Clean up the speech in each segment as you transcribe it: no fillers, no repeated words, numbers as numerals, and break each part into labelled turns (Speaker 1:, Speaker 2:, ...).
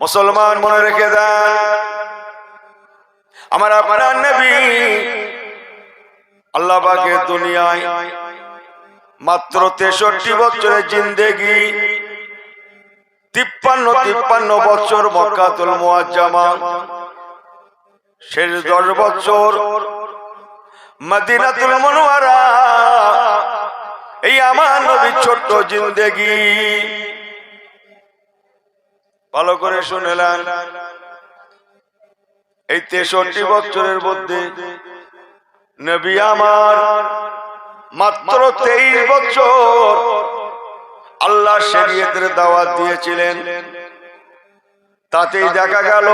Speaker 1: মুসলমান মনে রেখে দেন, আমার আপনার নবী আল্লাহ পাকের দুনিয়ায় মাত্র 63 বছরের জিন্দেগি, 53 বছর মক্কাতুল মুআজ্জামা, শেষ 10 বছর মদিনাতুল মুনাওয়ারা। এই আমার নবীর ছোট্ট জিন্দেগি, ভালো করে শুনলেন। এই 63 বছরের মধ্যে নবী আমার মাত্র 23 বছর আল্লাহ শরীয়তের দাওয়াত দিয়েছিলেন। তাতেই দেখা গেল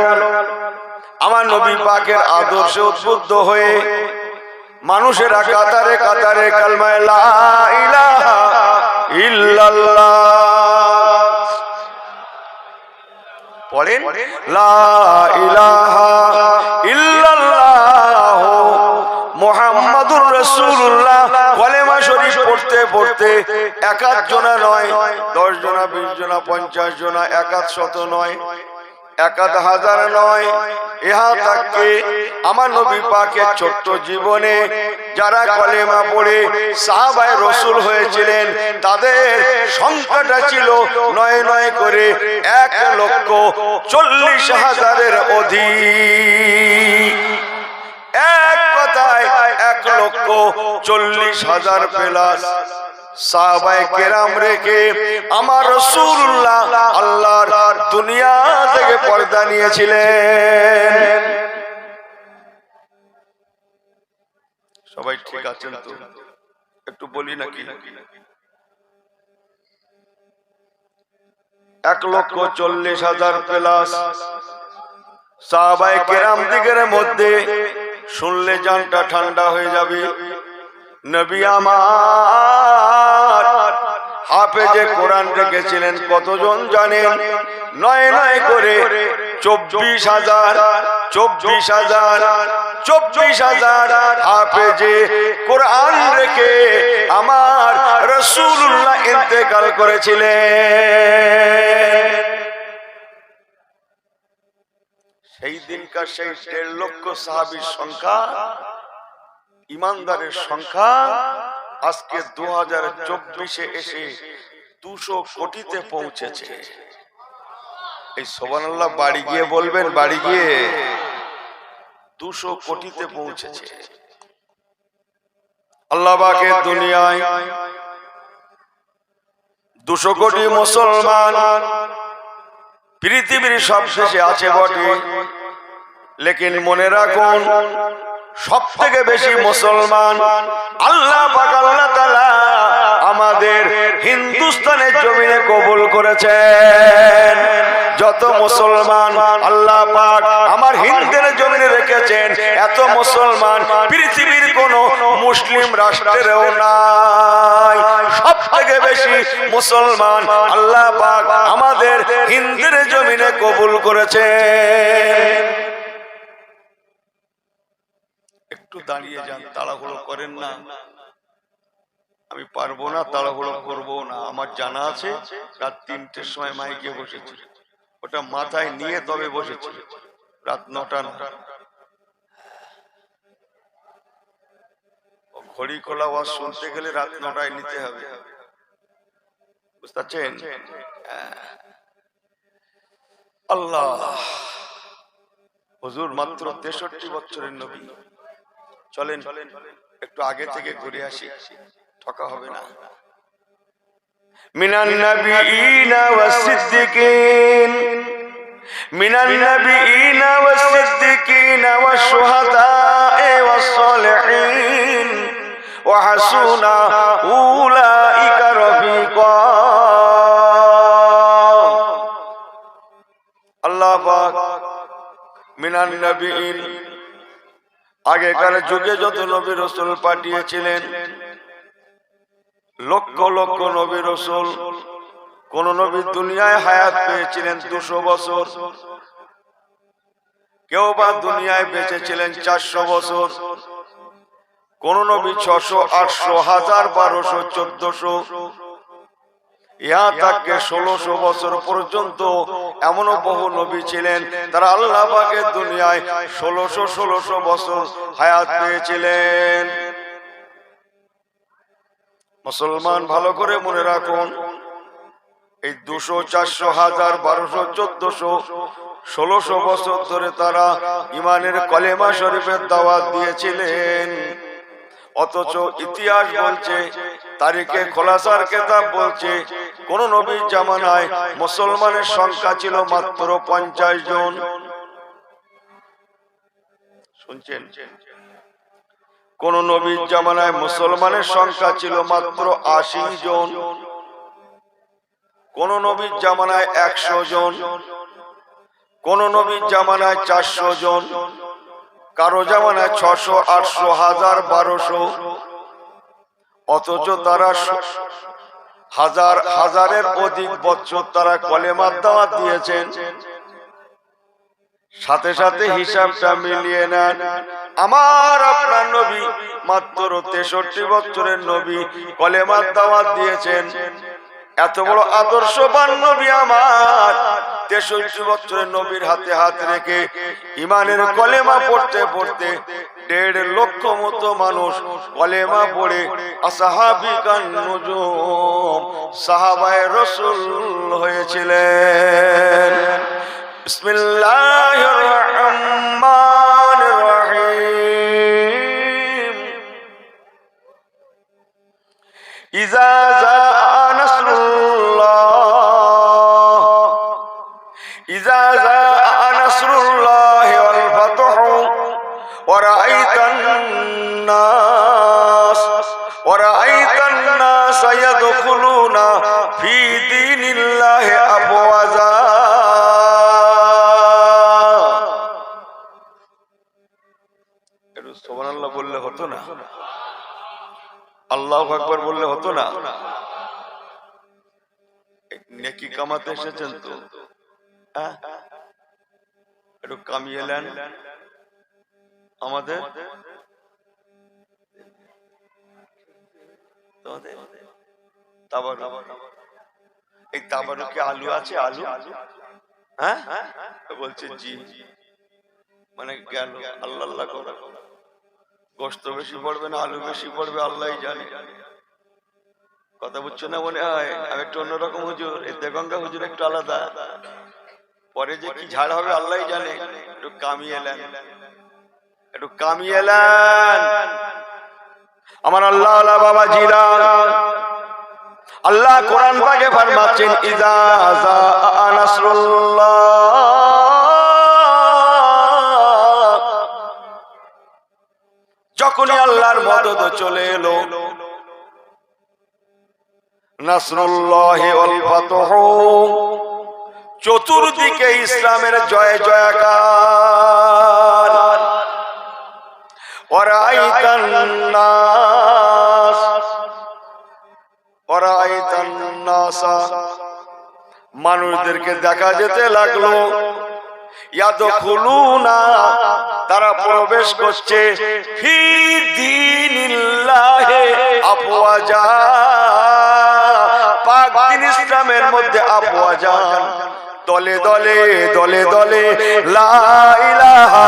Speaker 1: আমার নবী পাকের আদর্শে উদ্বুদ্ধ হয়ে মানুষেরা কাতারে কাতারে কালমা লা ইলাহা ইল্লাল্লাহ পড়েন, লা ইলাহা ইল্লাল্লাহ মুহাম্মাদুর রাসূলুল্লাহ কলেমা শরীফ পড়তে পড়তে একাধ জনা নয়, 10 জনা, 20 জনা, 50 জনা, একাধ শত নয়, একাধ হাজার নয়, ইহা তাকে আমার নবী পাকের ছোট্ট জীবনে যারা কলেমা পড়ে সাহাবায়ে রাসূল হয়েছিলেন তাদের সংখ্যাটা ছিল 9 করে 1,40,000-এর অধিক। এক কথায় 1,40,000 প্লাস সাহাবায়ে কেরাম রেখে আমার রাসূলুল্লাহ আল্লাহর দুনিয়া থেকে পর্দা নিয়েছিলেন। সবাই ঠিক আছেন তো? একটু বলি নাকি? 1,40,000 প্লাস সাহাবায়ে কেরাম দিগের মধ্যে শুনলে জানটা ঠান্ডা হয়ে যাবে। নবী আমার হাফেজে কোরআন রেখেছিলেন কতজন জানেন? 9 করে 24,000 হাফেজে কোরআন রেখে আমার রাসূলুল্লাহ ইন্তেকাল করেছিলেন। সেই দিনকার সেই 1.5 লক্ষ সাহাবীর সংখ্যা, ইমানদারের সংখ্যা আজকে 2024-এ এসে 200 কোটিতে পৌঁছেছে। এই সুবহানাল্লাহ বাড়ি গিয়ে বলবেন, বাড়ি গিয়ে 200 কোটিতে পৌঁছেছে। আল্লাহ পাকের দুনিয়ায় 200 কোটি মুসলমান পৃথিবীর সব শেষে আছে বটে, লেকিন মনে রাখুন সব থেকে বেশি মুসলমান আল্লাহ পাক আল্লাহ তাআলা আমাদের হিন্দুস্তানের জমিনে কবুল করেছেন। যত মুসলমান আল্লাহ পাক আমার হিন্দের জমিনে রেখেছেন, এত মুসলমান পৃথিবীর কোন মুসলিম রাষ্ট্রেও নাই। সব থেকে বেশি মুসলমান আল্লাহ পাক আমাদের হিন্দের জমিনে কবুল করেছেন। একটু দাঁড়িয়ে যান, তাড়াহুড়ো করেন না। আমি পারবো না, তাড়াহুড়ো করবো না। আমার জানা আছে রাত 3টের সময় মাইকে বসেছিল, ওটা মাথায় নিয়ে তবে বসেছিল, রাত 9টা না। ঘড়ি খোলা আওয়াজ শুনতে গেলে রাত 9টায় নিতে হবে, বুঝতে পারছেন? আল্লাহ, হুজুর মাত্র 63 বছরের নবী। চলেন একটু আগে থেকে ঘুরে আসি, ঠকা হবে না। মিনান নাবিয়িনা ওয়াস সিদ্দিকিন, মিনান নাবিয়িনা ওয়াস সিদ্দিকিনা ওয়াশ শুহাদায়ে ওয়াস সালিহিন ওয়া হাসুনা উলাইকা রফিকা। আল্লাহ পাক মিনান নাবিয়িন, আগেকার যুগে যত নবী রাসূল পাঠিয়েছিলেন, লক্ষ লক্ষ নবী রাসূল, কোন নবী দুনিয়ায় হায়াত পেয়েছিলেন 200 বছর, কেউ বা দুনিয়ায় বেঁচেছিলেন 400 বছর, কোন নবী 600, 800, 1000, 1200, 1400, ইহা তাকে 1600 বছর পর্যন্ত এমনও বহু নবী ছিলেন তারা আল্লাহ পাকের দুনিয়ায় 1600 বছর হায়াত পেয়েছিলেন। মুসলমান ভালো করে মনে রাখুন, এই 200, 400, 1000, 1200, 1400, 1600 বছর ধরে তারা ইমানের কলেমা শরীফের দাওয়াত দিয়েছিলেন। অথচ ইতিহাস বলছে, তারিখে খোলাসার কিতাব বলছে, কোন নবীর জামানায় মুসলমানের সংখ্যা ছিল মাত্র 50 জন। শুনছেন? কোন নবীর জামানায় মুসলমানের সংখ্যা ছিল মাত্র 80 জন, কোন নবীর জামানায় 100 জন, কোন নবীর জামানায় 400 জন, কারো জামানায় 600, 800, 1000, 1200। অথচ তারা হাজারের অধিক বছর তারা কলেমার দাওয়াত দিয়েছেন। সাথে সাথে হিসাবটা মিলিয়ে নেন, আমার আপনার নবী মাত্র 63 বছরের নবী কলেমার দাওয়াত দিয়েছেন। এত বড় আদর্শবান নবী আমার 63 বছরের নবীর হাতে হাত রেখে ইমানের কলেমা পড়তে পড়তে 1.5 লক্ষ মতো মানুষ কলেমা পড়ে আসহাবিকান নুজুম সাহাবায়ে রাসূল হয়েছিলেন। বিসমিল্লাহির রহমানির রহিম। ইজা ورأيت الناس يدخلون في دين الله أفواجا। সুবহানাল্লাহ বললে হতো না? আল্লাহু আকবার বললে হতো না? নেকি কামাতে এসেছেন তো, একটু কামিয়ে নেন আমাদের। এই তাবারুকে আলু আছে? আলু? হ্যাঁ বলছে জি, মানে গেল। আল্লাহ আল্লাহ করে, গোশত বেশি পড়বে না আলু বেশি পড়বে আল্লাহই জানে। কথা বুঝছো না মনে হয়? আমি একটু অন্যরকম হুজুর, এই দেগঙ্গা হুজুর একটু আলাদা, পরে যে কি ঝাড় হবে আল্লাহই জানে। একটু কামিয়ে নেন, একটু কামিয়ে নেন আমার আল্লাহ আল্লাহ বাবা জিরা। আল্লাহ কোরআন পাকে ফরমাচ্ছেন, ইজা জাআ নাসরুল্লাহ, যখনই আল্লাহর মদদ চলে এলো, নাসরুল্লাহি ওয়াল ফাতহু, চতুর্দিকে ইসলামের জয় জয়কার। ওয়ারাইতান নাস, ওয়ারাইতান নাসা, মানুষদেরকে দেখা যেতে লাগলো, ইয়াদখুলুনা, তারা প্রবেশ করছে, ফি দীনিল্লাহি আফওয়াজা, পাক দ্বীন ইসলামের মধ্যে আফওয়াজা, দলে দলে দলে দলে, লা ইলাহা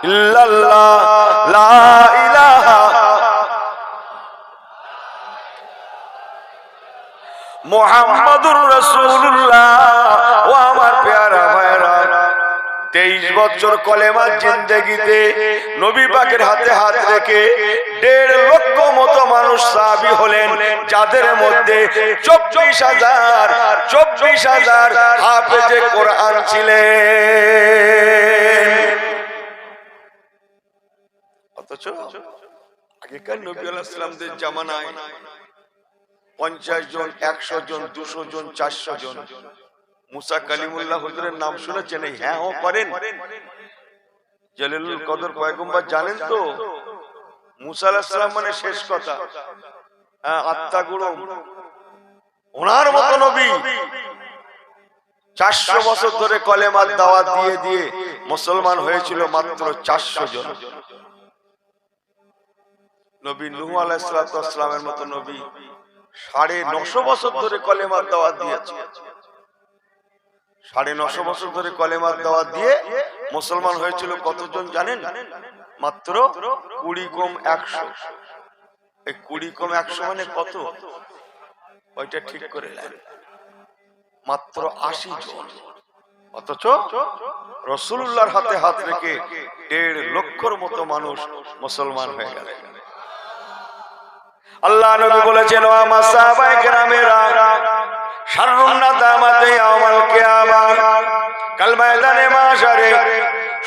Speaker 1: ইল্লাল্লাহ, লা ইলাহা মুহাম্মাদুর রাসূলুল্লাহ। ও আমার পেয়ারা ভাইরা, 23 বছর কলেমার জিন্দেগিতে নবী পাকের হাতে হাত রেখে 1.5 লক্ষ মতো মানুষ সাহাবী হলেন, যাদের মধ্যে 24,000 হাফেজে কোরআন ছিলেন। অথচ আগেকার নবী আলাইহিস সালামদের জামানায় 50 জন, 100 জন, 200 জন, 400 জন। মুসা কালিমুল্লাহ হুজুরের নাম শুনেছেন? হ্যাঁ ও করেন। জলিলুল কদর পয়গম্বর জানেন তো? মুসা আলাইহিস সালাম মানে শেষ কথা, আত্মা গুলো ওনার মতো নবী 400 বছর ধরে কলেমার দাওয়াত দিয়ে দিয়ে মুসলমান হয়েছিল মাত্র 400 জন। নবী নূহ আলাইহিস সালামের মতো নবী 950 বছর ধরে কলেমার দাওয়াত দিয়েছে। 950 বছর ধরে কলেমার দাওয়াত দিয়ে মুসলমান হয়েছিল কতজন জানেন? মাত্র 20 কম 100। এই 20 কম 100 মানে কত? ওইটা ঠিক করে নেন, মাত্র 80 জন। অথচ রাসূলুল্লাহর হাতে হাত রেখে 1.5 লক্ষর মতো মানুষ মুসলমান হয়ে গেল। আল্লাহ নবী বলেছেন, ওয়া মাসাহাবায়ে কেরামেরা শাররুন নাদামাতে ইয়াউমাল কিয়ামা, কাল ময়দানে মাশারে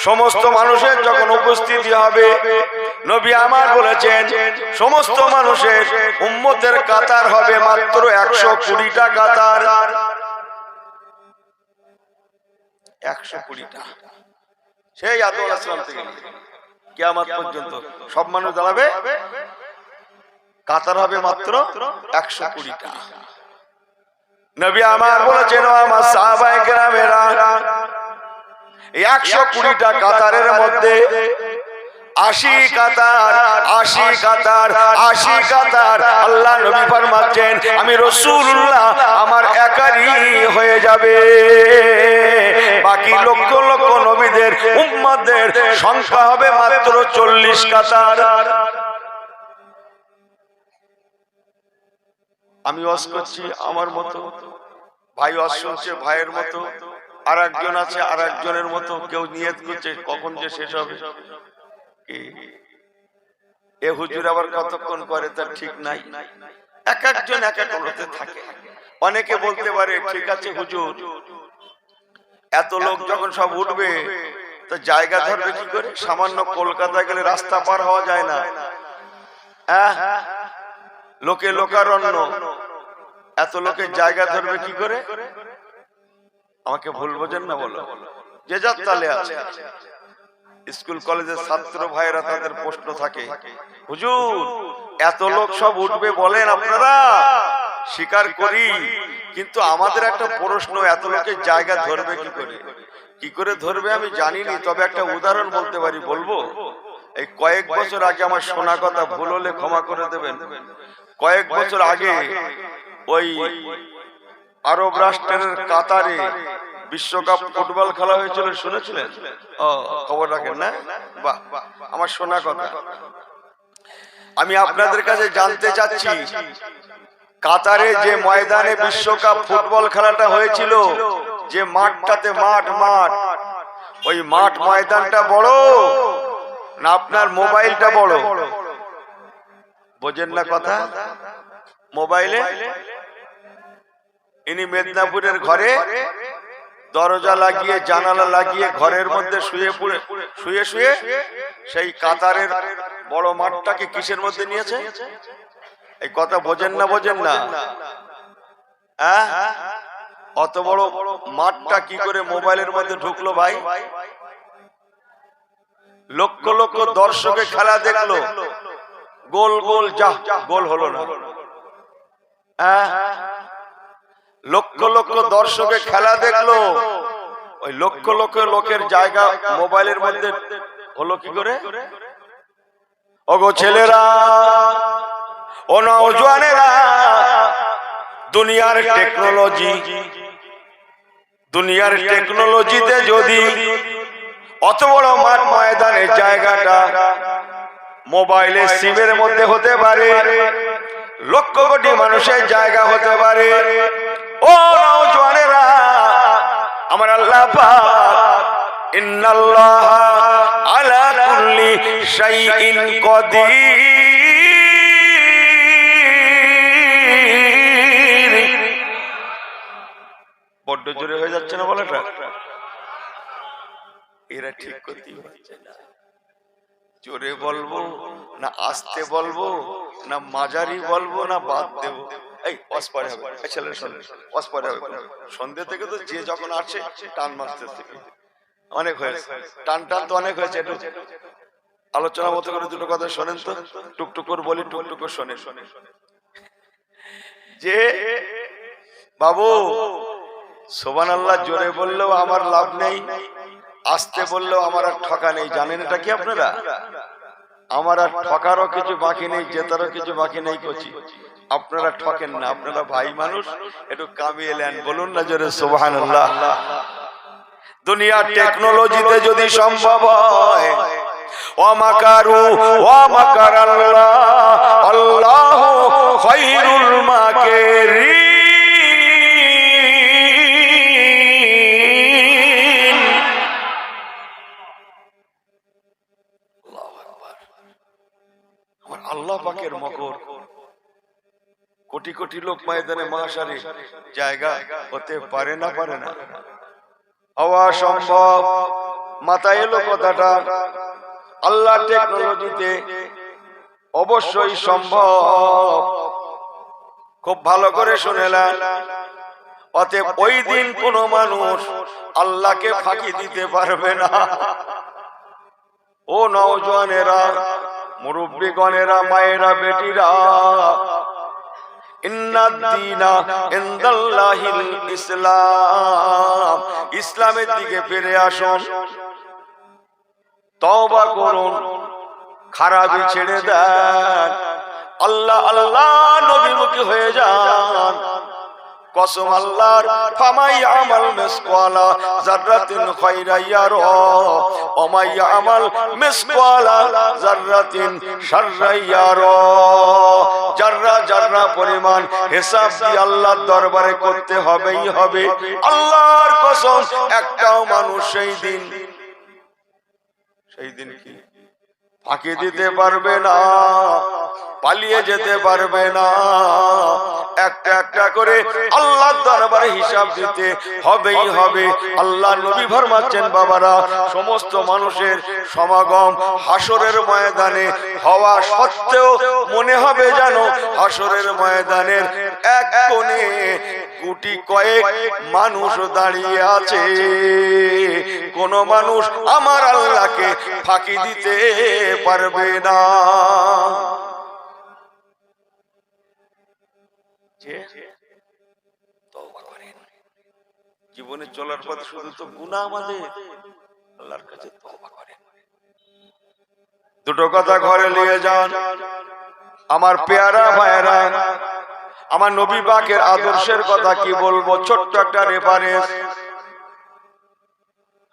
Speaker 1: সমস্ত মানুষের যখন উপস্থিতি হবে, নবী আমার বলেছেন সমস্ত মানুষের উম্মতের কাতার হবে মাত্র 120টা কাতার। 120টা, সেই আদম আলাইহিস সালাম থেকে কিয়ামত পর্যন্ত সব মানুষ দাঁড়াবে, কাতার হবে মাত্র 120টা। নবী আমার বলেছেন, আমার সাহাবায়ে কেরামেরা 120টা কাতারের মধ্যে 80 কাতার, 80 কাতার, 80 কাতার আল্লাহ নবী ফরমাচ্ছেন আমি রাসূলুল্লাহ আমার একারই হয়ে যাবে। বাকি লক্ষ লক্ষ নবীদের উম্মতদের সংখ্যা হবে মাত্র 40 কাতার। আমি ওয়াজ করছি আমার মতো, ভাই ওয়াজ শুনছে ভাইয়ের মতো, আর একজন আছে আর একজনের মতো, কেউ নিয়ত করছে কখন যে শেষ হবে। এ হুজুর আবার কতক্ষণ করে তার ঠিক নাই, এক একজন এক এক অনুতে থাকে। অনেকে বলতে পারে ঠিক আছে হুজুর, এত লোক যখন সব উঠবে তো জায়গা ধরবে কি করে? সামান্য কলকাতা গেলে রাস্তা পার হওয়া যায় না, লোকে লোকারণ্য, এত লোকের জায়গা ধরবে কি করে? আমাকে ভুল বোঝেন না, বলো যে যার তালে আছে। স্কুল কলেজের ছাত্র ভাইরা তাদের প্রশ্ন থাকে, হুজুর এত লোক সব উঠবে বলেন আপনারা, স্বীকার করি, কিন্তু আমাদের একটা প্রশ্ন, এত লোকের জায়গা ধরবে কি করে? কি করে ধরবে আমি জানিনি, তবে একটা উদাহরণ বলতে পারি, বলবো? এই কয়েক বছর আগে, আমার শোনা কথা, ভুল হলে ক্ষমা করে দেবেন, কয়েক বছর আগে ওই আরব রাষ্ট্রের কাতারে বিশ্বকাপ ফুটবল খেলা হয়েছিল, শুনেছিলেন? খবর রাখেন না? বাহ, আমার শোনা কথা। আমি আপনাদের কাছে জানতে চাচ্ছি, কাতারে যে ময়দানে বিশ্বকাপ ফুটবল খেলাটা হয়েছিল, যে মাঠটাতে, মাঠ ওই মাঠ ময়দানটা বড় না আপনার মোবাইলটা বড়? বোঝেন না কথা? মোবাইলে ইনি মেদিনীপুরের ঘরে দরজা লাগিয়ে জানালা লাগিয়ে ঘরের মধ্যে শুয়ে শুয়ে সেই কাতারের বড় মাঠটাকে কিসের মধ্যে নিয়েছে? এই কথা বোঝেন না? অত বড় মাঠটা কি করে মোবাইলের মধ্যে ঢুকলো ভাই? লক্ষ লক্ষ দর্শকের খেলা দেখলো, গোল গোল, যা গোল হলো না। লক্ষ লক্ষ দর্শকের খেলা দেখলো, ওই লক্ষ লক্ষ লোকের জায়গা মোবাইলের মধ্যে হলো কি করে? ওগো ছেলেরা, ও নওজওয়ানেরা, দুনিয়ার টেকনোলজিতে যদি অত বড় মাঠ ময়দানের জায়গাটা মোবাইলের সিমের মধ্যে হতে পারে, লক্ষ কোটি মানুষের জায়গা হতে পারে, ও নওজওয়ানেরা, আমার আল্লাহ পাক ইন্নাল্লাহা আলা কুল্লি শাইইন কাদির। বড্ড জোরে হয়ে যাচ্ছে না বলাটা? এরা ঠিক করতেই পারছে না। জোরে বলবো না আস্তে বলবো, না মাঝারি বলবো, না বাদ দেবো? এই অস্পরে হবে, ছেলের অস্পরে হবে। সন্ধ্যে থেকে তো যে যখন আসছে টান মারতে থেকে অনেক হয়েছে, টান তো অনেক হয়েছে। আলোচনা মতো করে দুটো কথা শোনেন তো, টুকটুক করে বলি, টুকটুক করে শোনেন। যে বাবু, সুবহানাল্লাহ জোরে বললেও আমার লাভ নেই, আস্তে বললেও আমার আর ঠকা নেই। জানেন এটা কি আপনারা? আমার আর ঠকারও কিছু বাকি নেই, জেতারও কিছু বাকি নেই। করছি আপনারা ঠকেন না, আপনারা ভাই মানুষ, একটু কামিয়ে নেন, বলুন না জোরে সুবহানাল্লাহ। দুনিয়ার টেকনোলজিতে যদি সম্ভব হয়, ওয়ামাকারু ওয়ামাকারাল্লাহ আল্লাহু খায়রুল মাকিরিন। আল্লাহু আকবার। আমার আল্লাহ পাকের মকর, কোটি কোটি লোক ময়দানে মাশারে জায়গা হতে পারে না, পারে না, হওয়া সম্ভব। মাথায় এলো কথাটা, আল্লাহ টেকনোলজিতে অবশ্যই সম্ভব। খুব ভালো করে শুনেলেন। অতএব ওই দিন কোন মানুষ আল্লাহকে ফাঁকি দিতে পারবে না। ও নওজওয়ানেরা, মুরব্বিগণেরা, মায়েরা, বেটিরা, ইসলাম, ইসলামের দিকে ফিরে আসুন, তওবা করুন, খারাপি ছেড়ে দেন, আল্লাহ আল্লাহ নবীমুখী হয়ে যান। কসম আল্লাহর, ফামাই আমাল মিসকালা যাররাতিন খায়রান ইয়ারা ওয়া মাই আমাল মিসকালা যাররাতিন শাররান ইয়ারা। যাররা যাররা পরিমাণ হিসাব দিয়ে আল্লাহর দরবারে করতে হবেই হবে। আল্লাহর কসম, একটাও মানুষ সেই দিন কি ফাঁকি দিতে পারবে না, পালিয়ে যেতে পারবে না। একটা একটা করে আল্লাহর দরবারে হিসাব দিতে হবেই হবে। আল্লাহ নবী ফরমাচ্ছেন, বাবারা, সমস্ত মানুষের সমাগম হাসরের ময়দানে হওয়া সত্ত্বেও মনে হবে যেন হাসরের ময়দানের এক কোণে কোটি কয়েক মানুষ দাঁড়িয়ে আছে। কোন মানুষ আমার আল্লাহকে ফাঁকি দিতে পারবে না। জীবনে চলার পথে শুধু তো গুনাহ আমাদের, আল্লাহর কাছে তওবা করেন। দুটো কথা ঘরে নিয়ে যান আমার পেয়ারা ভাইরা। আমার নবী পাকের আদর্শের কথা কি বলবো, ছোট্ট একটা রেফারেন্স।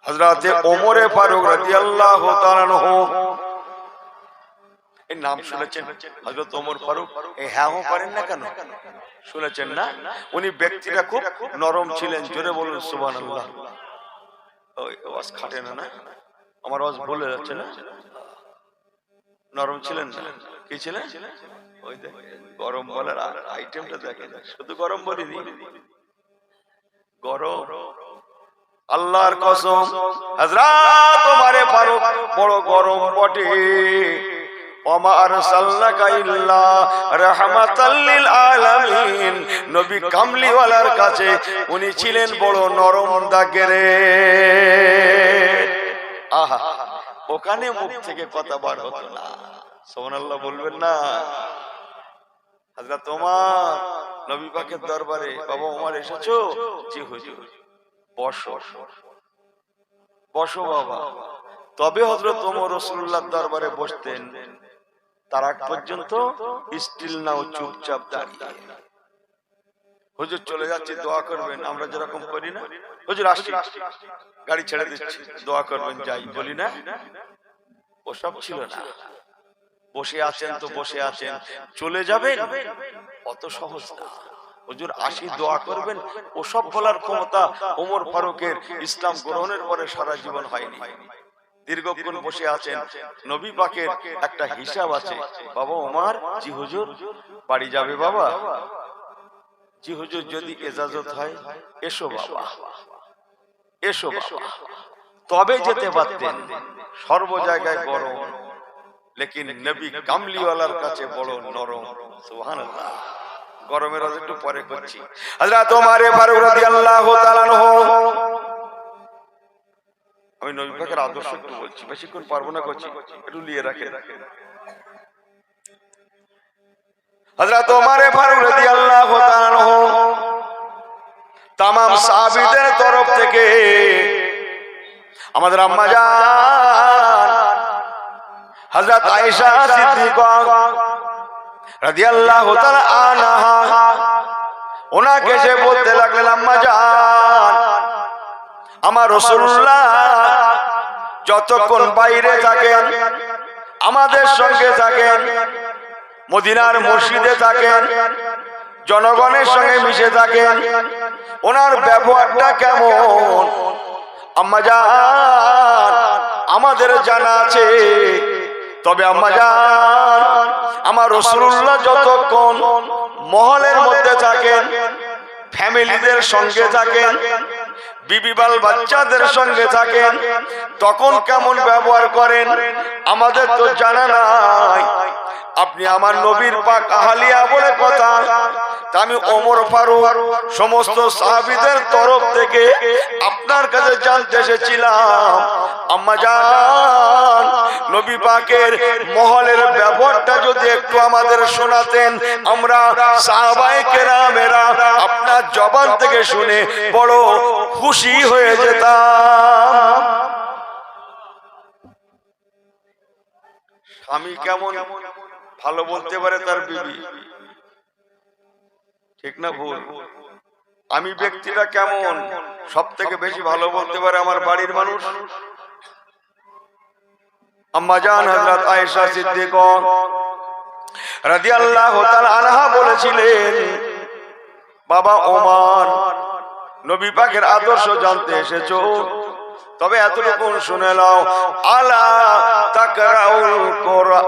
Speaker 1: হযরতে ওমর ফারুক রাদিয়াল্লাহু তাআলা আনহু, এই নাম শুনেছেন? হযরত ওমর ফারুক, এই হ্যাঁ পারেন না কেন? শুনেছেন না? উনি ব্যক্তিটা খুব নরম ছিলেন। জোরে বলুন সুবহানাল্লাহ। ওই আওয়াজ খাটে না, না আমার আওয়াজ ভুলে যাচ্ছে না? নরম ছিলেন না? কি ছিলেন? ওই গরম বলার আইটেমটা দেখেন, শুধু গরম বলিনি, গরম। আল্লাহর কসম, হযরত ওমর ফারুক বড় গরম বটে। ওমা আরসালনাকা ইল্লা রাহমাতাল লিল আলামিন। নবী কামলিওয়ালার কাছে উনি ছিলেন বড় নরম দাগেরে। আহা, ওখানে মুখ থেকে কথা বার হতো না। সুবহানাল্লাহ বলবেন না? হযরত ওমর নবী পাকের দরবারে, বাবা ওমর এসেছো? জি হুজুর। বসো বসো বাবা। তবে হযরত ওমর রাসূলুল্লাহর দরবারে বসতেন, তার আগ পর্যন্ত স্টিল নাও, চুপচাপ দাঁড়িয়ে। হুজুর চলে যাচ্ছে, দোয়া করবেন, আমরা যেরকম করি না, হুজুর আসছি, গাড়ি ছেড়ে দিচ্ছি, দোয়া করবেন, যাই, বলি না? ওসব ছিল না। বসে আছেন তো বসে আছেন, চলে যাবেন, অত সহজ না। হুজুর আসি, দোয়া করবেন, ওসব বলার ক্ষমতা ওমর ফারুকের ইসলাম গ্রহণের পরে সারা জীবন হয়নি। দীর্ঘক্ষণ বসে আছেন। নবী পাকের একটা হিসাব আছে। বাবা ওমর, জি হুজুর। বাড়ি যাবে বাবা? জি হুজুর, যদি ইজাজত হয়। এসো বাবা, এসো বাবা। তবে যেতে পারতেন। সর্ব জায়গায় গরম, লেকিন নবী কামলিওয়ালার কাছে বড় নরম। সুবহানাল্লাহ। গরমের আজ একটু পরে করছি। হযরত ওমর ফারুক রাদিয়াল্লাহু তাআলা আনহু, আমি নবী পাকের আদর্শ একটু বলছি, বেশিক্ষণ পারবো না, করছি, একটু নিয়ে রাখেন। হযরত ওমর ফারুক রাদিয়াল্লাহু তাআলা আনহু तमाम সাহাবীদের তরফ থেকে আমাদের আম্মা জান হযরত আয়েশা সিদ্দিকা রাদিয়াল্লাহু তাআলা আনহা ওনাকে সে বলতে লাগলেন, আম্মা জান, আমার রাসূলুল্লাহ যতক্ষণ বাইরে থাকেন, আমাদের সঙ্গে থাকেন, মদিনার মসজিদে থাকেন, জনগণের সঙ্গে মিশে থাকেন, ওনার ব্যবহারটা কেমন আম্মা জান আমাদের জানা আছে। তবে আম্মা জান, আমার রাসূলুল্লাহ যতক্ষণ মহলের মধ্যে থাকেন, ফ্যামিলিদের সঙ্গে থাকেন, বিবি বাল বাচ্চাদের সঙ্গে থাকেন, তখন কেমন ব্যবহার করেন আমাদের তো জানা নাই। আপনি আমার নবীর পাক আহলিয়া বলে কথা, তা আমি ওমর ফারুক সমস্ত সাহাবীদের তরফ থেকে আপনার কাছে জানতে এসেছিলাম, আম্মা জান নবী পাকের মহলের ব্যবহারটা যদি একটু আমাদের শোনাতেন, আমরা সাহাবায়ে কেরামেরা আপনার জবান থেকে শুনে বড় খুশি হয়ে যেতাম। স্বামী কেমন ভালো বলতে পারে তার বিবি, ঠিক না ভুল? আমি ব্যক্তিটা কেমন সব থেকে বেশি ভালো বলতে পারে আমার বাড়ির মানুষ। আম্মা জান হযরত আয়েশা সিদ্দিকা রাদিয়াল্লাহু তাআলা আনহা বলেছিলেন, বাবা ওমর, নবী পাকের আদর্শ জানতে এসেছো, তবে এতটুকু শুনে নাও, আলা তাকরাউল কোরআন।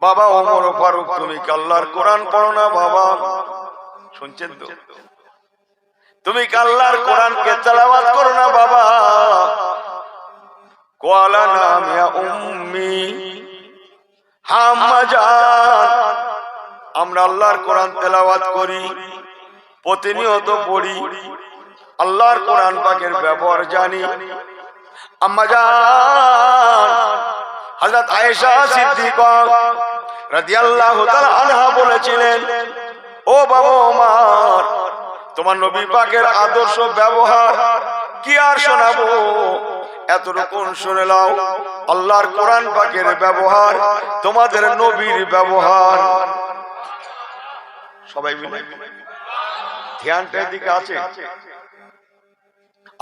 Speaker 1: বাবা ওমর ফারুক, তুমি কি আল্লাহর কোরআন পড়ো না? বাবা শুনছেন তো, তুমি কি আল্লাহর কোরআনকে তেলাওয়াত করো না? বাবা কোয়ালা নাম ইয়া উম্মি, আম্মা জান আমরা আল্লাহর কোরআন তেলাওয়াত করি, প্রতিনিয়ত পড়ি, আল্লাহর কোরআন পাকের ব্যবহার জানি। আম্মা জান হযরত আয়েশা সিদ্দিকা রাদিয়াল্লাহু তাআলা আনহা বলেছিলেন, ও বাবা ওমর, তোমার নবী পাকের আদর্শ ব্যবহার কি আর শোনাবো, এতটুকু শুনে নাও, আল্লাহর কোরআন পাকের ব্যবহার, তোমাদের নবীর ব্যবহার। সবাই মিলে ধ্যানটা দিকে আছে।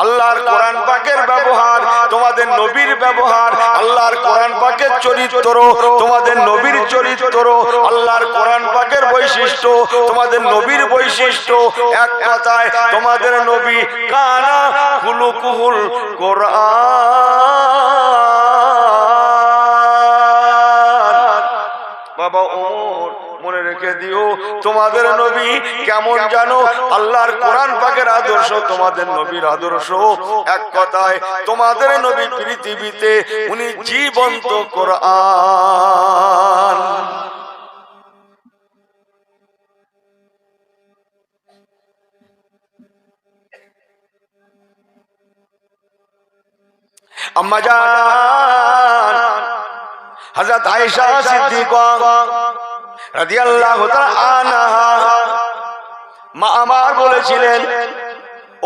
Speaker 1: আল্লাহর কোরআন পাকের ব্যবহার, তোমাদের নবীর ব্যবহার, আল্লাহর কোরআন পাকের চরিত্র, তোমাদের নবীর চরিত্র, আল্লাহর কোরআন পাকের বৈশিষ্ট্য, তোমাদের নবীর বৈশিষ্ট্য। এক কথায় তোমাদের নবী কানা খুলুকুহুল কোরআন। বাবা ওমর মনে রেখে দিও, তোমাদের নবী কেমন জানো? আল্লাহর কোরআন পাকের আদর্শ তোমাদের নবীর আদর্শ। এক কথায় তোমাদের নবী পৃথিবীতে উনি জীবন্ত কোরআন। আম্মা জান হযরত আয়েশা সিদ্দিকা রাদিয়াল্লাহু তাআলা আনহা মা আমার বলেছিলেন,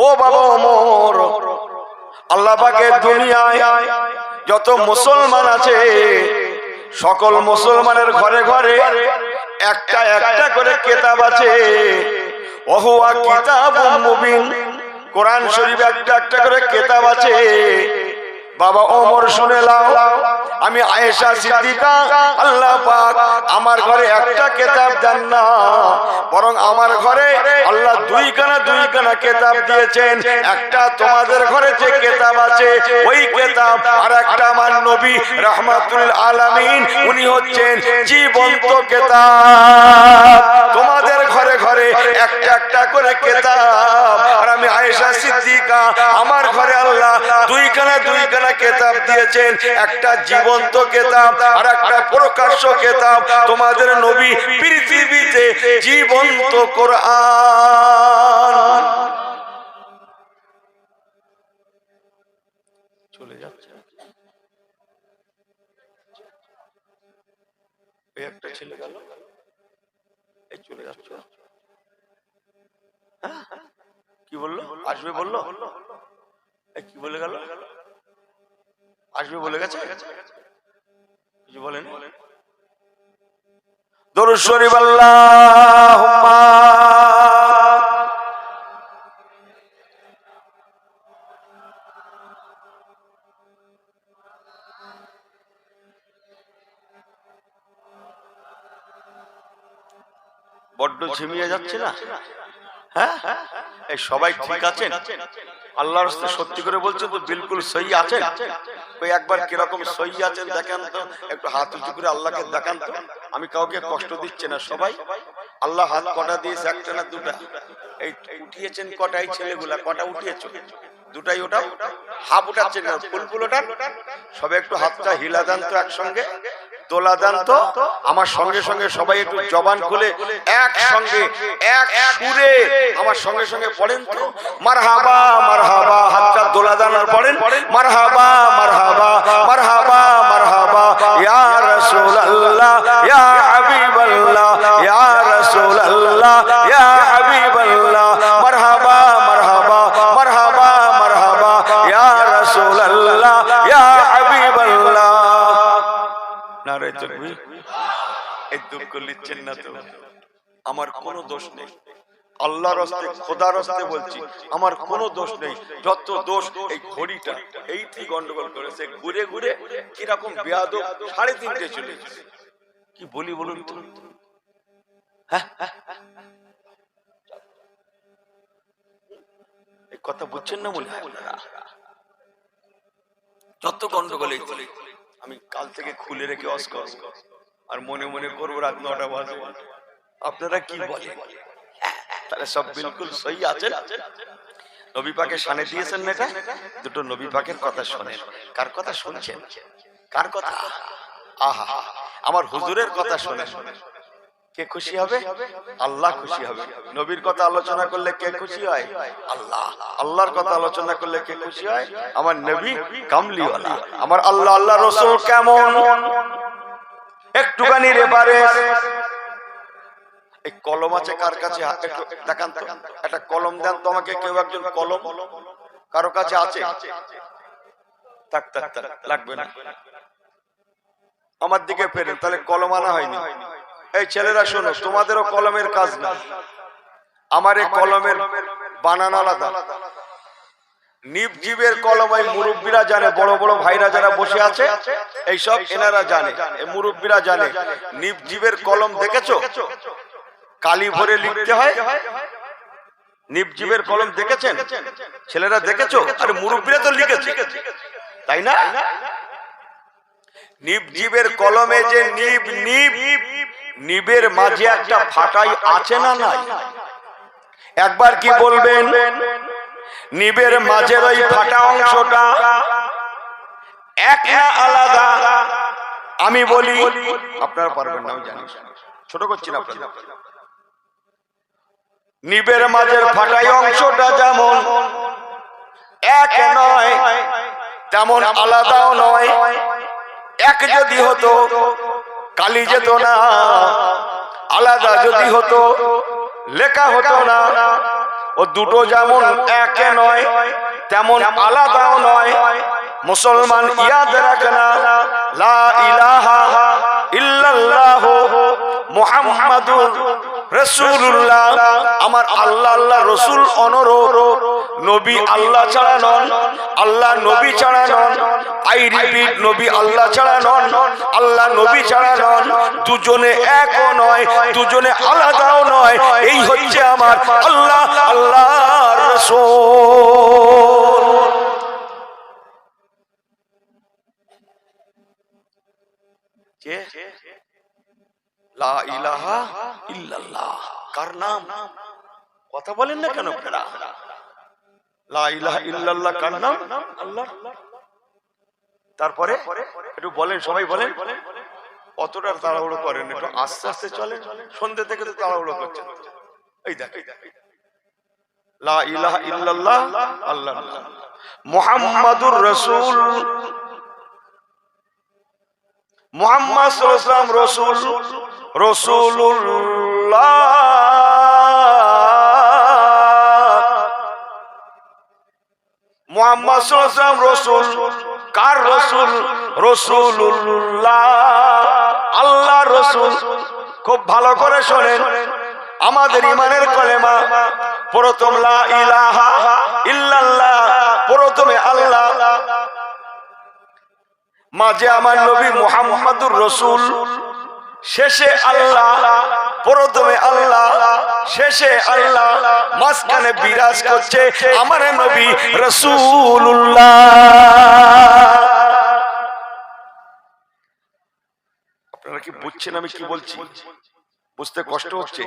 Speaker 1: ও বাবা ওমর, আল্লাহ পাকের দুনিয়ায় যত মুসলমান আছে, সকল মুসলমানের ঘরে ঘরে একটা একটা করে কিতাব আছে। ওহুয়া কিতাবুম মুবিন, কোরআন শরীফ একটা একটা করে কিতাব আছে। বাবা ওমর শুনে নাও, আমি আয়েশা সিদ্দিকা, আল্লাহ পাক আমার ঘরে একটা কিতাব দেন না, বরং আমার ঘরে আল্লাহ দুইখানা কিতাব দিয়েছেন। একটা তোমাদের ঘরে যে কিতাব আছে ওই কিতাব, আর একটা আমার নবী রাহমাতুল আলামিন, উনি হচ্ছেন জীবন্ত কিতাব। তোমাদের ঘরে ঘরে একটা একটা করে কিতাব, আর আমি আয়েশা সিদ্দিকা, আমার ঘরে আল্লাহ দুইখানা কিতাব দিয়েছেন। একটা জীবন্ত কিতাব আর একটা প্রকাশ্য কিতাব। তোমাদের নবী পৃথিবীতে জীবন্ত কোরআন। চলে যাচ্ছে একটা ছেলে গেল, এই চলে যাচ্ছে। কি বললো? আসবে বললো, কি বলে গেল? আসবে বলে গেছে, কিছু বলেন? দরুদ শরীফ আল্লাহুম্মা বড্ড ঝিমিয়ে যাচ্ছে না? হ্যাঁ, এই সবাই ঠিক আছেন? আল্লাহর রাস্তায় সত্যি করে বলছেন তো? বিলকুল সহি আছেন? ওই একবার কিরকম সহি আছেন দেখান তো, একটু হাত উঁচু করে আল্লাহকে দেখান তো। আমি কাউকে কষ্ট দিচ্ছে না, সবাই আল্লাহ হাত কটা দিয়েছে, একটা না দুটা? এই উঠিয়েছেন কটা? এই ছেলেগুলা কটা উঠিয়েছো? দুটাই ওঠাও, হাফ উঠাচ্ছেন না, ফুল ওঠান। সবাই একটু হাতটা হিলা দেন তো, একসঙ্গে দোলা দেন তো। আমার সঙ্গে সঙ্গে সবাই একটু জবান খুলে একসঙ্গে এক সুরে আমার সঙ্গে সঙ্গে পড়েন তো, মারহাবা মারহাবা। হাতটা দোলা দেন আর পড়েন মারহাবা মারহাবা মারহাবা মারহাবা ইয়া রাসূলুল্লাহ ইয়া হাবিবাল্লাহ ইয়া রাসূলুল্লাহ ইয়া হাবিবাল্লাহ মারহাবা মারহাবা মারহাবা মারহাবা ইয়া রাসূলুল্লাহ ইয়া হাবিবাল্লাহ। নারে তাকবীর। এই দুঃখ লিখছেন না তো? আমার কোনো দোষ নেই, আল্লাহর রাস্তে খোদার রাস্তে বলছি, আমার কোনো দোষ নেই। যত দোষ এই ঘড়িটা, এইটি গন্ডগোল করেছে। ঘুরে ঘুরে কিরকম বেয়াদব 3:30 চলে গেছে। কি বলি বলুন তো? হ্যাঁ, এই কথা বুঝছেন না মনে হয়? যত গন্ডগোল এই, আমি কাল থেকে খুলে রেখে অস করব আর মনে মনে করবো রাত 9টা বাজে। আপনারা কি বলেন? তাহলে সব বিলকুল সহি আছে? নবী পাকের শানে দিয়েছেন না এটা? দুটো নবী পাকের কথা শোনেন। কার কথা শুনছেন? কার কথা? আহা, আমার হুজুরের কথা শোনেন। কে খুশি হবে? আল্লাহ খুশি হবে। নবীর কথা আলোচনা করলে কে খুশি হয়? আল্লাহ। আল্লাহর কথা আলোচনা করলে কে খুশি হয়? আমার নবী কামলিওয়ালা। আমার আল্লাহ আল্লাহ রাসূল কেমন একটুখানি রেফারেন্স। এই কলম আছে কার কাছে? একটু দেখান তো, একটা কলম দেন তো আমাকে কেউ একজন। কলম কারো কাছে আছে? থাক থাক থাক, লাগবে না। আমার দিকে ফেরেন, তাহলে কলম আনা হয়নি। এই ছেলেরা শোনো, তোমাদেরও কলমের কাজ না, আমার এই কলমের বানান আলাদা। নিবজিবের কলম এই মুরব্বীরা জানে, বড় বড় ভাইরা যারা বসে আছে এইসব এনারা জানে, এই মুরব্বীরা জানে। নিবজিবের কলম দেখেছো? কালি ভরে লিখতে হয়। নিবজিবের কলম দেখেছেন ছেলেরা? দেখেছো? আরে মুরব্বীরা তো লিখেছে, তাই না? নিবজিবের কলমে যে নিব নিব, নিবের মাঝে একটা ফাটাই আছে না নাই? একবার কি বলবেন? নিবের মাঝের ওই ফাটা অংশটা এক না আলাদা? আমি বলি, আপনারা পারবেন না আমি জানি, ছোট করছি না আপনারা। নিবের মাঝের ফাটাই অংশটা যেমন এক নয়, তেমন আলাদাও নয়। এক যদি হতো কালি যেত না, আলাদা যদি হতো লেখা হতো না। ও দুটো যেমন এক নয়, তেমন আলাদাও নয়। মুসলমান ইয়াদ রাখনা, লা ইলাহা ইল্লাল্লাহু মুহাম্মাদুর রাসূলুল্লাহ। আমার আল্লাহ আল্লাহ রসুল অনর, নবী আল্লাহ ছাড়া নন, আল্লাহ নবী ছাড়া নন। আই রিপিট, নবী আল্লাহ ছাড়া নন, আল্লাহ নবী ছাড়া নন। দুজনে একও নয়, দুজনে আলাদাও নয়। এই হচ্ছে আমার আল্লাহ আল্লাহর রাসূল। কে? লা ইলাহা ইল্লাল্লাহ। কার নাম? কথা বলেন না কেন আপনারা? লা ইলাহা ইল্লাল্লাহ কার নাম? আল্লাহ। তারপরে একটু বলেন, সবাই বলেন। অতটা তাড়াহুড়ো করেন, একটু আস্তে আস্তে চলেন। সন্ধ্যে থেকে তো তাড়াহুড়ো করছেন। এই দেখ, লা ইলাহা ইল্লাল্লাহ আল্লাহ, মুহাম্মাদুর রাসূল, মুহাম্মদ সাল্লাল্লাহু আলাইহি ওয়াসাল্লাম রাসূল, রাসূলুল্লাহ। মুহাম্মদ সাল্লাল্লাহু আলাইহি ওয়াসাল্লাম রাসূল, কার রসুল? রসুলুল্লাহ, আল্লাহ রসুল। খুব ভালো করে শোনেন, আমাদের ইমানের কলেমা প্রথম লা ইলাহা ইল্লাল্লাহ, প্রথমে আল্লাহ, মাঝে আমার নবী মুহাম্মাদুর রাসূল, শেষে আল্লাহ। প্রথমে আল্লাহ, শেষে আল্লাহ, মাঝখানে বিরাজ করছে আমার নবী রাসূলুল্লাহ। আপনারা কি বুঝছেন আমি কি বলছি? বুঝতে কষ্ট হচ্ছে?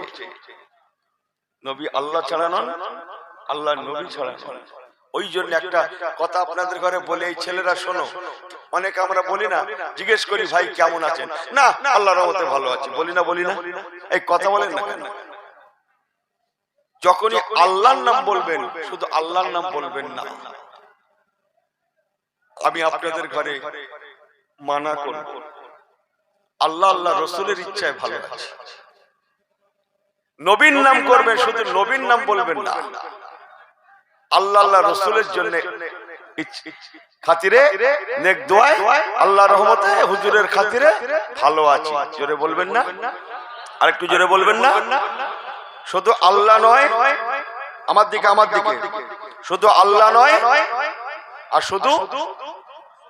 Speaker 1: নবী আল্লাহ ছাড়া নন, আল্লাহ নবী ছাড়া নন। ওই জন্য একটা কথা আপনাদের ঘরে বলে, এই ছেলেরা শোনো, অনেক আমরা বলি না, জিজ্ঞেস করি ভাই কেমন আছেন, না আল্লাহর রহমতে ভালো আছি, বলি না, এই কথা বলেন না কেন? যখনই আল্লাহর নাম বলবেন, শুধু আল্লাহর নাম বলবেন না। আমি আপনাদের ঘরে মানা করব, আল্লাহ আল্লাহ রসুলের ইচ্ছায় ভালো আছে। নবীর নাম করবেন, শুধু নবীর নাম বলবেন না। আল্লাহ আল্লাহ রসুলের জন্য খাতিরে, নেক দোয়ায়, আল্লাহর রহমতে, হুজুরের খাতিরে ভালো আছি। জোরে বলবেন না? আরেকটু জোরে বলবেন না? শুধু আল্লাহ নয়, আমার দিকে, শুধু আল্লাহ নয়, আর শুধু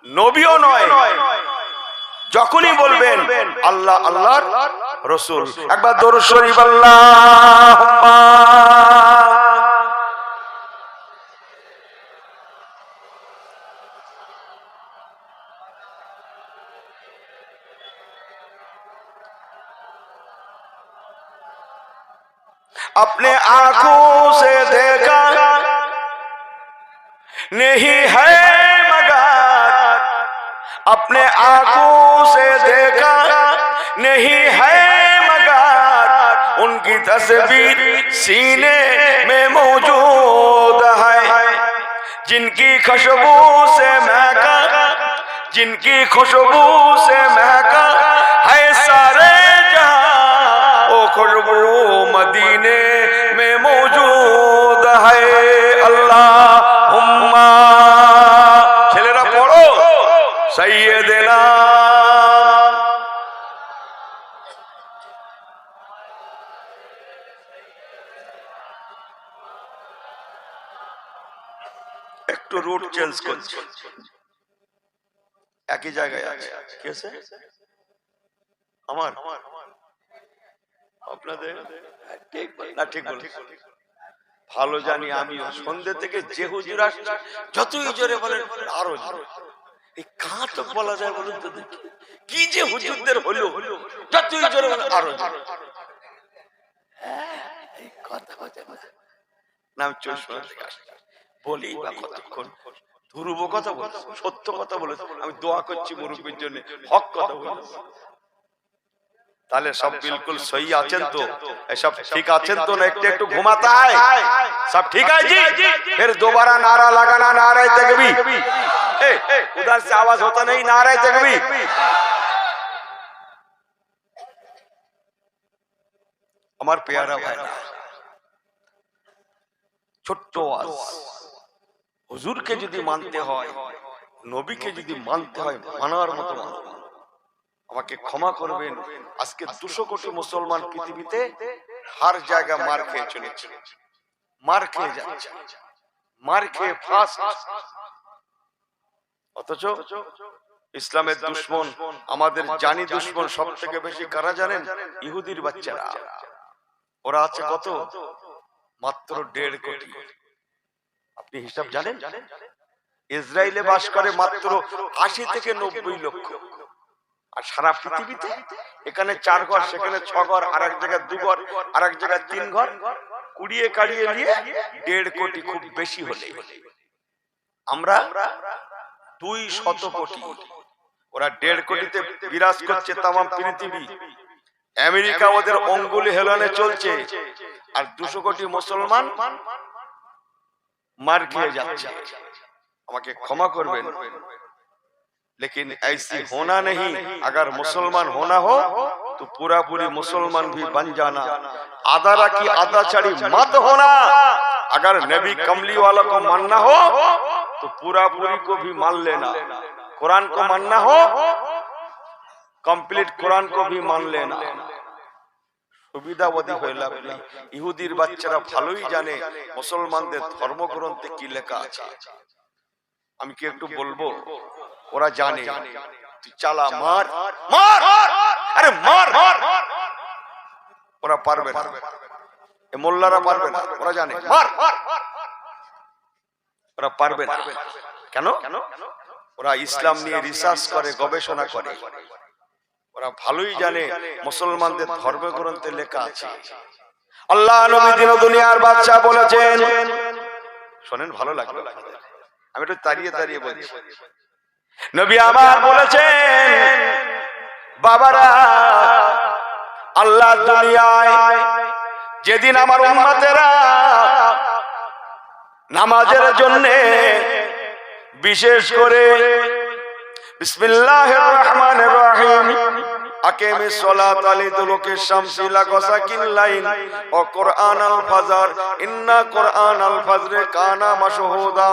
Speaker 1: নবীও নয়। যখনই বলবেন আল্লাহ আল্লাহর রসুল, একবার দরুদ শরীফ আল্লাহুম্মা। अपने आंखों से देखा नहीं है मगर, अपने आंखों से देखा नहीं है मगर, उनकी तस्वीर सीने में मौजूद है। जिनकी खुशबू से महका, जिनकी खुशबू से महका है सारे जहां, वो खुशबू मदीने में मौजूद है। अल्लाहुम्मा, ছেলেরা পড়ো, সাইয়্যিদিনা। একটু রুট চেঞ্জ করছি, একই জায়গায় আছে। কি আছে আমার আপনাদের? ঠিক না? ঠিক বলেন। ভালো জানি আমিও, সন্ধ্যে থেকে যে হুজুর আসছে যতই জোরে বলেন আরো জোরে। এই কাঁ তো বলা যায় বলুন তো দেখি, কি যে হুজুরদের হলো, যতই জোরে বলেন আরো জোরে। এই কথা নাম চশমা থেকে আসছে, বলি বা কতক্ষণ ধ্রুব কথা বল, সত্য কথা বলে আমি দোয়া করছি মুরব্বীর জন্য, হক কথা বলে। তাহলে সব বিলকুল সহি আছেন তো? সব ঠিক আছেন তো? না একটু একটু ঘুমাता है? सब ठीक है जी? फिर दोबारा नारा लगाना, नारे तकबीर। उधर से आवाज होता नहीं, नारे तकबीर। আমার প্যারা ভাই, ছোট্ট আওয়াজ, হুজুরকে যদি মানতে হয়, নবীকে যদি মানতে হয়, মানার মতো মানো। আমাকে ক্ষমা করবেন, আজকে 200 কোটি মুসলমান পৃথিবীতে হার জায়গা মার খেয়ে চলেছে, মার খেয়ে যাচ্ছে, মার খেয়ে ফাস্ট। অথচ ইসলামের দুশমন, আমাদের জানি দুশমন সব থেকে বেশি কারা জানেন? ইহুদির বাচ্চারা। ওরা আছে কত? মাত্র 1.5 কোটি। আপনি হিসাব জানেন? ইসরায়েলে বাস করে মাত্র 80 থেকে 90 লক্ষ। আর সারা পৃথিবীতে এখানে 4 ঘর, সেখানে 6 ঘর, আর এক জায়গায় 2 ঘর, আর এক জায়গায় 3 ঘর, কুড়িয়ে কাড়িয়ে নিয়ে 1.5 কোটি খুব বেশি হলে। আমরা 200 কোটি, ওরা 1.5 কোটিতে বিরাজ করছে তামাম পৃথিবী। আমেরিকা ওদের অঙ্গুলি হেলানে চলছে, আর 200 কোটি মুসলমান মার খেয়ে যাচ্ছে। আমাকে ক্ষমা করবেন, लेकिन ऐसी होना नहीं। अगर मुसलमान होना हो तो पूरा पूरी मुसलमान भी बन जाना। आधा की आधा चढ़ी मत होना। अगर नबी कमली वाला को मानना हो तो पूरा पूरी को भी मान लेना। कुरान को मानना हो, कंप्लीट कुरान को भी मान लेना। সুবিধাবাদী হয়ে লাভ নেই। ইহুদির বাচ্চারা ভালোই জানে মুসলমানদের ধর্মগ্রন্থে কি লেখা আছে। আমি কি একটু বলবো? ওরা জানে। তুই চালা, মার মার, আরে মার। ওরা পারবে না, এই মোল্লারা পারবে না, ওরা জানে মার। ওরা পারবে না। কেন? ওরা ইসলাম নিয়ে রিসার্চ করে, গবেষণা করে। ওরা ভালোই জানে মুসলমানদের ধর্মগ্রন্থে লেখা আছে। আল্লাহ নবী দিন দুনিয়ার বাদশা বলেছেন, শোনেন ভালো লাগবে, আমি একটু তাড়িয়ে তাড়িয়ে বলছি। নবী আমার বলেছেন, বাবারা, আল্লাহ দুনিয়ায় যেদিন আমার উম্মতেরা নামাজের জন্য বিশেষ করে বিসমিল্লাহির রহমানির রহিম আকিমিস সালাতা লিদুলুকিশ শামসি লাগাসাকিন লাইল ওয়া কুরআনাল ফাজর ইন্না কুরআনাল ফাজরে কানা মাশহুদা,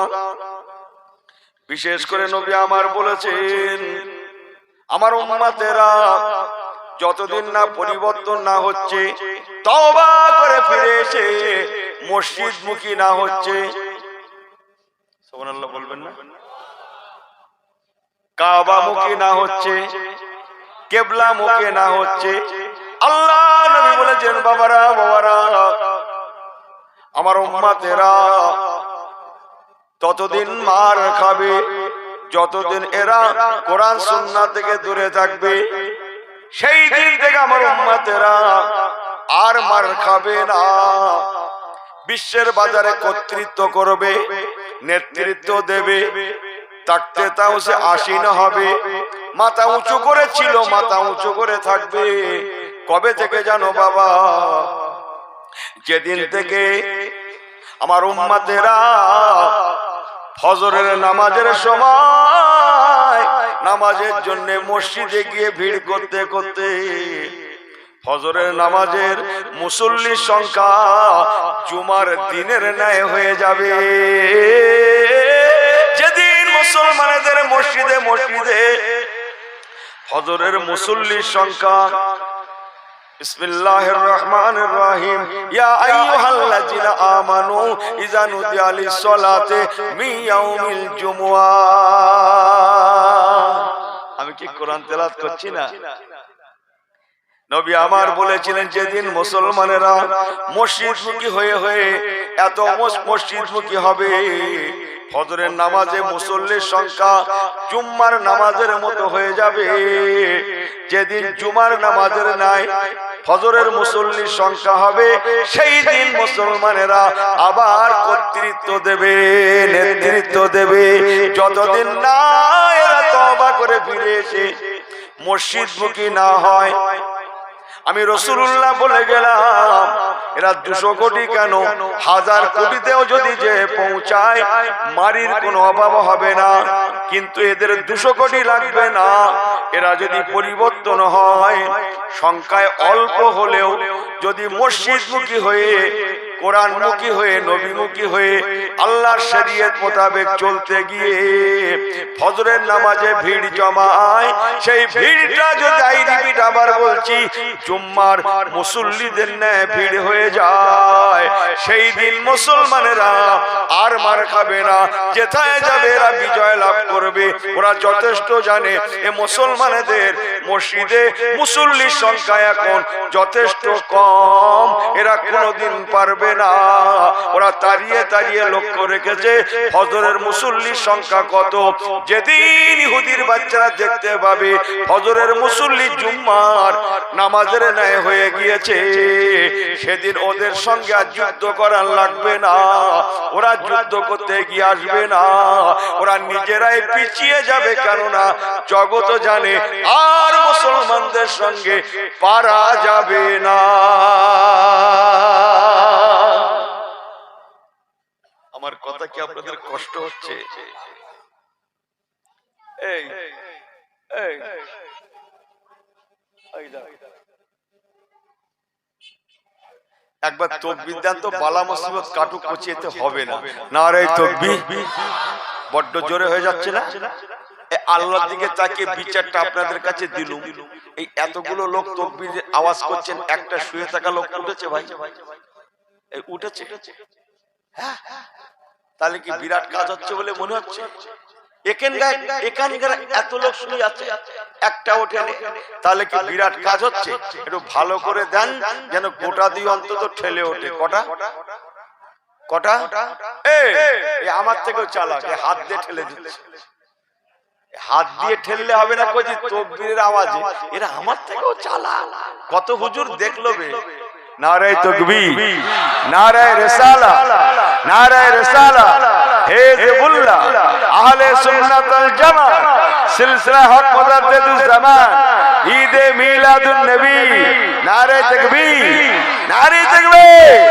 Speaker 1: বিশেষ করে নবী আমার বলেছেন, আমার উম্মতেরা যতদিন না পরিবর্তন না হচ্ছে, তওবা করে ফিরে এসে মসজিদমুখী না হচ্ছে, সুবহানাল্লাহ বলবেন না, কাবামুখী না হচ্ছে, কিবলামুখী না হচ্ছে, আল্লাহ নবী বলেছেন, বাবারা বাবারা, আমার উম্মতেরা ততদিন মার খাবে যতদিন এরা কোরআন সুন্নাহ থেকে দূরে থাকবে। সেই দিন থেকে আমার উম্মতেরা আর মার খাবে না। বিশ্বের বাজারে কর্তৃত্ব করবে, নেতৃত্ব দেবে, তাকতে তাও সে আসীন হবে, মাথা উঁচু করেছিল, মাথা উঁচু করে থাকবে। কবে থেকে জানো বাবা? যেদিন থেকে আমার উম্মতেরা ফজরের নামাজের সময় নামাজের জন্য মসজিদে গিয়ে ভিড় করতে করতে ফজরের নামাজের মুসল্লির সংখ্যা জুমার দিনের ন্যায় হয়ে যাবে। যেদিন মুসলমানদের মসজিদে মসজিদে ফজরের মুসল্লির সংখ্যা, বিসমিল্লাহির রহমানির রহিম, ইয়া আইয়ুহাল্লাযিনা আমানু ইযা নুদিয়া লিস-সালাতি মিন ইয়াউমিল জুমুআ। আমি কি কোরআন তেলাওয়াত করছি না? নবী আমার বলেছিলেন, যেদিন মুসলমানেরা মসজিদমুখী হয়ে হয়ে এত মসজিদমুখী হবে, ফজরের নামাজে মুসল্লির সংখ্যা জুম্মার নামাজের মতো হয়ে যাবে। যেদিন জুমার নামাজের নাই ফজরের মুসল্লির সংখ্যা হবে, সেই দিন মুসলমানেরা আবার কর্তৃত্ব দেবে, নেতৃত্ব দেবে। যতদিন না এরা তওবা করে ফিরে এসে মসজিদমুখী না হয়, আমি রাসূলুল্লাহ বলে গেলাম, এরা 200 কোটি কেন 1000 কোটিতেও যদি যে পৌঁছায়, মারির কোনো অভাব হবে না। কিন্তু এদের 200 কোটি লাগবে না। এরা যদি পরিবর্তন হয়, সংখ্যায় অল্প হলেও যদি মসজিদমুখী হয়ে, কোরআনমুখী হয়ে, নবীমুখী হয়ে আল্লাহর শরীয়ত মোতাবেক চলতে গিয়ে ফজরের নামাজে ভিড় জমায়, সেই ভিড়টা যদি রিপিট আবার বলছি, জুম্মার মুসল্লিদের ন্যায় ভিড় হয়ে যায়, সেই দিন মুসলমানেরা আর মার খাবে না। যেথায় যাবে এরা বিজয় লাভ করবে। ওরা যথেষ্ট জানে এ মুসলমানদের মসজিদে মুসল্লির সংখ্যা এখন যথেষ্ট কম, এরা কোনোদিন পারবে না। ওরা তাড়িয়ে তাড়িয়ে লক্ষ্য রেখেছে ফজরের মুসল্লির সংখ্যা কত। যেদিন ইহুদির বাচ্চারা দেখতে পাবে ফজরের মুসল্লি জুম্মার নামাজের ন্যায় হয়ে গিয়েছে, সেদিন ওদের সঙ্গে আর যুদ্ধ করার লাগবে না। ওরা যুদ্ধ করতে গিয়ে আসবে না, ওরা নিজেরাই পিছিয়ে যাবে। কেননা জগৎ জানে আর মুসলমানদের সঙ্গে পারা যাবে না। আমার কথা কি আপনাদের কষ্ট হচ্ছে? এই এই একবার তাকবীর দেন তো, বালা মুসিবত কাটু কচিয়েতে হবে না। নারে তাকবীর। বড্ড জোরে হয়ে যাচ্ছে না? আল্লাহর দিকে তাকিয়ে বিচারটা আপনাদের কাছে দিলুম। এই এতগুলো লোক তাকবীর আওয়াজ করছেন, একটা শুয়ে থাকা লোক উঠেছে ভাই? এই উঠেছে? হ্যাঁ, তাহলে কি বিরাট কাজ হচ্ছে বলে মনে হচ্ছে? এখানকার এত লোক শুয়ে আছে, একটা ওঠেনি, তাহলে কি বিরাট কাজ হচ্ছে? একটু ভালো করে দেন যেন গোটা দিয়ে অন্তত ঠেলে ওঠে। কটা কটা? আমার থেকেও চালাক, হাত দিয়ে ঠেলে দিচ্ছে। হাত দিয়ে ঠেললে হবে না, কই তাকবীরের আওয়াজে। এরা আমার থেকেও চালাক। কত হুজুর দেখলো বে। নারায়ে তাকবীর, নারায়ে রিসালাহ, নারায়ে রিসালাহ, হিজবুল্লাহ, আহলে সুন্নাত ওয়াল জামাত, সিলসিলা হক মুজাদ্দিদুজ জামান, ঈদে মিলাদুন নবী। নারায়ে তাকবীর, নারায়ে তাকবীর।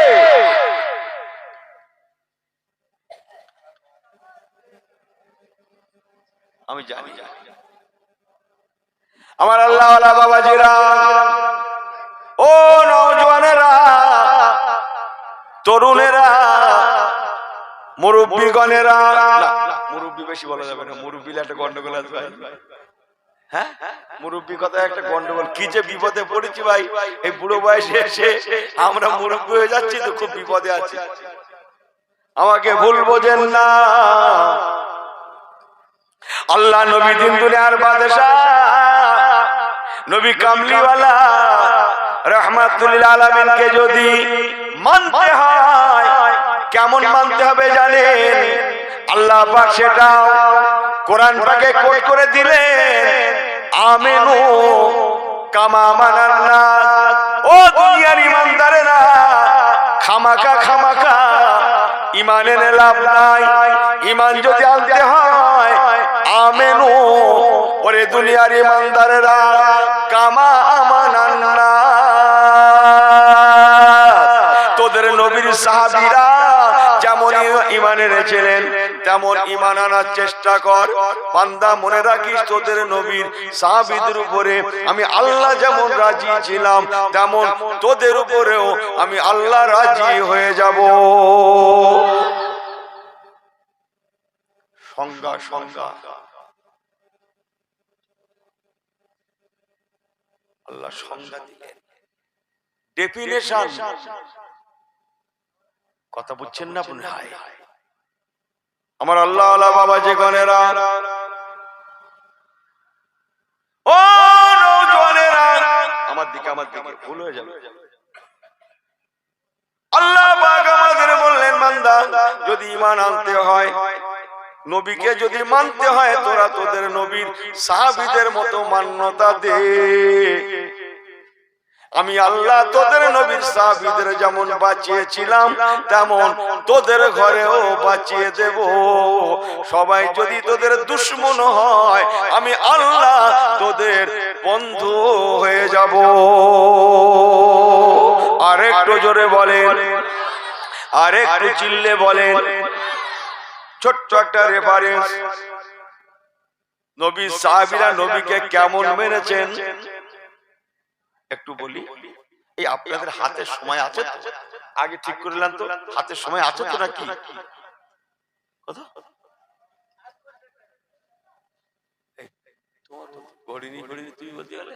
Speaker 1: আমি জানি আমার আল্লাহ ওয়ালা বাবাজিরা, ও নওজওয়ানেরা, তরুণেরা, মুরব্বীগণেরা, মুরব্বী বেশি বলা যাবে না, মুরব্বীর একটা গন্ডগোল আছে ভাই। হ্যাঁ, মুরব্বী কথা একটা গন্ডগোল। কি যে বিপদে পড়েছি ভাই, এই বুড়ো বয়সে এসে আমরা মুরব্বী হয়ে যাচ্ছি তো খুব বিপদে আছি। আমাকে ভুল বোঝেন না, আল্লাহ নবী দিন দুনিয়ার বাদশাহ, নবী কামলিওয়ালা রাহমাতুল লিল আলামিনকে যদি মানতে হয়, কেমন মানতে হবে জানেন? আল্লাহ পাক সেটা কোরআন পাকে কোট করে দিলেন, আমিনু কামা আমানান নাস। ও দুনিয়ার ইমানদারেরা, খামাকা ইমানের লাভ নাই। ইমান যদি আনতে হয়, আমিনু, ওরে দুনিয়ার ইমানদারেরা, কামা আমানান নাস। তোদের নবীর সাহাবীরা যেমন ঈমান এনেছিলেন তেমন ঈমান আনার চেষ্টা কর। বান্দা মনে রাখিস, তোদের নবীর সাহাবীদের উপরে আমি আল্লাহ যেমন রাজি ছিলাম, তেমন তোদের উপরেও আমি আল্লাহ রাজি হয়ে যাব। সংজ্ঞা সংজ্ঞা আল্লাহ সংজ্ঞা দিলেন, ডেফিনেশন। কথা বুঝছেন না আপনি? আমার আল্লাহ আল্লাহ বাবা যে গণেরা, ও নওজওয়ানেরা, আমার দিকে ভুল হয়ে যাবে। আল্লাহ পাক আমাদের বললেন, বান্দা যদি ঈমান আনতে হয়, নবীকে যদি মানতে হয়, তোরা তোদের নবীর সাহাবীদের মতো মান্যতা দে। আমি আল্লাহ তোদের নবীর সাহাবীদের যেমন বাঁচিয়েছিলাম, তেমন তোদের ঘরেও বাঁচিয়ে দেব। সবাই যদি তোদের দুশমন হয়, আমি আল্লাহ তোদের বন্ধু হয়ে যাব। আরেকটু জোরে বলেন, আরেকটু চিল্লে বলেন। ছোট্ট একটা রেফারেন্স, নবীর সাহাবীরা নবীকে কেমন মেনেছেন একটু বলি। এই আপনাদের হাতে সময় আছে তো? আগে ঠিক করলাম তো, হাতে সময় আছে তো নাকি? কথা তোমার গড়িনি তুমি বলতে গেলে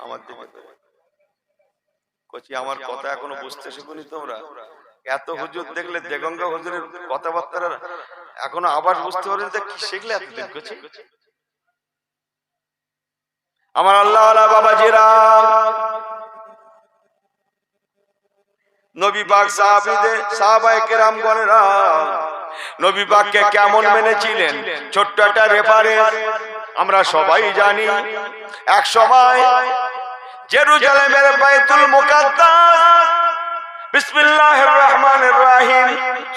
Speaker 1: আমার দিকে কচি, আমার কথা এখনো বুঝতে শিখুনি তোমরা? এত হুজুর দেখলে, দেগঙ্গা হুজুরের কথাবার্তা এখনো আবার বুঝতে পারেন যে কি শিখলে এতদিন কচি। আমার আল্লাহ ওয়ালা বাবাজিরা, নবী পাক সাহাবায়ে কেরামগণেরা নবী পাককে কেমন মেনেছিলেন, ছোট্ট একটা রেফারেন্স আমরা সবাই জানি। এক সময় জেরুজালেমের বাইতুল মুকাদ্দাস, বিসমিল্লাহির রহমানির রহিম,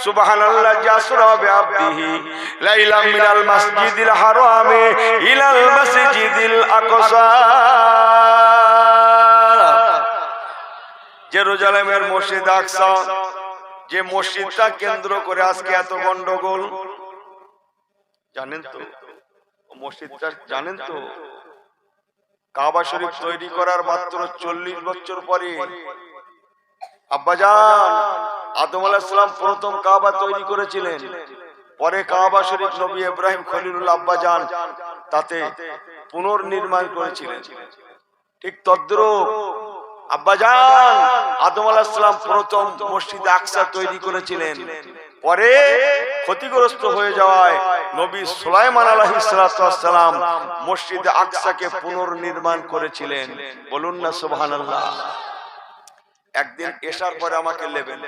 Speaker 1: সুবহানাল্লাহ জাসরা বিআবদিহি লাইলাম মিনাল মাসজিদিল হারামি ইলাল মাসজিদিল আকসা। জেরুজালেমের মসজিদ আকসা, যে মসজিদটা কেন্দ্র করে আজকে এত গন্ডগোল, জানেন তো? মসজিদটা জানেন তো? কাবা শরীফ তৈরি করার মাত্র 40 বছর পরে আব্বাজান আদম আলাইহিস সালাম প্রথম কাবা তৈরি করেছিলেন। পরে কাবা শরীফ নবী ইব্রাহিম খলিলুল্লাহ আব্বাজান তাতে পুনর্নির্মাণ করেছিলেন। ঠিক তদ্রূপ আব্বাজান আদম আলাইহিস সালাম প্রথম মসজিদ আকসা তৈরি করেছিলেন। পরে ক্ষতিগ্রস্ত হয়ে যাওয়ায় নবী সুলাইমান আলাইহিস সালাম মসজিদ আকসাকে পুনর্নির্মাণ করেছিলেন। বলুন না সুবহানাল্লাহ। একদিন এশার পরে আমাকে নেবেন,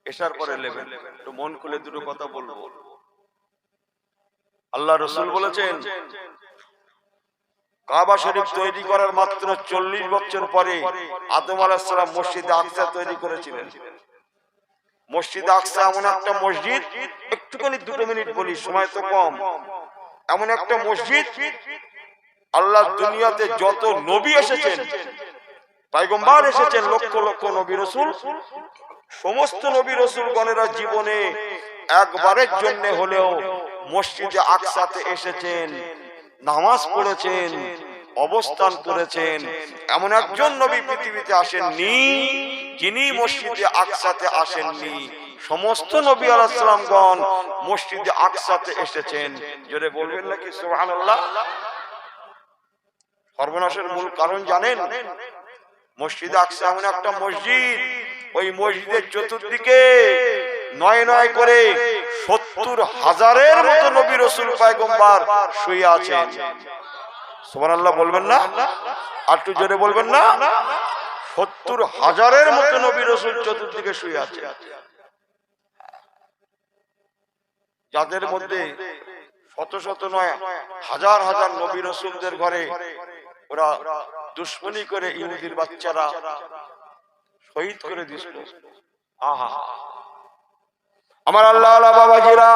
Speaker 1: এশার পরে নেবেন, একটু মন খুলে দুটো কথা বলবো। আল্লাহ রাসূল বলেছেন কাবা শরীফ তৈরি করার মাত্র 40 বছর পরে আদম আলাইহিস সালাম মসজিদ আকসা তৈরি করেছিলেন। মসজিদ আকসা এমন একটা মসজিদ, একটুখানি 2 মিনিট বলি, সময় তো কম। এমন একটা মসজিদ, আল্লাহ দুনিয়াতে যত নবী এসেছেন, পয়গম্বর এসেছেন, লক্ষ লক্ষ নবী রাসূল, সমস্ত নবী রাসূলগণেরা জীবনে একবারের জন্য হলেও মসজিদে আকসাতে এসেছেন, নামাজ পড়েছেন, অবস্থান করেছেন। এমন একজন নবী পৃথিবীতে আসেননি যিনি মসজিদে আকসাতে আসেননি। সমস্ত নবী আলাইহিস সালামগণ মসজিদে আকসাতে এসেছেন। জোরে বলবেন নাকি সুবহানাল্লাহ। সর্বনাশের মূল কারণ জানেন? মসজিদে আকসা এমন একটা মসজিদ, ওই মসজিদের চতুর্দিকে নয় নয় করে 70,000-এর মতো নবী রাসূল পয়গম্বর শুয়ে আছেন। সুবহানাল্লাহ বলবেন না? আর একটু জোরে বলবেন না? 70,000-এর মতো নবী রাসূল চতুর্দিকে শুয়ে আছে, যাদের মধ্যে শত শত নয় হাজার হাজার নবী রাসূলদের ঘরে ওরা দুশমনি করে ইহুদির বাচ্চারা শহীদ করে দিছিল। আহা, আমার আল্লাহ আল্লাহ বাবাজিরা,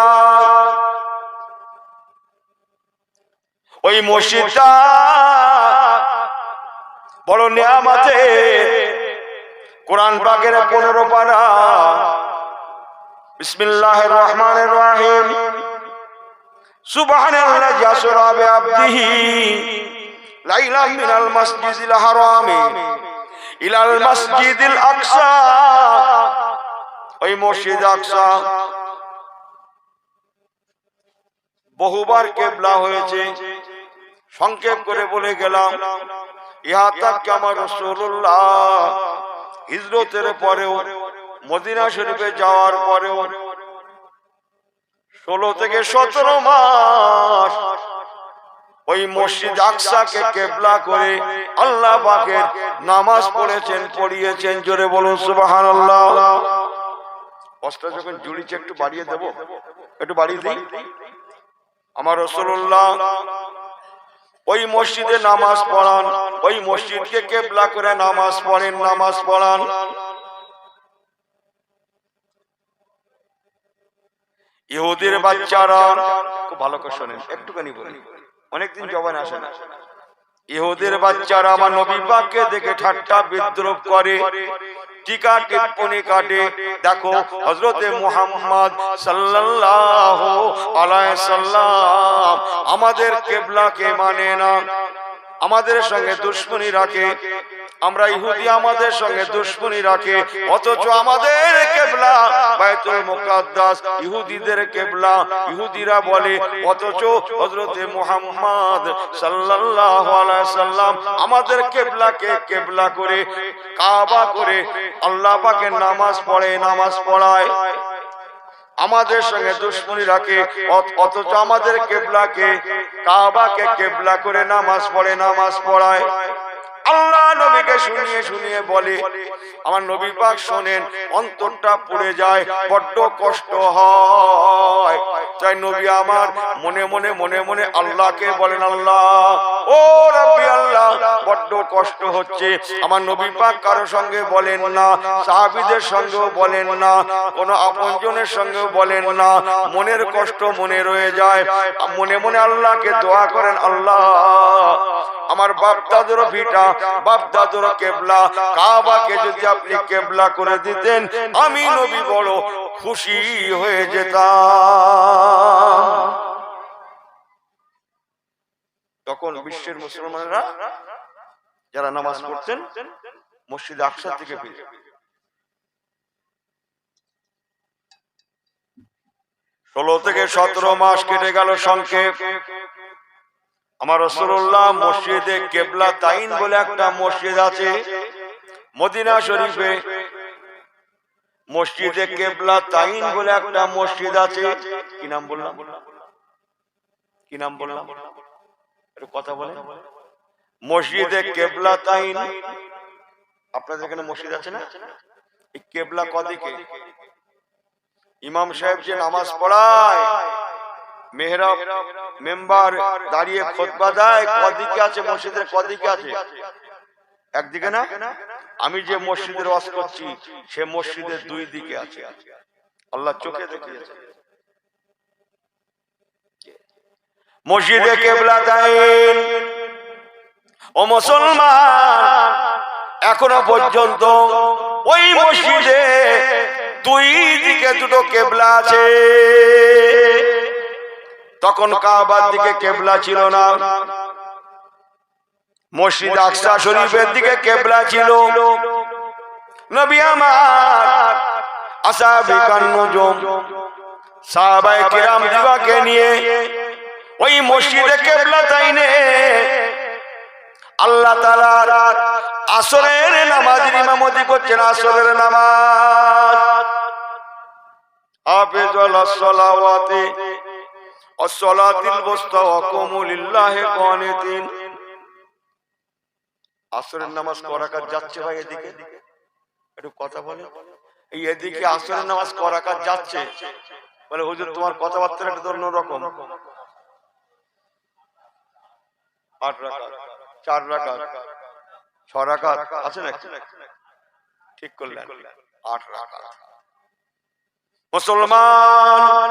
Speaker 1: ওই মসজিদটা বড় নিয়ামতে। কোরআন পাকের 15 পারা, বিসমিল্লাহির রহমানির রহিম, সুবহানাল্লাযী আসরা বিআবদিহি লাইলাম মিনাল মাসজিদিল হারামি ইলাল মাসজিদিল আকসা। ওই মসজিদ আকসা বহুবার কিবলা হয়েছে, সংক্ষেপ করে বলে গেলাম। ইহা তাক আমার রাসূলুল্লাহ হিজরতের পরেও, মদিনা শরীফে যাওয়ার পরেও 16 থেকে 17 মাস ওই মসজিদ আকসাকে কিবলা করে আল্লাহ পাকের নামাজ পড়েছেন, পড়িয়েছেন। জোরে বলুন সুবহানাল্লাহ। কষ্ট যখন জুড়িছে একটু বাড়িয়ে দেব, একটু বাড়িয়ে দিই। আমার রাসূলুল্লাহ ওই মসজিদে নামাজ পড়ান, ওই মসজিদকে কিবলা করে নামাজ পড়েন, নামাজ পড়ান। ইহুদির বাচ্চারা, খুব ভালো করে শোনেন, একটুখানি বলি, অনেকদিন জবান আসে না। ইহুদির বাচ্চারা আমার নবী পাককে দেখে ঠাট্টা বিদ্রুপ করে, টিকা টিপ্পনি কাটে। দেখো হযরতে মুহাম্মদ সাল্লাল্লাহু আলাইহি সাল্লাম আমাদের কিবলাকে মানে না, আমাদের সঙ্গে দুশমনি রাখে। আমরা ইহুদি, আমাদের সঙ্গে দুশমনি রাখে, অথচ আমাদের কিবলা বাইতুল মুকাদ্দাস, ইহুদিদের কিবলা ইহুদিরা বলে, অথচ হযরতে মুহাম্মদ সাল্লাল্লাহু আলাইহি সাল্লাম আমাদের কিবলাকে কিবলা করে কাবা করে আল্লাহ পাকের নামাজ পড়ে, নামাজ পড়ায়। আমাদের সঙ্গে দুশমনি রাখে, অথচ আমাদের কিবলাকে কাবাকে কিবলা করে নামাজ পড়ে, নামাজ পড়ায়। আল্লাহ নবীকে শুনিয়ে শুনিয়ে বলে, আমার নবী পাক শোনেন, অন্তরটা পুড়ে যায়, বড্ড কষ্ট হয়। তাই নবী আমার মনে মনে মনে মনে আল্লাহকে বলেন, আল্লাহ ও রাব্বি আল্লাহ, বড্ড কষ্ট হচ্ছে। আমার নবী পাক কারো সঙ্গে বলেন না, সাহাবীদের সঙ্গেও বলেন না, কোনো আপনজনের সঙ্গেও বলেন না, মনের কষ্ট মনে রয়ে যায়। মনে মনে আল্লাহকে দোয়া করেন, আল্লাহ আমার বাপ দাদুর ভিটা, বাপ দাদুর কিবলা কাবাকে যদি আপনি কিবলা করে দিতেন, আমি নবী বড় খুশি হয়ে যেতাম। তখন বিশ্বের মুসলমানেরা যারা নামাজ পড়তেন মসজিদ আকসা থেকে ফিরে 16 থেকে 17 মাস কেটে গেল সংক্ষেপ। আমার রাসূলুল্লাহ মসজিদে কেবলা তাইন বলে একটা মসজিদ আছে মদিনা শরীফে। মসজিদে কেবলা তাইন বলে একটা মসজিদ আছে। কি নাম বললাম? কি নাম বললাম? একটু কথা বলে। মসজিদে কেবলা তাইন। আপনাদের এখানে মসজিদ আছে না? এই কেবলা কদিকে? ইমাম সাহেব যে নামাজ পড়ায়, মেহরাব মেম্বার দাঁড়িয়ে খুতবা দেয়, কদিকে আছে মসজিদের? কদিকে আছে? একদিকে না? আমি যে মসজিদের ওয়াজ করছি সে মসজিদের 2 দিকে আছে। আল্লাহ চোখে দেখিয়েছে। মসজিদে কেবলা তাইন। ও মুসলমান, এখনো পর্যন্ত ওই মসজিদে 2 দিকে 2টো কেবলা আছে। তখন কাবার দিকে কেবলা ছিল না, মসজিদ আকসা শরীফের দিকে কেবলা ছিল। নবী আমার আসহাবে নুজুম সাহাবায়ে কিরাম দিবাকে নিয়ে ওই মসজিদে কেবলা তাইনে আল্লাহ তাআলা আসরের নামাজের ইমামতি করছেন। আসরের নামাজ হাফিজুল সালাওয়াতি ওয়াস সালাতিল বুসতা ওয়া কুমু লিল্লাহি কানিতিন। আসরের নামাজ করাকাত যাচ্ছে ভাই এদিকে, একটু কথা বলে। এই এদিকে আসরের নামাজ করাকাত যাচ্ছে, বলে হুজুর তোমার কথাবার্তা একটু অন্যরকম। 8 রাকাত, 4 রাকাত, 6 রাকাত আছে না? ঠিক করলেন, 8 রাকাত। মুসলমান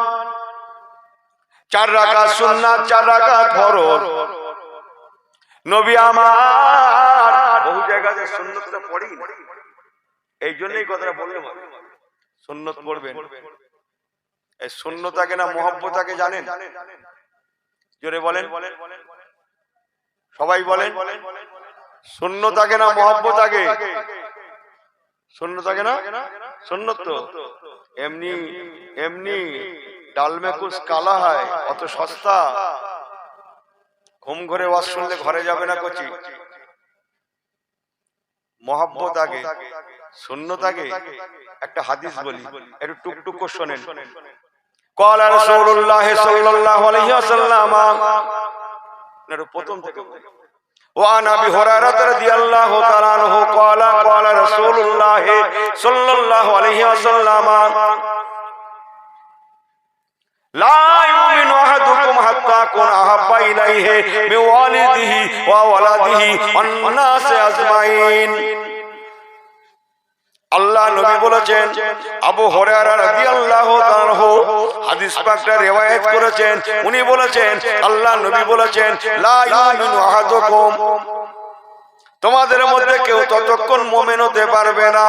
Speaker 1: 4 রাকাত সুন্নাত, 4 রাকাত ফরজ। নবী আমার বহু জায়গাতে সুন্নতটা পড়ি, এই জন্যই কথাটা বললাম সুন্নত পড়বেন। এই সুন্নতাকে না মহব্বতাকে জানেন? জোরে বলেন, সবাই বলেন। সুন্নতাকে না মহব্বতাকে? সুন্নতাকে না? সুন্নত তো এমনি এমনি ডাল মে কুছ কালা হয়, অত সস্তা। ঘুম ঘরে ওয়াজ শুনলে ঘরে যাবে না কচি। মহব্বত আগে, সুন্নত আগে। একটা হাদিস বলি, একটু টুকটুক করে শোনেন। ক্বালা রাসূলুল্লাহ সাল্লাল্লাহু আলাইহি ওয়াসাল্লাম, প্রথম থেকে وعن ابي هريره رضي الله تعالى عنه قال قال رسول الله صلى الله عليه وسلم لا يؤمن احدكم حتى اكون احب اليه من والده وولده والناس اجمعين। আল্লাহ নবী বলেছেন, আবু হুরায়রা রাদিয়াল্লাহু তাআলা হাদিস পাকটা riwayat করেছেন। উনি বলেছেন, আল্লাহ নবী বলেছেন, লা ইউমিনু আহাদুকুম, তোমাদের মধ্যে কেউ ততক্ষণ মুমিন হতে পারবে না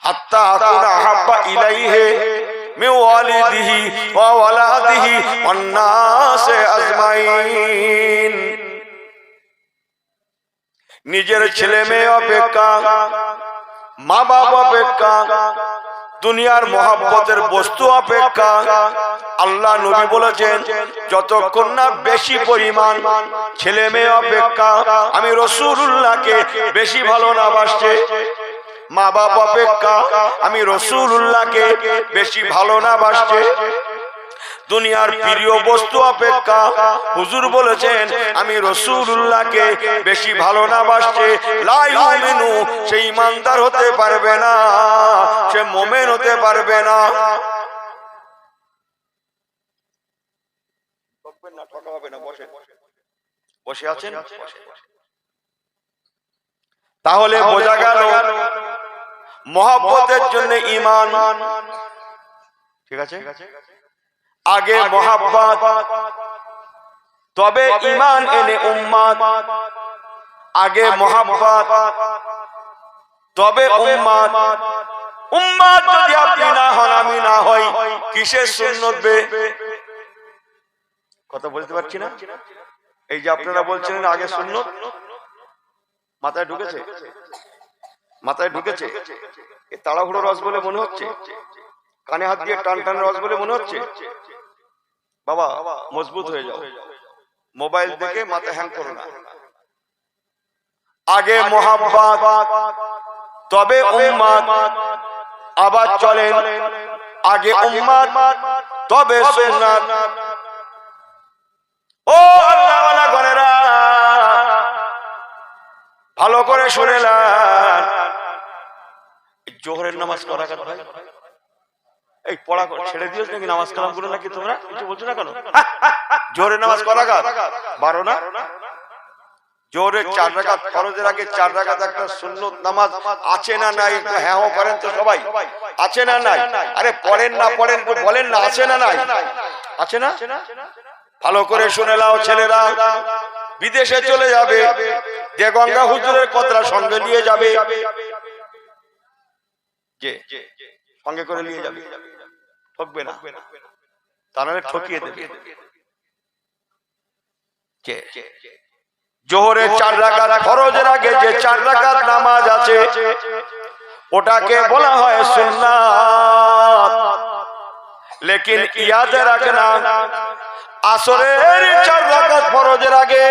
Speaker 1: হাত্তা আকুনা আহাব্বা ইলাইহি মিন ওয়ালিদিহি ওয়া ওয়ালাদিহি ওয়ান নাস আজমাইন। নিজের ছেলে মেয়ে অপেক্ষা, মা বাবা অপেক্ষা, দুনিয়ার মহব্বতের বস্তু অপেক্ষা আল্লাহ নবী বলেছেন, যতক্ষণ না বেশি পরিমাণ ছেলে মেয়ে অপেক্ষা আমি রাসূলুল্লাহকে বেশি ভালো না বাসছে, মা বাবা অপেক্ষা আমি রাসূলুল্লাহকে বেশি ভালো না বাসছে, দুনিয়ার প্রিয় বস্তু অপেক্ষা হুজুর বলেছেন আমি রাসূলুল্লাহকে বেশি ভালো না বাসছে, লা ইউমিনু, সে ঈমানদার হতে পারবে না, সে মুমিন হতে পারবে না। বসে আছেন? তাহলে বোঝা গেল মহব্বতের জন্য ঈমান। ঠিক আছে, আগে মহব্বত, তবে ঈমান এনে উম্মত। আগে মহব্বত, তবে উম্মত। উম্মত যদি আপনি না হন, আমি না হই, কিসের সুন্নত বে? কথা বলতে পারছি না। এই যে আপনারা বলছিলেন আগে সুন্নত, মাথায় ঢুকেছে? মাথায় ঢুকেছে? এ তাড়াহুড়ো রস বলে মনে হচ্ছে? কানে হাত দিয়ে টান টান রস বলে মনে হচ্ছে? বাবা মজবুত হয়ে যাও, মোবাইল দেখে মাথা হ্যাং করো না। আগে মোহাব্বত তবে উম্মত, আবার চলেন আগে উম্মত তবে সুন্নাত। ও আল্লাহওয়ালা গণেরা ভালো করে শুনে নেন, জোহরের নামাজ করা কেন ভাই? এই পড়া ছেড়ে দিয়েছ নাকি নামাজ কালাম করে নাকি? তোমরা কিছু বলছো না কেন? জোহরের নামাজ করা কাজ 12 না? জোহরের 4 রাকাত ফরজের আগে 4 রাকাত একটা সুন্নত নামাজ আছে না নাই? একটু হ্যাঁ ও করেন তো সবাই, আছে না নাই? আরে পড়েন না পড়েন একটু বলেন না, আছে না নাই? আছে না? ভালো করে শুনে নাও ছেলেরা, বিদেশে চলে যাবে, দেগঙ্গা হুজুরের কথা সঙ্গে নিয়ে যাবে, যে সঙ্গে করে নিয়ে যাবে, ঠকবে না, তাহলে ঠকিয়ে দেবে। জোহরের 4 রাকাত ফরজের আগে যে 4 রাকাত নামাজ আছে ওটাকে বলা হয় সুন্নাত। লেকিন ইয়াদ রাখনা, আসরের 4 রাকাত ফরজের আগে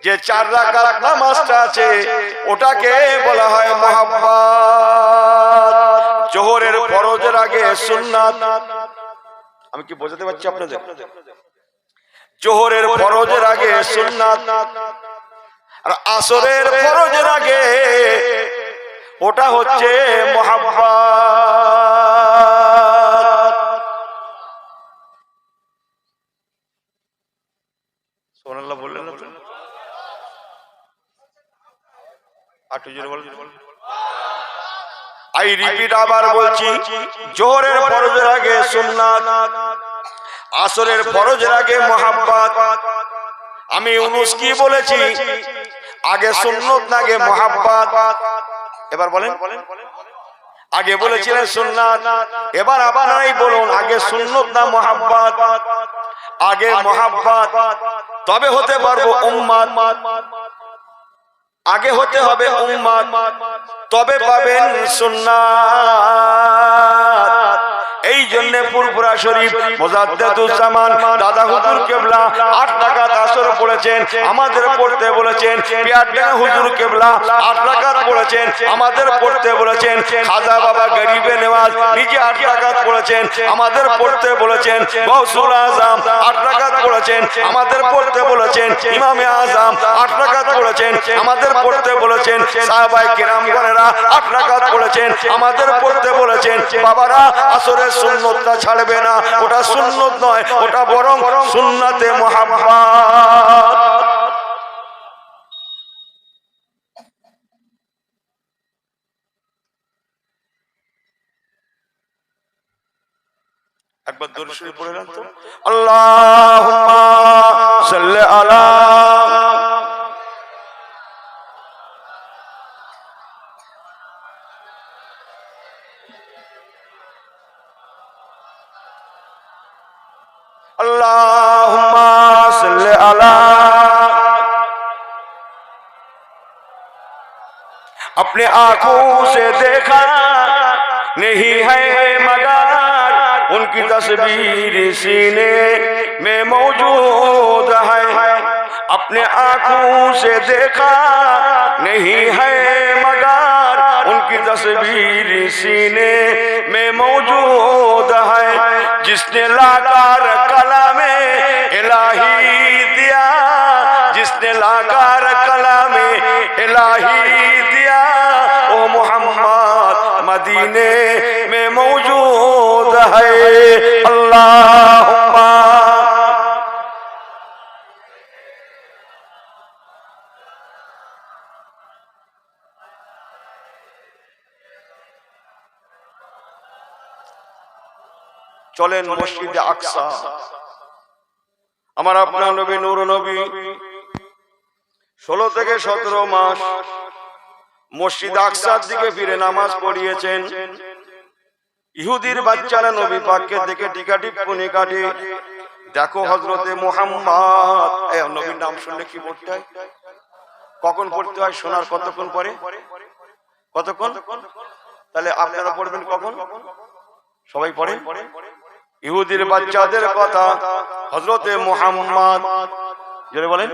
Speaker 1: যে 4 রাকাত নামাজটা আছে ওটাকে বলা হয় মুহাব্বত। জোহরের ফরজের আগে সুন্নাত। আমি কি বোঝাতে পারছি আপনাদের? জোহরের ফরজের আগে সুন্নাত আর আসরের ফরজের আগে ওটা হচ্ছে মুহাব্বত। সুবহানাল্লাহ বললেন না? আটু জোরে বলেন। আই রিপিট আবার বলছি, জোহরের ফরজের আগে সুন্নাত, আসরের ফরজের আগে মুহাব্বত। আমি ইউনূস কি বলেছি? আগে সুন্নাত না আগে মুহাব্বত? এবার বলেন। আগে বলেছিলেন সুন্নাত, এবার আবার নাই বলুন আগে সুন্নাত না মুহাব্বত? আগে মুহাব্বত তবে হতে পারবো উম্মত, আগে হতে হবে উম্মত তবে পাবেন সুন্নাত। এই জন্য ফুরফুরা শরীফ মুজাদ্দিদুজ্জামান দাদা হুজুর কেবলা 8 রাকাত আসর পড়েছেন, আমাদের পড়তে বলেছেন। পিয়ারডাঙ্গা হুজুর কেবলা 8 রাকাত পড়েছেন, আমাদের পড়তে বলেছেন। খাজা বাবা গরিবে নেওয়াজ নিজে 8 রাকাত পড়েছেন, আমাদের পড়তে বলেছেন। গৌসুল আজম 8 রাকাত পড়েছেন, আমাদের পড়তে বলেছেন। ইমামে আজম 8 রাকাত পড়েছেন, আমাদের পড়তে বলেছেন। সাহাবায়ে কিরামগণেরা 8 রাকাত পড়েছেন, আমাদের পড়তে বলেছেন। বাবারা আসরের সুন্নতটা ছাড়বে না, ওটা সুন্নত নয়, ওটা বরং সুন্নাতে মুহাব্বত। একবার দরুদ শরীফ পড়ে নেন তো। আল্লাহুম্মা সাল্লি আলা अल्लाहुम्मा सल्ले अला। अपने आंखों से देखा नहीं है मगर उनकी तस्वीर सीने में मौजूद है। अपने आंखों से देखा नहीं है मगर उनकी तस्वीर सीने में मौजूद है। जिसने लाकर कलामे इलाही दिया, जिसने लाकर कलामे इलाही दिया, वो मोहम्मद मदीने में मौजूद है। अल्लाहुम्मा চলেন মসজিদে আকসা, আমার আপনার নবী নূর নবী 16 থেকে 17 মাস মসজিদ আকসার দিকে ফিরে নামাজ পড়িয়েছেন। ইহুদির বাচ্চারা নবী পাককে দেখে টিকাটিপ্পনি কাটে। দেখো হযরতে মুহাম্মদ, এই নবীর নাম শুনলে কি পড়তে হয়? কখন পড়তে হয়? শোনার কতক্ষণ পরে? কতক্ষণ? তাহলে আপনারা পড়বেন কখন? সবাই পড়েন ইহুদির বাচ্চাদের কথা। হযরতে মুহাম্মদ জোরে বলেন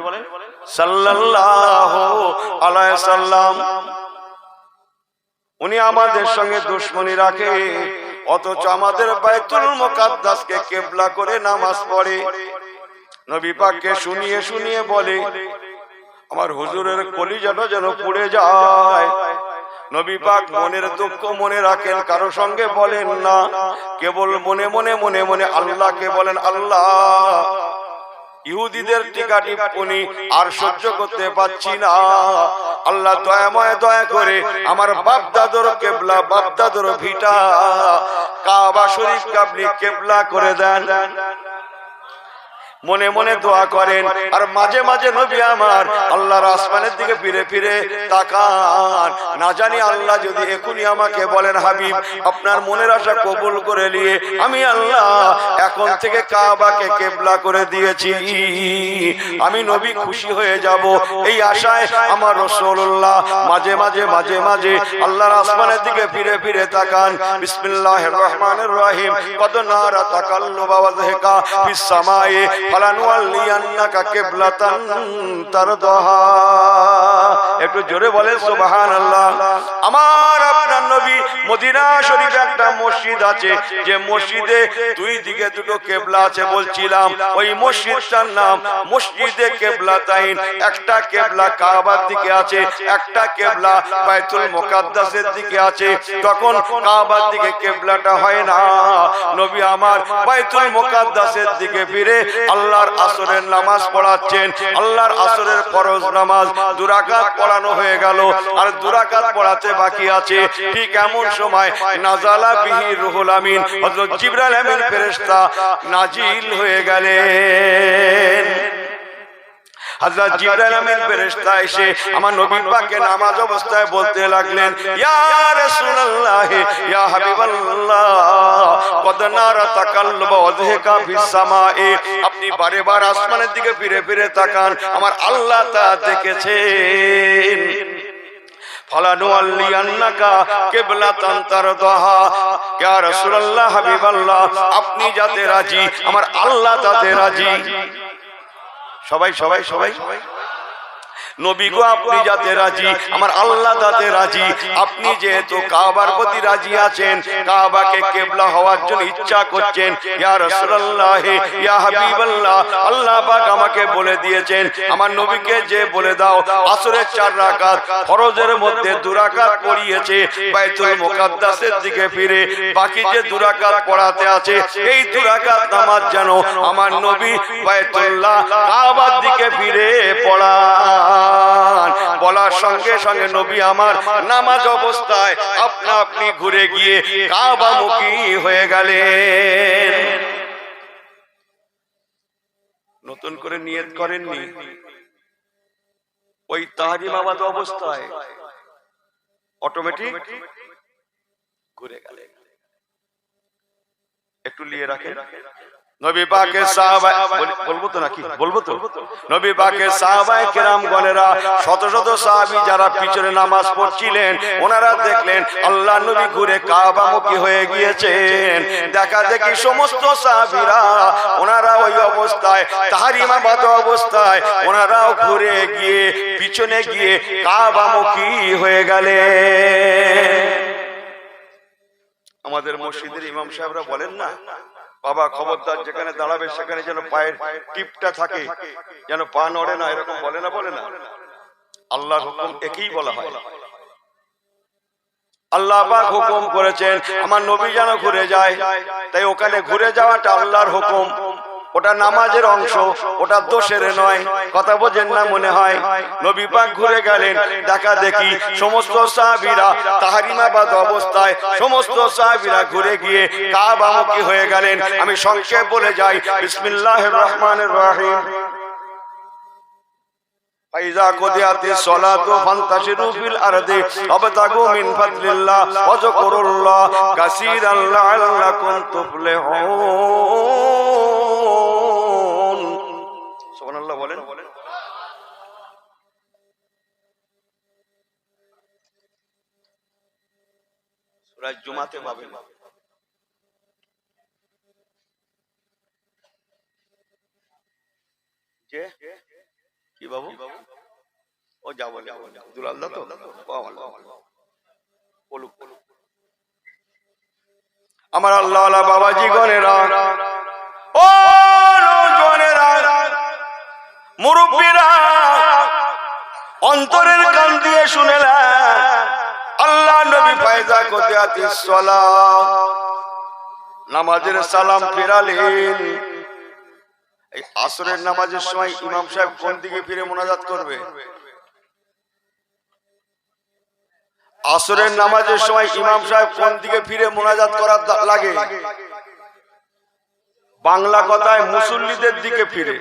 Speaker 1: সাল্লাল্লাহু আলাইহি সাল্লাম, উনি আমাদের সঙ্গে দুশমনি রাখে, অথচ আমাদের বাইতুল মুকাদ্দাসকে কিবলা করে নামাজ পড়ে। নবী পাককে শুনিয়ে শুনিয়ে বলে, আমার হুজুরের কলিজাটা যেন পুড়ে যায়। নবী পাক মনের দুঃখ মনে রাখেন, কারো সঙ্গে বলেন না, কেবল মনে মনে মনে মনে আল্লাহকে বলেন, আল্লাহ ইহুদিদের টিকা টিপ্পনি আর সহ্য করতে পাচ্ছি না, আল্লাহ দয়াময় দয়া করে আমার বাপ দাদুর কেবলা, বাপ দাদুর ভিটা কাবা শরীফকে আপনি কেবলা করে দেন। মনে মনে দোয়া করেন, আর মাঝে মাঝে নবী আমার আল্লাহর আসমানের দিকে ফিরে ফিরে তাকান। না জানি আল্লাহ যদি এখনই আমাকে বলেন, হাবিব আপনার মনের আশা কবুল করে নিয়ে আমি আল্লাহ এখন থেকে কাবাকে কিবলা করে দিয়েছি, আমি নবী খুশি হয়ে যাব। এই আশায় আমার রাসূলুল্লাহ মাঝে মাঝে মাঝে মাঝে আল্লাহর আসমানের দিকে ফিরে ফিরে তাকান। বিসমিল্লাহির রহমানির রহিম। কদ নারা তাকাল্লুবা ওয়াজহিকা ফিস সামায়ে ফালানুওয়াল্লিয়ান্নাকা কিবলাতান তারদাহা। একটু জোরে বলেন সুবহানাল্লাহ। আমার আপনার নবী মদিনা শরীফে একটা মসজিদ আছে, যে মসজিদে দুই দিকে দুটো কিবলা আছে বলছিলাম, ওই মসজিদটার নাম মসজিদে কিবলাতাইন। একটা কিবলা কাবার দিকে আছে, একটা কিবলা বাইতুল মুকাদ্দাসের দিকে আছে। তখন কাবার দিকে কিবলাটা হয় না, নবী আমার বাইতুল মুকাদ্দাসের দিকে ফিরে আল্লাহর আসরের নামাজ পড়াচ্ছেন। আল্লাহর আসরের ফরজ নামাজ 2 রাকাত পড়ানো হয়ে গেল, আর 2 রাকাত পড়াতে বাকি আছে। ঠিক এমন সময় নাজালা বিহি রুহুল আমিন, হযরত জিবরাইল আমিন ফেরেশতা নাজিল হয়ে গেলেন। হযরত জিবরাইল আমিন ফেরেশতা এসে আমার নবী পাককে নামাজ অবস্থায় বলতে লাগলেন, ইয়া রাসূলুল্লাহ ইয়া হাবিবাল্লাহ কদ নারা তাকাল্লুবা ওয়াজহিকা ফিস সামায়ে। আপনি বারে বার আসমানের দিকে ফিরে ফিরে তাকান, আমার আল্লাহ তা দেখেছেন। ফালানুওয়াল্লিয়ান্নাকা কিবলাতান তারদাহা। ইয়া রাসূলুল্লাহ হাবিবাল্লাহ আপনি যাতে রাজি, আমার আল্লাহ তাতে রাজি। সবাই সবাই সবাই নবী গো আপনি যাতে রাজি, আমার আল্লাহ তাতে রাজি। আপনি যেহেতু কাবার প্রতি রাজি আছেন, কাবাকে কিবলা হওয়ার জন্য ইচ্ছা করছেন, ইয়া রাসূলুল্লাহ ইয়া হাবিবাল্লাহ আল্লাহ পাক আমাকে বলে দিয়েছেন, আমার নবীকে যে বলে দাও আসরের 4 রাকাত ফরজের মধ্যে 2 রাকাত পড়িয়েছে বাইতুল মুকাদ্দাসের দিকে ফিরে, বাকি যে 2 রাকাত পড়াতে আছে এই 2 রাকাত নামাজ যেন আমার নবী বাইতুল্লাহ কাবার দিকে ফিরে পড়ান। বলার সঙ্গে সঙ্গে নবী আমার নামাজ অবস্থায় আপনা আপনি ঘুরে গিয়ে কাবামুখী হয়ে গেলেন। নতুন করে নিয়ত করেননি, ওই তাহরিমাবাদ অবস্থায় অটোমেটিক ঘুরে গেলেন। একটু নিয়ে রাখেন। নবী পাকের সাহাবা, বলবো তো নাকি বলবো তো, নবী পাকের সাহাবায়ে কেরাম গণেরা শত শত সাহাবী যারা পিছনে নামাজ পড়ছিলেন, ওনারা দেখলেন আল্লাহ নবী ঘুরে কাবামুখী হয়ে গিয়েছেন। দেখা দেখি সমস্ত সাহাবীরা ওনারা ওই অবস্থায় তাহরিমাবাদ অবস্থায় ওনারাও ঘুরে গিয়ে পিছনে গিয়ে কাবামুখী হয়ে গেলেন। আমাদের মসজিদের ইমাম সাহেবরা বলেন না, বাবা খবরদার যেখানে দাঁড়াবে সেখানে যেন পায়ের টিপটা থাকে, যেন পা নড়ে না, এরকম বলে না? বলে না? আল্লাহর হুকুম একই বলা হয়। আল্লাহ পাক হুকুম করেছেন আমার নবী যেন ঘুরে যায়, তাই ওখানে ঘুরে যাওয়াটা আল্লাহর হুকুম। ওটা নামাজের অংশ, ওটা দোষের নয়। কথা বোঝেন না মনে হয়? নবী পাক ঘুরে গেলেন, দেখা দেখি সমস্ত সাহাবীরা তাহরিমাবাদ অবস্থায় সমস্ত সাহাবীরা ঘুরে গিয়ে কাবামুখী হয়ে গেলেন। আমি সংক্ষেপ বলে যাই, বিসমিল্লাহির রহমানির রহিম। ফাইজা কুদিয়াতিস সালাতু ফান্তাশিরু ফিল আরদি ওয়াবতাগু মিন ফাদলিল্লাহ ওয়া যকুরুল্লাহ কাসীরান লাআল্লাকুম তুফলিহুন। সুবহানাল্লাহ বলেন। সূরা জুমাতে পাবেন কে কি বাবু? ও যাবো দুলাল দা তো বলুক। আমার আল্লাহ বাবাজি গনেরা, ও নওজোয়ানেরা, মুরব্বীরা, অন্তরের কান দিয়ে শুনেলেন আল্লাহ নবী ফায়দা কোতিয়াতিস সালাত, নামাজের সালাম ফিরালেন। এই আসরের নামাজের সময় ইমাম সাহেব কোন দিকে ফিরে মোনাজাত করবে? আসরের নামাজের সময় ইমাম সাহেব কোন দিকে ফিরে মোনাজাত করার লাগে? বাংলা কথায় মুসল্লিদের দিকে ফিরে।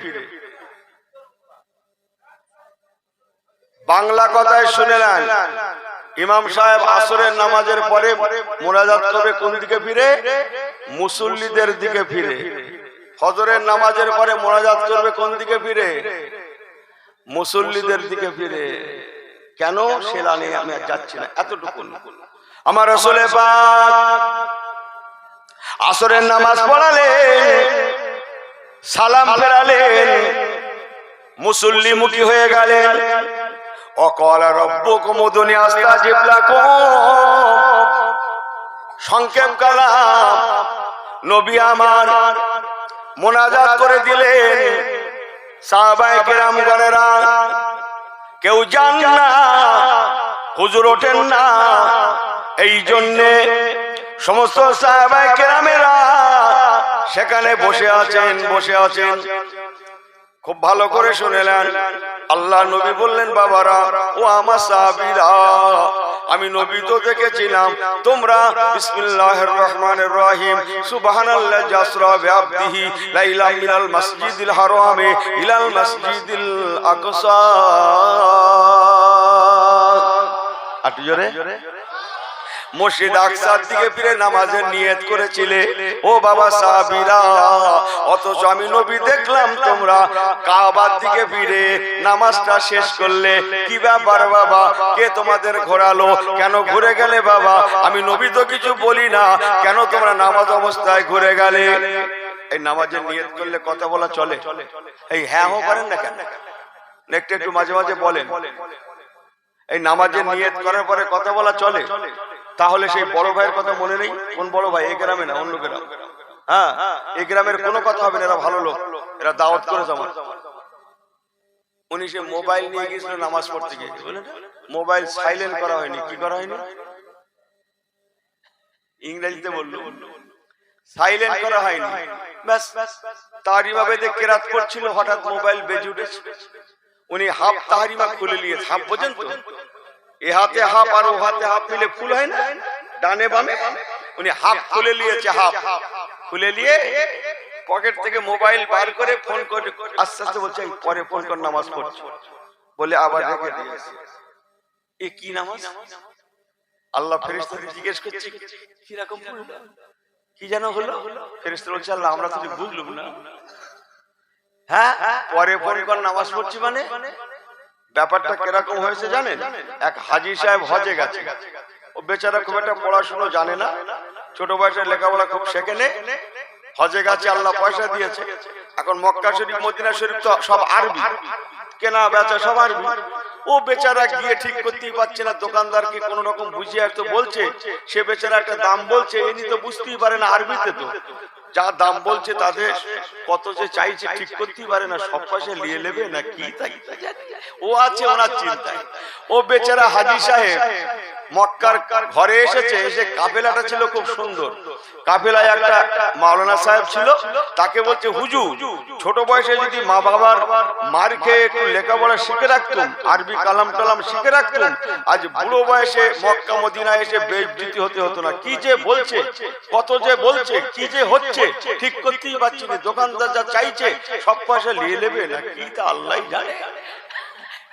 Speaker 1: বাংলা কথায় শুনেলেন ইমাম সাহেব আসরের নামাজের পরে মোনাজাত করবে কোন দিকে ফিরে? মুসল্লিদের দিকে ফিরে। ফজরের নামাজের পরে মোনাজাত করবে কোন দিকে ফিরে? মুসল্লিদের দিকে ফিরে। কেন সেটা নিয়ে আমি আর যাচ্ছি না, এতটুকু। আমার রাসূল পাক আসরের নামাজ পড়ালেন, সালাম ফেরালেন, মুসল্লিমুখী হয়ে গেলেন। ওয়াকালা রাব্বুকুম উদউনি আস্তাজিব লাকুম, সংক্ষেপ কালাম নবী আমার মোনাজাত করে দিলেন। সাহাবায়ে কেরাম গণেরা কেউ যান না, হুজুর ওঠেন না, এই জন্যে সমস্ত সাহাবায়ে কেরামেরা সেখানে বসে আছেন। খুব ভালো করে শুনেলেন। আল্লাহ নবী বললেন, বাবারা ও আমার সাহাবীরা, আমি নবী তো দেখেছিলাম তোমরা বিসমিল্লাহির রহমানির রহিম সুবহানাল্লাহি জাসরা বিআবদিহি লাইলা মিনাল মাসজিদিল হারামি ইলাল মাসজিদিল আকসা। আটু জোরে মসজিদ আকসার দিকে ফিরে নামাজের নিয়ত করেছিলে ও বাবা সাহাবীরা, অথচ আমি নবী দেখলাম তোমরা কাবার দিকে ফিরে নামাজটা শেষ করলে। কি ব্যাপার বাবা? কে তোমাদের ঘোরালো? কেন ঘুরে গেলে বাবা? আমি নবী তো কিছু বলি না, কেন তোমরা নামাজ অবস্থায় ঘুরে গেলে? এই নামাজের নিয়ত করলে কথা বলা চলে? এই হ্যাঁ হো করেন না কেন? একটু মাঝে মাঝে বলেন। এই নামাজের নিয়ত করার পরে কথা বলা চলে? তাহলে সেই বড় ভাইয়ের কথা মনে নেই? কোন বড় ভাই? এই গ্রামে না, অন্য গ্রাম। হ্যাঁ, এই গ্রামের কোনো কথা হবে না, এরা ভালো লোক, এরা দাওয়াত করে জমা। উনি সে মোবাইল নিয়ে গিয়েছিল নামাজ পড়তে গিয়ে, মোবাইল সাইলেন্ট করা হয়নি। কি করা হয়নি? ইংরেজিতে বললো সাইলেন্ট করা হয়নি। ব্যাস, তাহরিমা বেদে কেরাত করছিল, হঠাৎ মোবাইল বেজে উঠেছে। উনি হাফ তাহরিমা খুলে নিয়েছে। হাফ বোঝেন তো? এ হাতে হাফ আর ও হাতে হাফ মিলে ফুল হয় না, ডানে বামে। উনি হাফ খুলে নিয়েছে, হাফ খুলে নিয়ে পকেট থেকে মোবাইল বার করে ফোন করে আস্তে আস্তে বলছে পরে ফোন করে নামাজ পড়ছে বলে আবার রেখে দিয়েছে। এ কি নামাজ? আল্লাহ ফেরেশতাকে জিজ্ঞেস করছে কি রকম পড়লো, কি যেন হলো? ফেরেশতা বলছে আল্লাহ আমরা তো বুঝলাম না। হ্যাঁ, পরে ফোন করে নামাজ পড়ছি মানে ব্যাপারটা কিরকম হয়েছে জানেন? এক হাজী সাহেব হজে গেছে। ও বেচারা খুব একটা পড়াশোনা জানে না, ছোট বয়সে লেখাপড়া খুব শেখে নে। হজে গেছে, আল্লাহ পয়সা দিয়েছে। এখন মক্কা শরীফ মদিনা শরীফ তো সব আরবি, কেনা বেচা সব আরবি। ও বেচারা গিয়ে ঠিক করতেই পারছে না, দোকানদারকে কোন রকম বুঝিয়ে তো বলছে, সে বেচারা একটা দাম বলছে, এনি তো বুঝতেই পারে না আরবিতে, তো যা দাম বলছে তাদের কত যে চাইছে ঠিক করতেই পারে না, সব পয়সা নিয়ে নেবে না কি তাই ও আছে ওনার চিন্তায়। ও বেচারা হাজী সাহেব মক্কার ঘরে এসেছে, এসে কাফেলাটা ছিল খুব সুন্দর। কাফেলায় একটা মাওলানা সাহেব ছিল, তাকে বলছে হুজুর ছোট বয়সে যদি মা বাবার মার খেয়ে একটু লেখাপড়া শিখে রাখতুম, আরবি কালাম টালাম শিখে রাখতুম, আজ বুড়ো বয়সে মক্কা মদিনা এসে বেইজ্জতি হতে হতো না। কি যে বলছে, কত যে বলছে, কি যে হচ্ছে ঠিক করতেই পারছি না। দোকানদার যা চাইছে সব পয়সা নিয়ে নেবে না কি তা আল্লাহই জানে।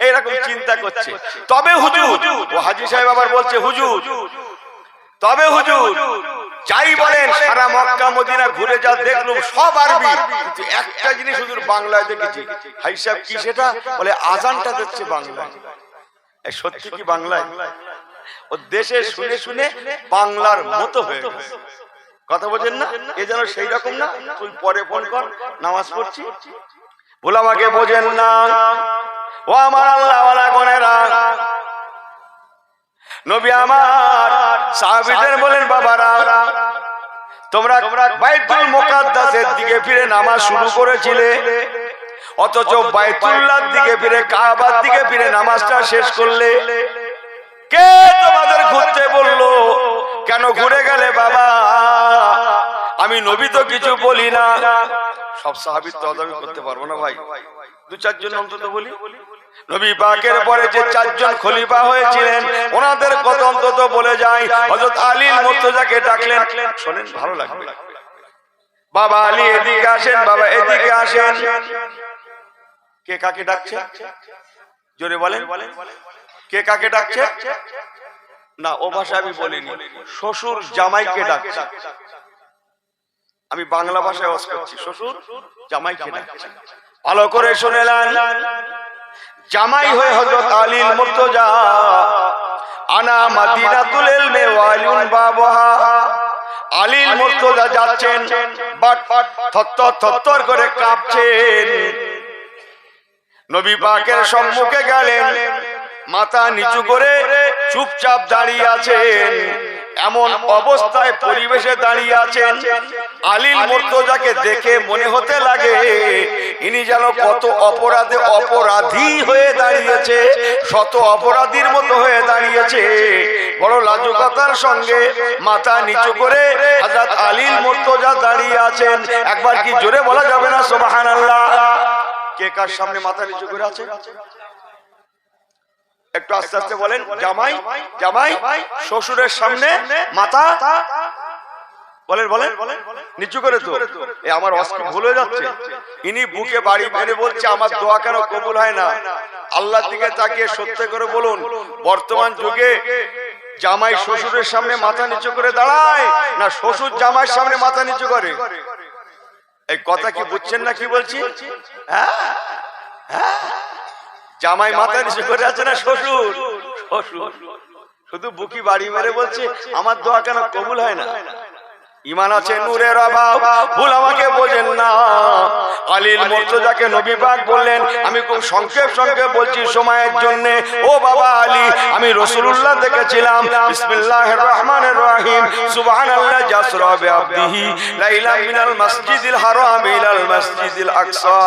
Speaker 1: এরকম চিন্তা করছে। তবে হুজুর, ও হাজী সাহেব আবার বলছে হুজুর, তবে হুজুর যাই বলেন সারা মক্কা মদিনা ঘুরে যা দেখলাম সব আরবি, কিন্তু একটা জিনিস হুজুর বাংলায় দেখেছি। হাজী সাহেব কি সেটা? বলে আজানটা দিচ্ছে বাংলায়। সত্যি কি বাংলায়? ও দেশে শুনে শুনে বাংলার মতো হয়ে গেছে। কথা বোঝেন না? এ যেন সেই রকম না, তুই পরে ফোন কর নামাজ পড়ছি। ভুল আমাকে বোঝেন না। ও আমার আল্লাহওয়ালা গণেরা, নবী আমার সাহাবীদের বলেন, বাবারা তোমরা বাইতুল মুকাদ্দাসের দিকে ফিরে নামাজ শুরু করেছিলে, অথচ বাইতুল্লাহর দিকে ফিরে, কাবার দিকে ফিরে নামাজটা শেষ করলে। কে তোমাদের ঘুরতে বললো? কেন ঘুরে গেলে বাবা? আমি নবী তো কিছু বলি না। সব সাহাবী তো আমি করতে পারবো না ভাই, দু চারজন অন্তত বলি। নবী পাকের পরে যে চারজন খলিফা হয়েছিলেন ওনাদের কথা অন্তত বলে যায়। হযরত আলী মুর্তজাকে ডাকলেন, শোনেন ভালো লাগবে, বাবা আলী এদিকে আসেন, বাবা এদিকে আসেন। কে কাকে ডাকছে? জোরে বলেন, কে কাকে ডাকছে? না, ও ভাষা আমি বলিনি, শ্বশুর জামাইকে ডাকছে। আমি বাংলা ভাষায় ওয়াজ করছি, শ্বশুর জামাইকে ডাকছে। ভালো করে শুনেলেন, জামাই হয়ে হযরত আলী মুর্তজা, আনা মাদিনাতুল ইলমি ওয়ালিউন বাবাহা। আলী মুর্তজা যাচ্ছেন, বাট থরথর করে কাঁপছেন। নবী পাকের সম্মুখে গেলেন, মাথা নিচু করে চুপচাপ দাঁড়িয়ে আছেন। এমন অবস্থায় পরিবেশে দাঁড়িয়ে আছেন, আলী মুর্তজাকে দেখে মনে হতে লাগে ইনি যেন কত অপরাধে অপরাধী হয়ে দাঁড়িয়েছে, শত অপরাধীর মতো হয়ে দাঁড়িয়েছে। বড় লাজুকতার সঙ্গে মাথা নিচু করে হযরত আলী মুর্তজা দাঁড়িয়ে আছেন। একবার কি জোরে বলা যাবে না সুবহানাল্লাহ? কে কার সামনে মাথা নিচু করে আছে? একটু আস্তে আস্তে বলেন। জামাই, জামাই শ্বশুরের সামনে মাথা বলেন, বলেন নিচু করে। তো আমার অস্কি ভুল হয়ে যাচ্ছে। ইনি বুকে বাড়ি মেরে বলছে, আমার দোয়া কেন কবুল হয় না? আল্লাহর দিকে তাকিয়ে সত্য করে বলুন, বর্তমান যুগে জামাই শ্বশুরের সামনে মাথা নিচু করে দাঁড়ায় না শ্বশুর জামাইয়ের সামনে মাথা নিচু করে? এই কথা কি বুঝছেন না কি বলছি? হ্যাঁ, জামাই মাথা নিচু করে আছে না শ্বশুর? শ্বশুর শুধু বুকি বাড়ি মেরে বলছে, আমার দোয়া কেন কবুল হয় না? ঈমান আছে নূরের অভাব, ভুল আমাকে বোঝেন না। আলী মুর্তজাকে নবী পাক বললেন, আমি খুব সংক্ষেপ বলছি সময়ের জন্য। ও বাবা আলী, আমি রাসূলুল্লাহ দেখেছিলাম। বিসমিল্লাহির রহমানির রহিম, সুবহানাল্লাহ জাসরা বিআবদিহি লাইলা মিনাল মাসজিদিল হারাম ইলাল মাসজিদিল আকসা।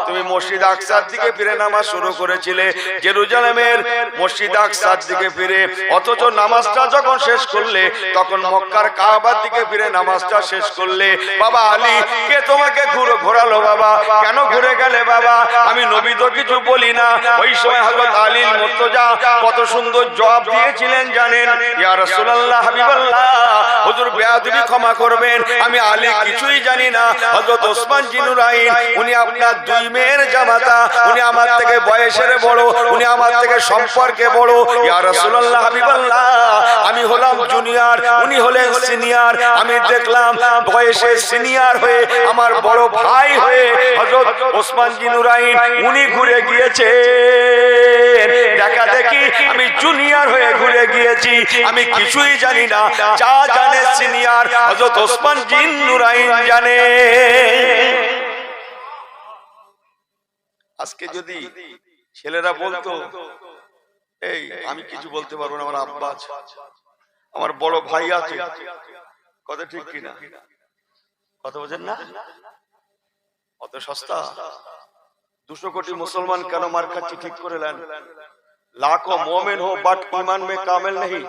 Speaker 1: তুমি মসজিদ আকসার দিকে ফিরে নামাজ শুরু করেছিলে, জেরুজালেমের মসজিদ আকসার দিকে ফিরে, অথচ নামাজটা যখন শেষ করলে তখন মক্কার কাবার দিকে ফিরে নামাজটা শেষ করলে। বাবা আলী, কে তোমাকে ঘোরালো বাবা? কেন ঘুরে গেলে বাবা? আমি নবী তো কিছু বলি না। ওই সময় হযরত আলী মুর্তজা কত সুন্দর জবাব দিয়েছিলেন জানেন? ইয়া রাসূলুল্লাহ, হাবিবাল্লাহ, হুজুর বেয়াদবি ক্ষমা করবেন, আমি আলী কিছুই জানি না। হযরত ওসমান জিনুরাইন, উনি আপনার দুই মেয়ের জামাতা, উনি আমার থেকে বয়সের বড়, উনি আমার থেকে সম্পর্কে বড়। ইয়া রাসূলুল্লাহ, হাবিবাল্লাহ, আমি হলাম জুনিয়র, উনি হলেন সিনিয়র। আমি দেখলাম বয়সে সিনিয়র হয়ে আমার বড় ভাই হয়ে হযরত ওসমান জিনুরাইন উনি ঘুরে গিয়েছে। দেখা দেখি আমি জুনিয়র হয়ে ঘুরে গিয়েছি, আমি কিছুই জানি না। যা জানে সিনিয়র হযরত ওসমান জিনুরাইন জানে। আজকে যদি ছেলেরা বলতো, এই আমি কিছু বলতে পারবো না, আমার আব্বা আছে, আমার বড় ভাই আছে, কথা ঠিক কিনা? কথা বোঝেন না? অত সস্তা? 200 কোটি মুসলমান কেন মার খাচ্ছি ঠিক করে নেন। লাখো মোমেন হো বাট ঈমান মে কামেল नहीं।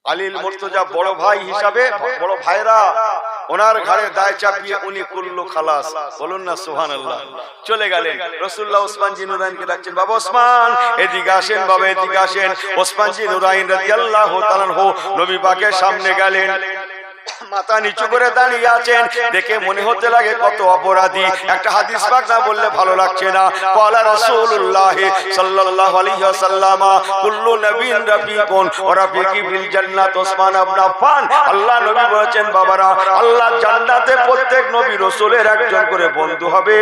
Speaker 1: আলী মুর্তজা বড় ভাই হিসাবে, বড় ভাইরা ওনার ঘাড়ে দায় চাপিয়ে উনি কুল্লু খালাস, বলুন না সুবহানাল্লাহ, চলে গেলেন। রাসূলুল্লাহ ওসমান জিনুরাইনকে ডাকছেন, বাবা ওসমান এদিকে আসেন, বাবা এদিকে আসেন। ওসমান জিনুরাইন রাদিয়াল্লাহু তাআলা আনহু নবী পাকের সামনে গেলেন, মাথা নিচু করে দাঁড়িয়ে আছেন। দেখে মনে হতে লাগে কত অপরাধী। একটা হাদিস পাক না বললে ভালো লাগছে না। ক্বালা রাসূলুল্লাহ সাল্লাল্লাহু আলাইহি ওয়াসাল্লাম, কুল্লু নবিয়্যিন রাফিকুন ওয়া রাফিকি ফিল জান্নাত ওসমান ইবনে আফফান। আল্লাহ নবী বলেছেন, বাবারা, আল্লাহ জান্নাতে প্রত্যেক নবী রাসূলের একজন করে বন্ধু হবে।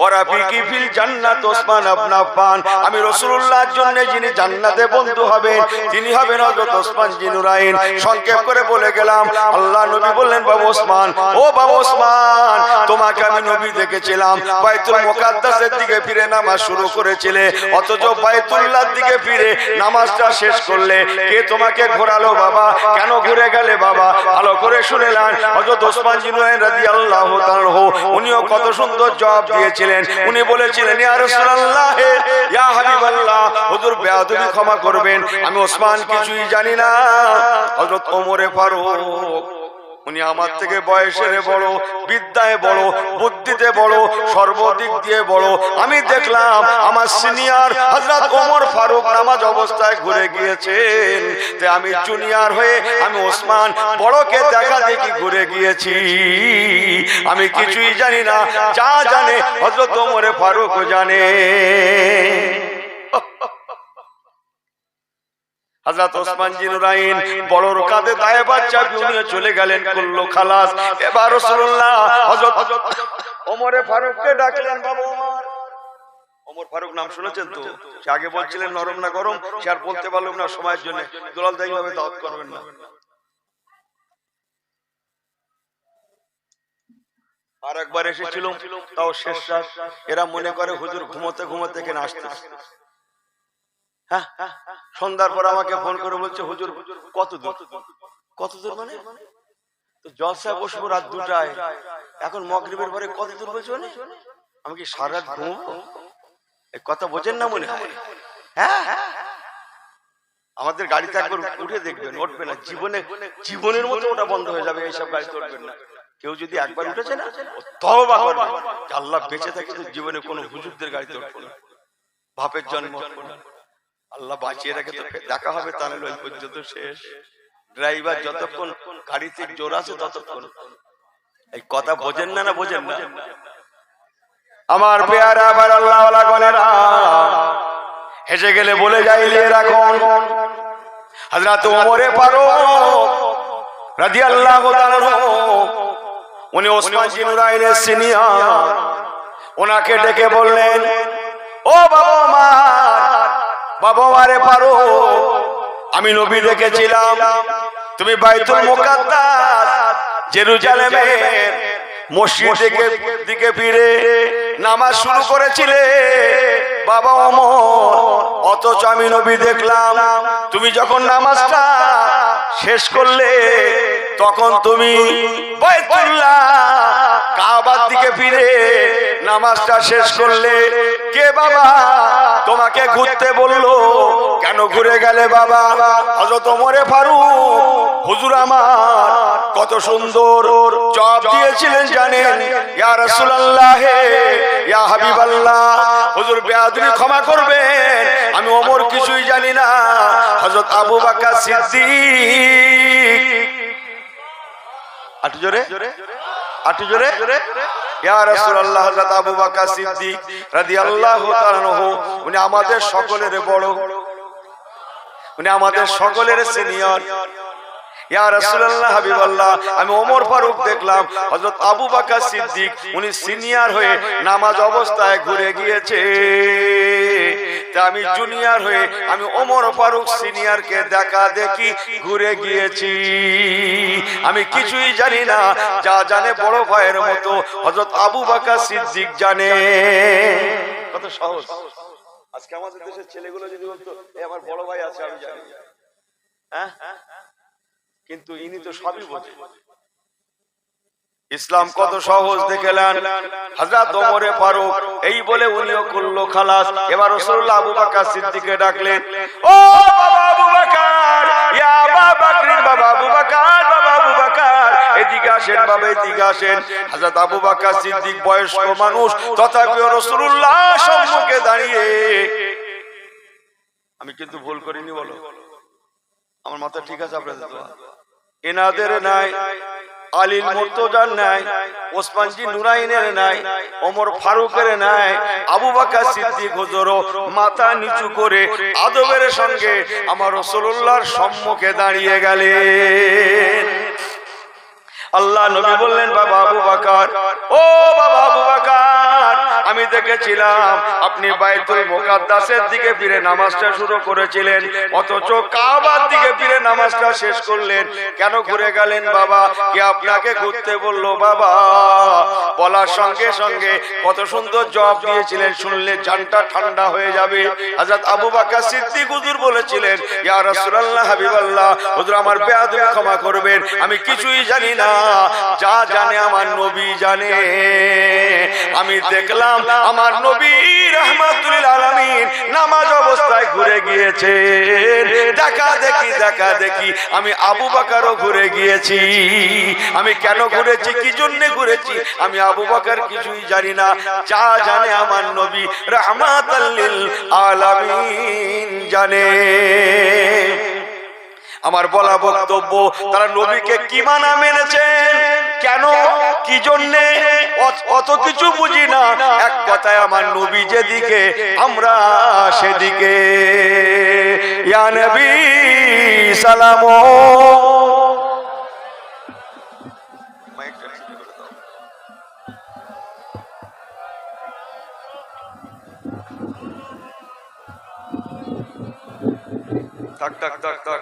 Speaker 1: ওরাফিকি ফিল জান্নাত ওসমান ইবনে আফফান, আমি রাসূলুল্লাহর জন্য যিনি জান্নাতে বন্ধু হবেন তিনি হবেন হযরত ওসমান জিনুরাইন। সংক্ষেপ করে বলে গেলাম। আল্লাহ নবী বললেন, বাবা ওসমান, ও বাবা ওসমান, তোমাকে আমি নবী দেখেছিলাম বাইতুল মুকাদ্দাসের দিকে ফিরে নামাজ শুরু করেছিলে, অথচ বাইতুল্লাহর দিকে ফিরে নামাজটা শেষ করলে। কে তোমাকে ঘোরালো বাবা? কেন ঘুরে গেলে বাবা? ভালো করে শুনে নেন। হযরত ওসমান জিনুরাইন রাদিয়াল্লাহু তাআলা উনিও কত সুন্দর জবাব দিয়েছিলেন। উনি বলেছিলেন, ইয়া রাসূলুল্লাহ, ইয়া হাবিবাল্লাহ, হুজুর বেয়াদবি ক্ষমা করবেন, আমি ওসমান কিছুই জানি না। হযরত ওমর ফারুক, উনি আমার থেকে বয়সের বড়, বিদ্যায় বড়, বুদ্ধিতে বড়, সর্বদিক দিয়ে বড়। আমি দেখলাম আমার সিনিয়র হযরত ওমর ফারুক নামাজ অবস্থায় ঘুরে গিয়েছেন, তাই আমি জুনিয়র হয়ে আমি ওসমান বড়কে দেখা দেখি ঘুরে গিয়েছি। আমি কিছুই জানি না, যা জানে হযরত ওমর ফারুক জানে। হযরত ওসমান জিনুরাইন বড়র কাঁধে দায়ে বাচ্চা নিয়ে চলে গেলেন, করলো খালাস। এবার রাসূলুল্লাহ হযরত ওমর ফারুককে ডাকলেন, বাবা ওমর। ওমর ফারুক নাম শুনেছেন তো? সে আগে বলছিলেন নরম না গরম, সে আর বলতে পারলো না সময়ের জন্য। দুলালদায়ী ভাবে দাওয়াত করবেন না। আর একবার এসেছিল, তাও শেষ রাত। এরা মনে করে হুজুর ঘুমোতে ঘুমোতে কেন আসতে। হ্যাঁ, সন্ধ্যার পর আমাকে ফোন করে বলছে, হুজুর কত দূর? কত দূর মানে? তো জলসায় বসবো রাত 2টায়, এখন মাগরিবের পরে কত দূর বলছো? আমি কি সারা রাত ঘুমবো? এই কথা বোঝেন না মনে হয়? হ্যাঁ, আমাদের গাড়িতে একবার উঠে দেখবেন, উঠবে না জীবনের মতো ওটা বন্ধ হয়ে যাবে। এইসব গাড়িতে উঠবেন না। কেউ যদি একবার উঠেছে না, তওবা করবে, আল্লাহ বেঁচে থাকে তো জীবনে কোনো হুজুরদের গাড়িতে উঠবো না, বাপের জন্ম আল্লাহ বাঁচিয়ে রাখে তো দেখা হবে। তাহলে ওই পর্যন্ত শেষ। ড্রাইভার যতক্ষণ গাড়িতে জোর আছে ততক্ষণ। এই কথা বোঝেন না? না বোঝেন না? আমার পেয়ারা আবার আল্লাহ ওয়ালা গনেরা হেসে গেলে বলে যাইলে রাখুন, হযরত ওমর ফারুক রাদিয়াল্লাহু তাআলা উনি ওসমান জিনুরাইনের সিনিয়র। ওনাকে ডেকে বললেন, ও বাবা ওমর, বাবা ওমর ফারুক, আমি নবী দেখেছিলাম তুমি বাইতুল মুকাদ্দাস জেরুজালেমের মসজিদের দিকে ফিরে নামাজ শুরু করেছিলে বাবা ওমর, অথচ আমি নবী দেখলাম তুমি যখন নামাজটা শেষ করলে তখন তুমি বাইতুল্লাহ কাবার দিকে ফিরে নামাজটা শেষ করলে। কে বাবা তোমাকে ঘুরতে বললো? কেন ঘুরে গেলে বাবা? হযরত ওমর ফারুক হুজুর আমার কত সুন্দর জবাব দিয়েছিলেন জানেন? ইয়া রাসূলুল্লাহ, ইয়া হাবিবাল্লাহ, হুজুর বেয়াদবি ক্ষমা করবেন, আমি ওমর কিছুই জানি না। হযরত আবু বকর সিদ্দিক, আটু জোরে, আটু জোরে, ইয়া রাসূলুল্লাহ, হযরত আবু বকর সিদ্দিক রাদিয়াল্লাহু তাআলা আনহু, উনি আমাদের সকলের বড়, উনি আমাদের সকলের সিনিয়র। ইয়া রাসূলুল্লাহ, হাবিবাল্লাহ, আমি ওমর ফারুক দেখলাম হযরত আবু বকর সিদ্দিক উনি সিনিয়র হয়ে নামাজ অবস্থায় ঘুরে গিয়েছে, তা আমি জুনিয়র হয়ে আমি ওমর ফারুক সিনিয়রকে দেখা দেখি ঘুরে গিয়েছি। আমি কিছুই জানি না, যা জানে বড় ভাইয়ের মতো হযরত আবু বকর সিদ্দিক জানে। কত সহজ। আজকে আমাদের দেশের ছেলেগুলো যদি বলতো এই আমার বড় ভাই আছে আমি জানি, হ্যাঁ, কিন্তু ইনি তো সবই বোঝে। ইসলাম কত সহজ দেখলেন। হযরত ওমর ফারুক এই বলে উনিও করলো খালাস। এবার রাসূলুল্লাহ আবু বকর সিদ্দিককে ডাকলেন, ও বাবা আবু বকর, ইয়া আবু বকর, বাবা আবু বকর, বাবা আবু বকর, এদিকে আসেন বাবা, এদিকে আসেন। হযরত আবু বকর সিদ্দিক বয়স্ক মানুষ, তথাপিও রাসূলুল্লাহ সম্মুখে দাঁড়িয়ে, আমি কিন্তু ভুল করিনি বলো? আমার মাথা ঠিক আছে আপনাদের? তো এনাদের নাই, আলীল মুর্তজার নাই, ওসমান জিনুরাইনের নাই, ওমর ফারুকের নাই, আবু বকর সিদ্দিক হুজুর মাথা নিচু করে আদবের সঙ্গে আমার রাসূলুল্লাহর সম্মুখে দাঁড়িয়ে গেলেন। আল্লাহ নবী বললেন, বাবা আবু বকর, ও বাবা আবু বকর, আমি দেখেছিলাম আপনি বাইতুল মুকাদ্দাসের দিকে ফিরে নামাজটা শুরু করেছিলেন, অথচ কাবার দিকে ফিরে নামাজটা শেষ করলেন। কেন ঘুরে গেলেন বাবা? কে আপনাকে ঘুরতে বললো বাবা? বলার সঙ্গে সঙ্গে কত সুন্দর জবাব দিয়েছিলেন, শুনলে জানটা ঠান্ডা হয়ে যাবে। হযরত আবু বকর সিদ্দিক হুজুর বলেছিলেন, ইয়া রাসূলুল্লাহ, হাবিবাল্লাহ, হুজুর আমার বেয়াদবি ক্ষমা করবেন, আমি কিছুই জানি না, যা জানে আমার নবী জানে। আমি দেখলাম আমার নবী রাহমাতুল লিল আলামিন নামাজ অবস্থায় ঘুরে গিয়েছেন। দেখা দেখি আমি আবু বকরও ঘুরে গিয়েছি। আমি কেন ঘুরেছি, কি জন্য ঘুরেছি, আমি আবু বকর কিছুই জানি না, যা জানে আমার নবী রাহমাতুল লিল আলামিন জানে। আমার বলা বক্তব্য, তারা নবীকে কি মানা মেনেছেন, কেন, কি জন্যে, অত কিছু বুঝি না। এক কথায় আমার নবী যেদিকে আমরা সেদিকে। ইয়া নবী সালাম। থাক থাক থাক থাক,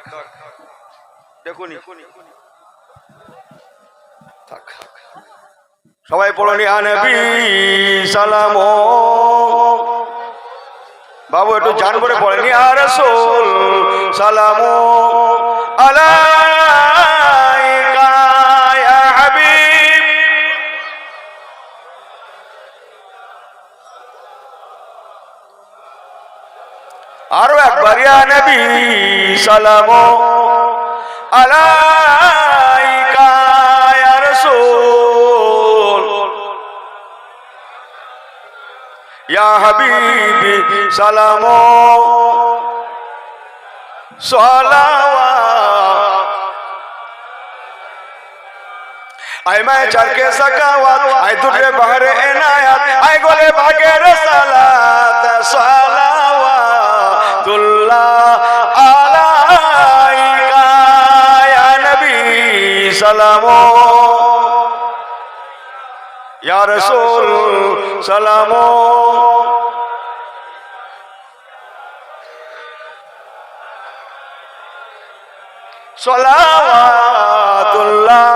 Speaker 1: দেখুন সবাই পড়ুন, ইয়া নবী সালাম। বাবু একটু জান করে পড়েন, ইয়া রাসূল সালাম আলাইকা ইয়া হাবিব। আরো একবার, ইয়া নবী সালাম আলাইকা ইয়া রাসূল ইয়া হাবিবি সালাম সালাওয়াত। আয় मैं चल के सकावत, आय दुर्रे बहरे इनायत, आय गोले भागे रसालत, सलावतुल्लाह अलैका या नबी सलाम या रसूल सलाम। सलावतुल्लाह,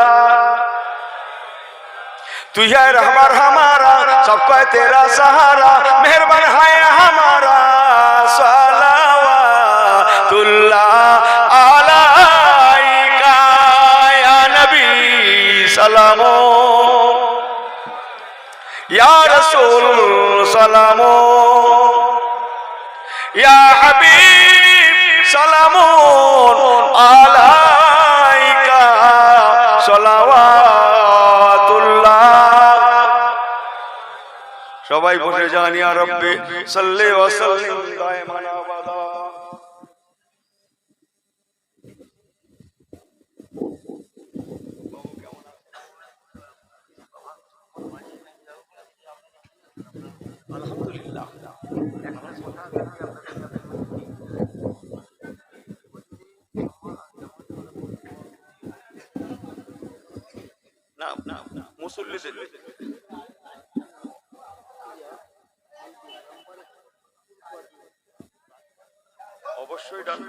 Speaker 1: तू है रहबर हमारा, सबका तेरा सहारा, मेहरबान है हमारा। सलावतुल्लाह अलैका या नबी सलाम या रसूल सलाम या हबीब सलाम अलैका सलावतुल्लाह। সবাই বসে যান, ইয়া রব্বি সাল্লি ওয়া সাল্লিম দাইমান আবাদা। আলহামদুলিল্লাহ। না না মুসল্লিদের অবশ্যই ডান।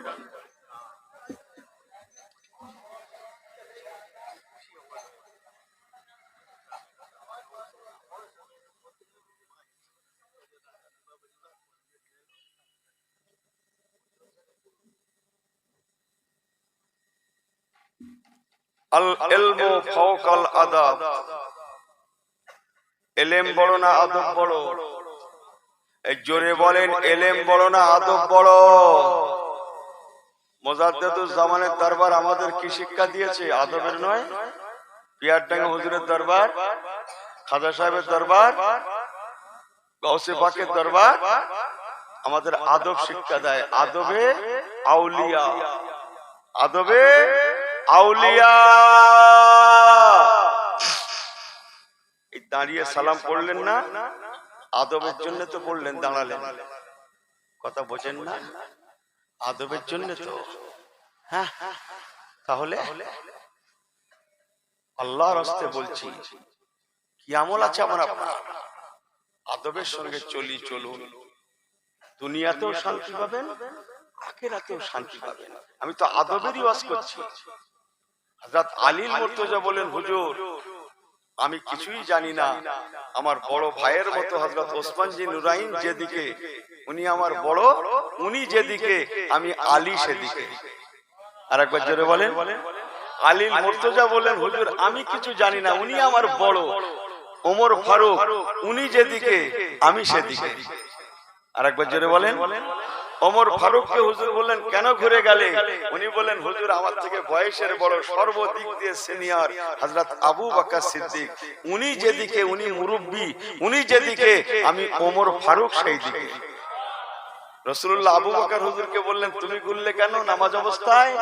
Speaker 1: আল ইলমু ফাওকাল আদাব, ইলম বড় না আদব বড়? এই জোরে বলেন, ইলম বড় না আদব বড়? মুজাদ্দিদুজ জামানের দরবার আমাদের কি শিক্ষা দিয়েছে? আদবের নয়। পিয়ারডাঙ্গা হুজুরের দরবার, খাজা সাহেবের দরবার, গাউসে পাকের দরবার আমাদের আদব শিক্ষা দেয়। আদবে আউলিয়া, আদবে আউলিয়া। এই দাঁড়িয়ে সালাম পড়লেন না, আদবের জন্য তো পড়লেন, দাঁড়ালেন, কথা বোঝেন না? আদবের জন্য তো। হ্যাঁ, তাহলে আল্লাহর রাস্তায় বলছি, কি আমল আছে আমার আপনার? আদবের সঙ্গে চলুন, দুনিয়াতেও শান্তি পাবেন, আখিরাতেও শান্তি পাবেন। আমি তো আদবেরই ওয়াজ করছি। হযরত আলী মুর্তজা বলেন, হুজুর আমি কিছুই জানি না, আমার বড় ভাইয়ের মতো হযরত ওসমান জি নুরাইন যেদিকে, উনি আমার বড়, উনি যেদিকে আমি আলী সেদিকে। আরেকবার জোরে বলেন। আলী মুর্তজা বলেন, হুজুর আমি কিছু জানি না, উনি আমার বড়, ওমর ফারুক উনি যেদিকে আমি সেদিকে। আরেকবার জোরে বলেন। ওমর ফারুককে হুজুর বললেন, কেন ঘুরে গেলে? উনি বলেন, হুজুর আমার থেকে বয়সের বড়, সর্বদিক দিয়ে সিনিয়র হযরত আবু বকর সিদ্দিক, উনি যেদিকে উনি মুরব্বী, উনি যেদিকে আমি ওমর ফারুক সেই দিকে। রাসূলুল্লাহ আবু বকর হুজুরকে বললেন, তুমি ঘুরলে কেন নামাজ অবস্থায়?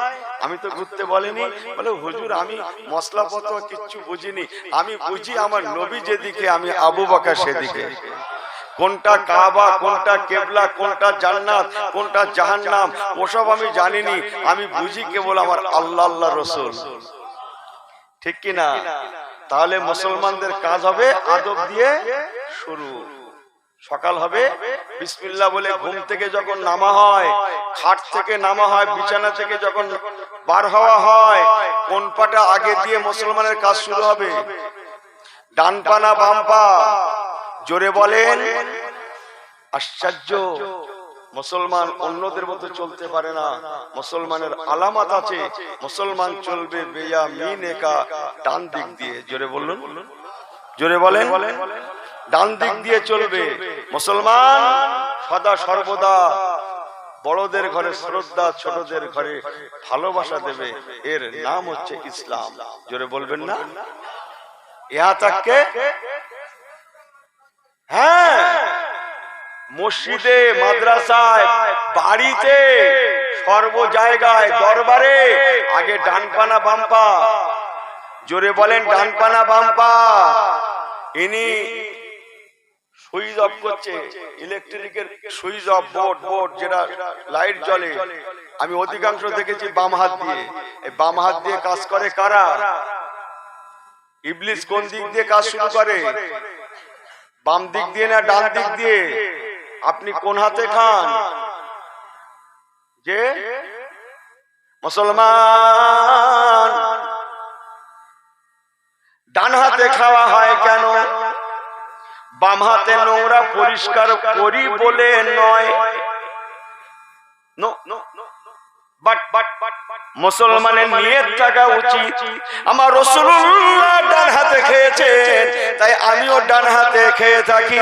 Speaker 1: আমি তো ঘুরতে বলিনি। বলে, হুজুর আমি মশলা ফতোয়া কিচ্ছু বুঝিনি, আমি বুঝি আমার নবী যেদিকে আমি আবু বকর সেদিকে। কোনটা কাবা, কোনটা কেবলা, কোনটা জান্নাত, কোনটা জাহান্নাম, ওসব আমি জানিনি, আমি বুঝি কেবল আমার আল্লাহ আল্লাহ রাসূল। ঠিক কি না? তাহলে মুসলমানদের কাজ হবে আদব দিয়ে শুরু। সকাল হবে বিসমিল্লাহ বলে, ঘুম থেকে যখন নামা হয়, খাট থেকে নামা হয়, বিছানা থেকে যখন বার হওয়া হয়, কোন পাটা আগে দিয়ে মুসলমানের কাজ শুরু হবে? ডান পা না বাম পা? জোরে বলেন। আশ্চর্য, মুসলমান অন্যদের মতো চলতে পারে না। মুসলমানের আলামত আছে, মুসলমান চলবে বেয়ামিনেকা, ডান দিক দিয়ে। জোরে বলুন, জোরে বলেন। ডান দিক দিয়ে চলবে মুসলমান, সদা সর্বদা বড়দের ঘরে শ্রদ্ধা, ছোটদের ঘরে ভালোবাসা দেবে। এর নাম হচ্ছে ইসলাম। জোরে বলবেন না? ইহা তাকে, হ্যাঁ, মসজিদে, মাদ্রাসায়, বাড়িতে, সর্ব জায়গায়, দরবারে আগে ডান পা না বাম পা? জোরে বলেন, ডান পা না বাম পা? ইনি সুইচ অফ করছে, ইলেকট্রিকের সুইচ অফ, বোর্ড যেটা লাইট জ্বলে, আমি অধিকাংশ দেখেছি বাম হাত দিয়ে। এই বাম হাত দিয়ে কাজ করে কারা? ইবলিস কোন দিক দিয়ে কাজ শুরু করে? বাম দিক দিয়ে না ডান দিক দিয়ে? আপনি কোন হাতে খান? যে মুসলমান ডান হাতে খাওয়া হয় কেন? বাম হাতে নোংরা পরিষ্কার করি বলে নয়, মুসলমানের নিয়ত থাকা উচিত, আমার রাসূলুল্লাহ ডান হাতে খেয়েছেন, তাই আমিও ডান হাতে খেয়ে থাকি।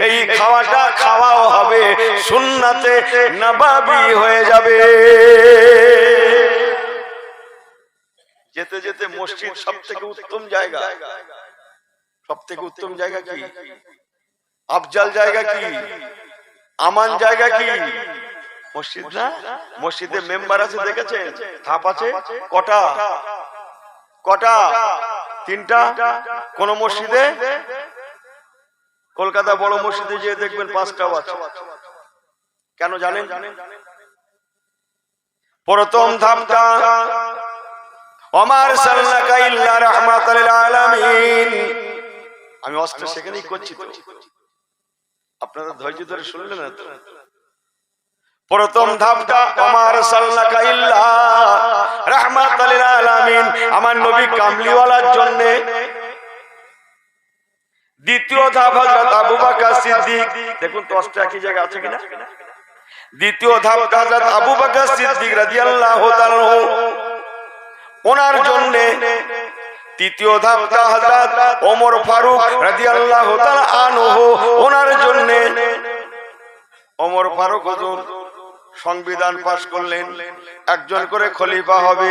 Speaker 1: এই খাওয়াটা খাওয়াও হবে, সুন্নাতে নববী হয়ে যাবে। যেতে যেতে মসজিদ সবথেকে উত্তম জায়গা। সবথেকে উত্তম জায়গা কি? আফজাল জায়গা কি? আমান জায়গা কি? মসজিদ না? মসজিদে মেম্বার আছে, দেখেছেন? ধাপ আছে কটা? কটা? 3টা। কোন মসজিদে, কলকাতা বড় মসজিদে গিয়ে দেখবেন 5টাও আছে। কেন জানেন? প্রথম ধাপটা ওমার সাল্লাকা ইল্লা রাহমাতাল লিল আলামিন। আমি অস্ত্র সেখানেই করছি তো, আপনারা ধৈর্য ধরে শুনলেন না তো? প্রথম ধাপটা ওমার সাল্লাকা ইল্লা রাহমাতাল লিল আলামিন, আমার নবী কামলিওয়ালার জন্য। দ্বিতীয় ধাপ হযরত আবু বকর সিদ্দিক, দেখুন তো অস্ত্র একই জায়গা আছে কিনা। দ্বিতীয় ধাপ হযরত আবু বকর সিদ্দিক রাদিয়াল্লাহু তাআলা ওনার জন্য। তৃতীয় ধাপটা হযরত ওমর ফারুক রাদিয়াল্লাহু তাআলা আনহু ওনার জন্য। ওমর ফারুক হুজুর সংবিধান পাশ করলেন, একজন করে খলিফা হবে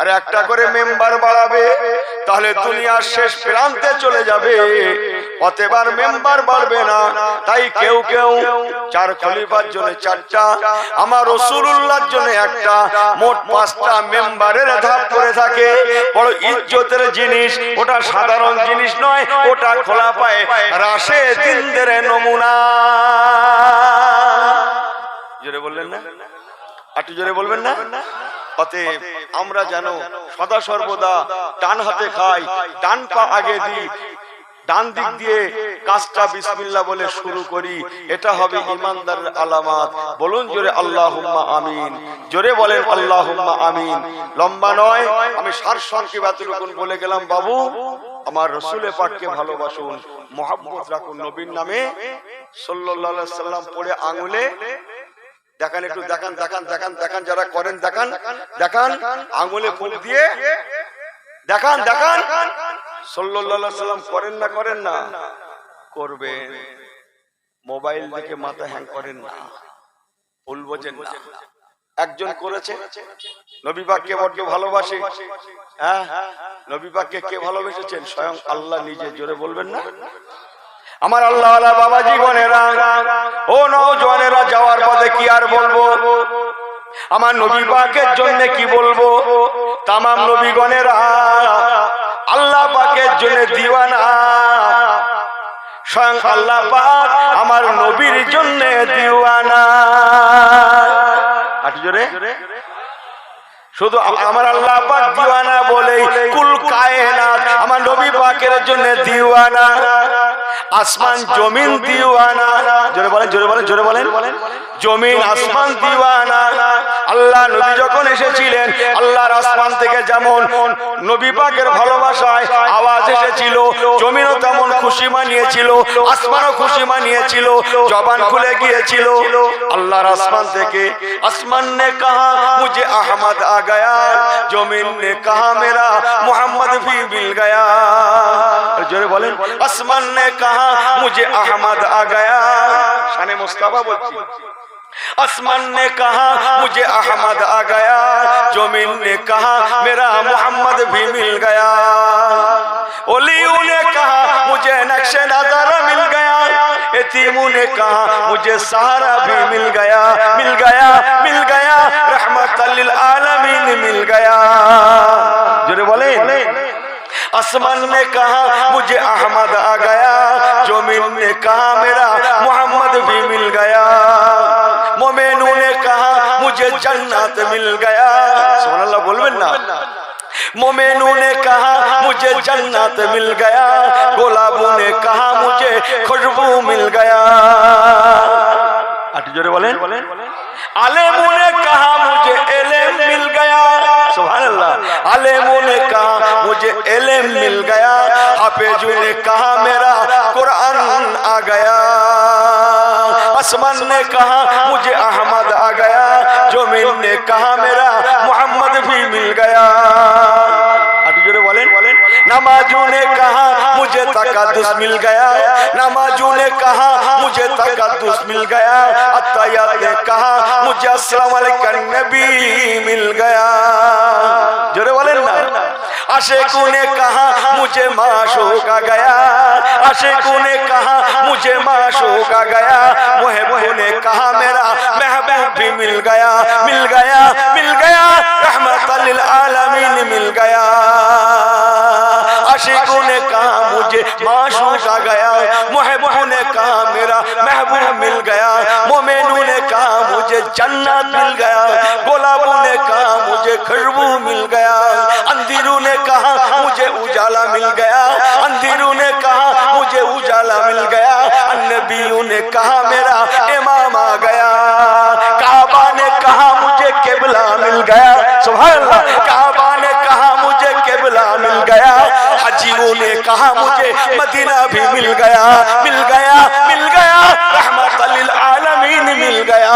Speaker 1: আর একটা করে মেম্বার বাড়াবে, তাহলে দুনিয়ার শেষ প্রান্তে চলে যাবে। অতএব মেম্বার বাড়বে না, তাই কেউ কেউ 4 খলিফার জন্য 4টা, আমার রাসূলুল্লাহর জন্য 1টা, মোট 5টা মেম্বারের ধাপ করে থাকে। বড় ইজ্জতের জিনিস ওটা, সাধারণ জিনিস নয়, ওটা খোলাফায়ে রাশেদিনদের নমুনা। জোরে বললেন না? একটু জোরে বলবেন না? অতএব আমরা যেন সদা সর্বদা ডান হাতে খাই, ডান পা আগে দিই, ডান দিক দিয়ে কাজটা বিসমিল্লাহ বলে শুরু করি, এটা হবে ঈমানদারের আলামত। বলুন জোরে আল্লাহুম্মা আমিন, জোরে বলেন আল্লাহুম্মা আমিন। লম্বা নয়, আমি সারসংক্ষেপে এতটুকু বলে গেলাম। বাবু, আমার রাসূলে পাককে ভালোবাসুন, মহব্বত রাখুন, নবীর নামে সাল্লাল্লাহু আলাইহি সাল্লাম পড়ে আঙ্গুলে দেখান, একটু দেখান দেখান দেখান দেখান, যারা করেন দেখান দেখান, আঙ্গুলে ফুঁক দিয়ে দেখান দেখান। সাল্লাল্লাহু আলাইহি সাল্লাম করেন না? করেন না? করবেন। মোবাইল দেখে মাথা হ্যাং করেন না, ভুল বোঝেন না। একজন করেছে, নবী পাককে বড্ড ভালোবাসে। হ্যাঁ, নবী পাককে কে ভালোবেসেছেন? স্বয়ং আল্লাহ নিজে। জোরে বলবেন না? আমার আল্লাহ ওয়ালা বাবা জীবনেরা, ও নওজওয়ানেরা, যাওয়ার পথে কি আর বলবো? আমার নবী পাকের জন্য কি বলবো? তামাম নবীগণেরা আল্লাহ পাকের জন্য দিওয়ানা। স্বয়ং আল্লাহ পাক আমার নবীর জন্য দিওয়ানা। আর জোরে, শুধু আমার আল্লাহ পাক দিওয়ানা বলেই কুল কায়নাত আমার নবী পাকের জন্য দিওয়ানা। আসমান জমিন দিওয়ানা। জোরে বলেন, জোরে বলেন, জোরে বলেন। জমিন আসমান দিওয়ানা। আল্লাহ নবী যখন এসেছিলেন, আল্লাহর আসমান থেকে যেমন নবী পাকের ভালোবাসায় আওয়াজ এসেছিল, জমিনও তেমন খুশি মানিয়েছিল, আসমানও খুশি মানিয়েছিল, জবান খুলে গিয়েছিল। আল্লাহর আসমান থেকে, আসমান ने कहा मुझे अहमद आ गया, जमीन ने कहा मेरा मोहम्मद भी मिल गया। जोरे बोलें, আসমান ने कहा मुझे अहमद आ गया। शाने मुस्तफा बोलती, আসমান ने कहा मुझे अहमद आ गया, जमीन ने कहा मेरा मोहम्मद भी मिल गया। ओलियों ने कहा मुझे नक्शे नज़ारा मिल गया, यतीमों ने कहा मुझे सहारा भी मिल गया, मिल गया, मिल गया, रहमतल लिल आलमीन मिल गया। जोरे बोले, आसमान ने कहा मुझे अहमद आ गया, जमीन ने कहा मेरा मोहम्मद भी मिल गया। मोमेनों ने कहा मुझे जन्नत मिल गया। सुभानअल्लाह बोलबेन ना? मोमेनों ने कहा मुझे जन्नत मिल गया, गुलाबों ने कहा मुझे खुशबू मिल गया। आठ जोरे बोलें, आलिमों ने कहा मुझे इल्म मिल गया। सुभानअल्लाह। आलिमों ने कहा मुझे इल्म मिल गया, हाफिजों ने कहा मेरा कुरान आ गया। आसमान ने कहा मुझे अहमद आ गया, जमीन ने कहा मेरा मोहम्मद भी मिल गया। जोरे बोलें, नमाजों ने कहा मुझे तकद्दुस मिल गया, नमाजों ने कहा मुझे तकद्दुस मिल गया, अत्तहियात ने कहा मुझे अस्सलामु अलैकुम नबी मिल गया। जोरे बोलें ना? आशिकों ने कहा मुझे माशूक आ गया, आशिकों ने कहा मुझे माशूक आ गया, मुहिब्बों ने कहा मेरा महबूब भी मिल गया, मिल गया, मिल गया, रहमतल लिल आलमीन मिल गया। आशिकों ने कहा मुझे माशूक आ गया, मुहिब्बों ने कहा मेरा महबूब मिल गया, मोमेनों ने कहा मुझे जन्नत मिल गया, गुलाबों ने कहा मुझे खुशबू मिल गया, अंधेरों ने कहा मुझे उजाला मिल गया, अंधेरों ने कहा मुझे उजाला मिल गया, नबियों ने कहा मेरा इमाम आ गया, काबा ने कहा मुझे किबला मिल गया। सुभान अल्लाह। काबा ने कहा मुझे किबला मिल गया, हाजियों ने कहा मुझे मदीना भी मिल गया, मिल गया, मिल गया, रहमतल लिल आलमीन मिल गया।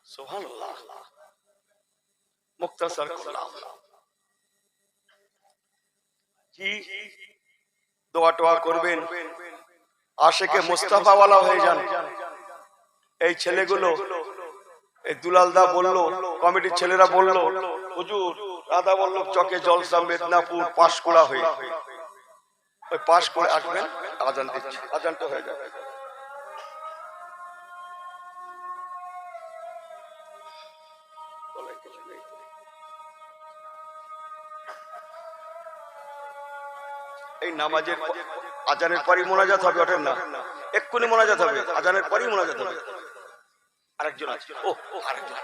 Speaker 1: सुभान अल्लाह। मुख्तसर जी, দোয়া টোয়া করবেন, আশিকে মুস্তাফা ওয়ালা হয়ে যান। এই ছেলেগুলো, এই দুলালদা বললো, কমিটির ছেলেরা বললো, হুজুর রাধা বল্লভ চকে জলসা মেদিনীপুর পাঁশকুড়া হয়ে, ওই পাঁশকুড়া আসবেন, আজান দিচ্ছে, আজান তো হয়ে যাবে। এই নামাজের আজানের পরই মোনাজাত হবে, ওঠেন না, এক্ষুনি মোনাজাত হবে, আজানের পরই মোনাজাত হবে। আরেকজন আছে, ও আরেকজন,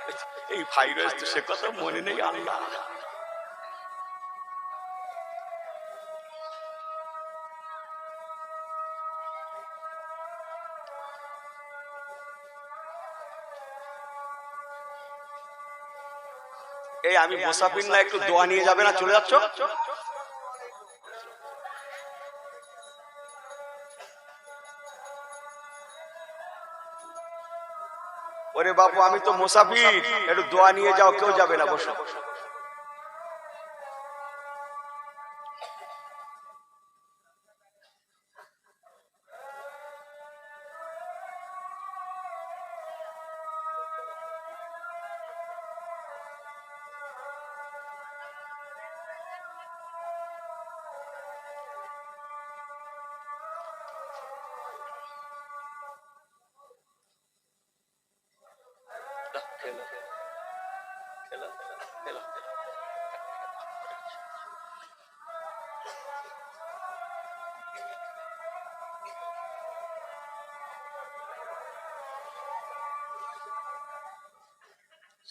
Speaker 1: এই ভাইরাস তো সে কথা মনে নেই। আল্লাহ
Speaker 2: এই আমি মুসাফির না, একটু দোয়া নিয়ে যাবে না, চলে যাচ্ছ? ওরে বাবু আমি তো মুসাফির, একটু দোয়া নিয়ে যাও। কেউ যাবে না, বসো।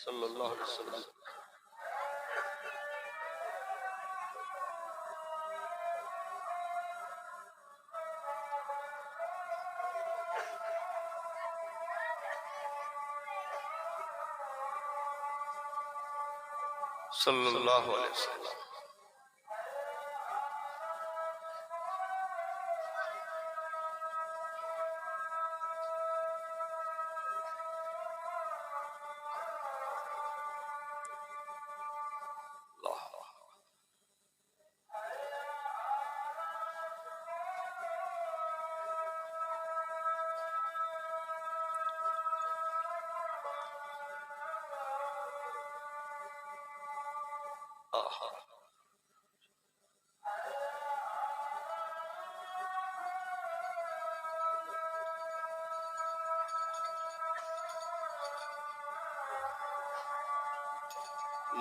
Speaker 2: সাল্লাল্লাহু আলাইহি ওয়াসাল্লাম। সাল্লাল্লাহু আলাইহি ওয়াসাল্লাম।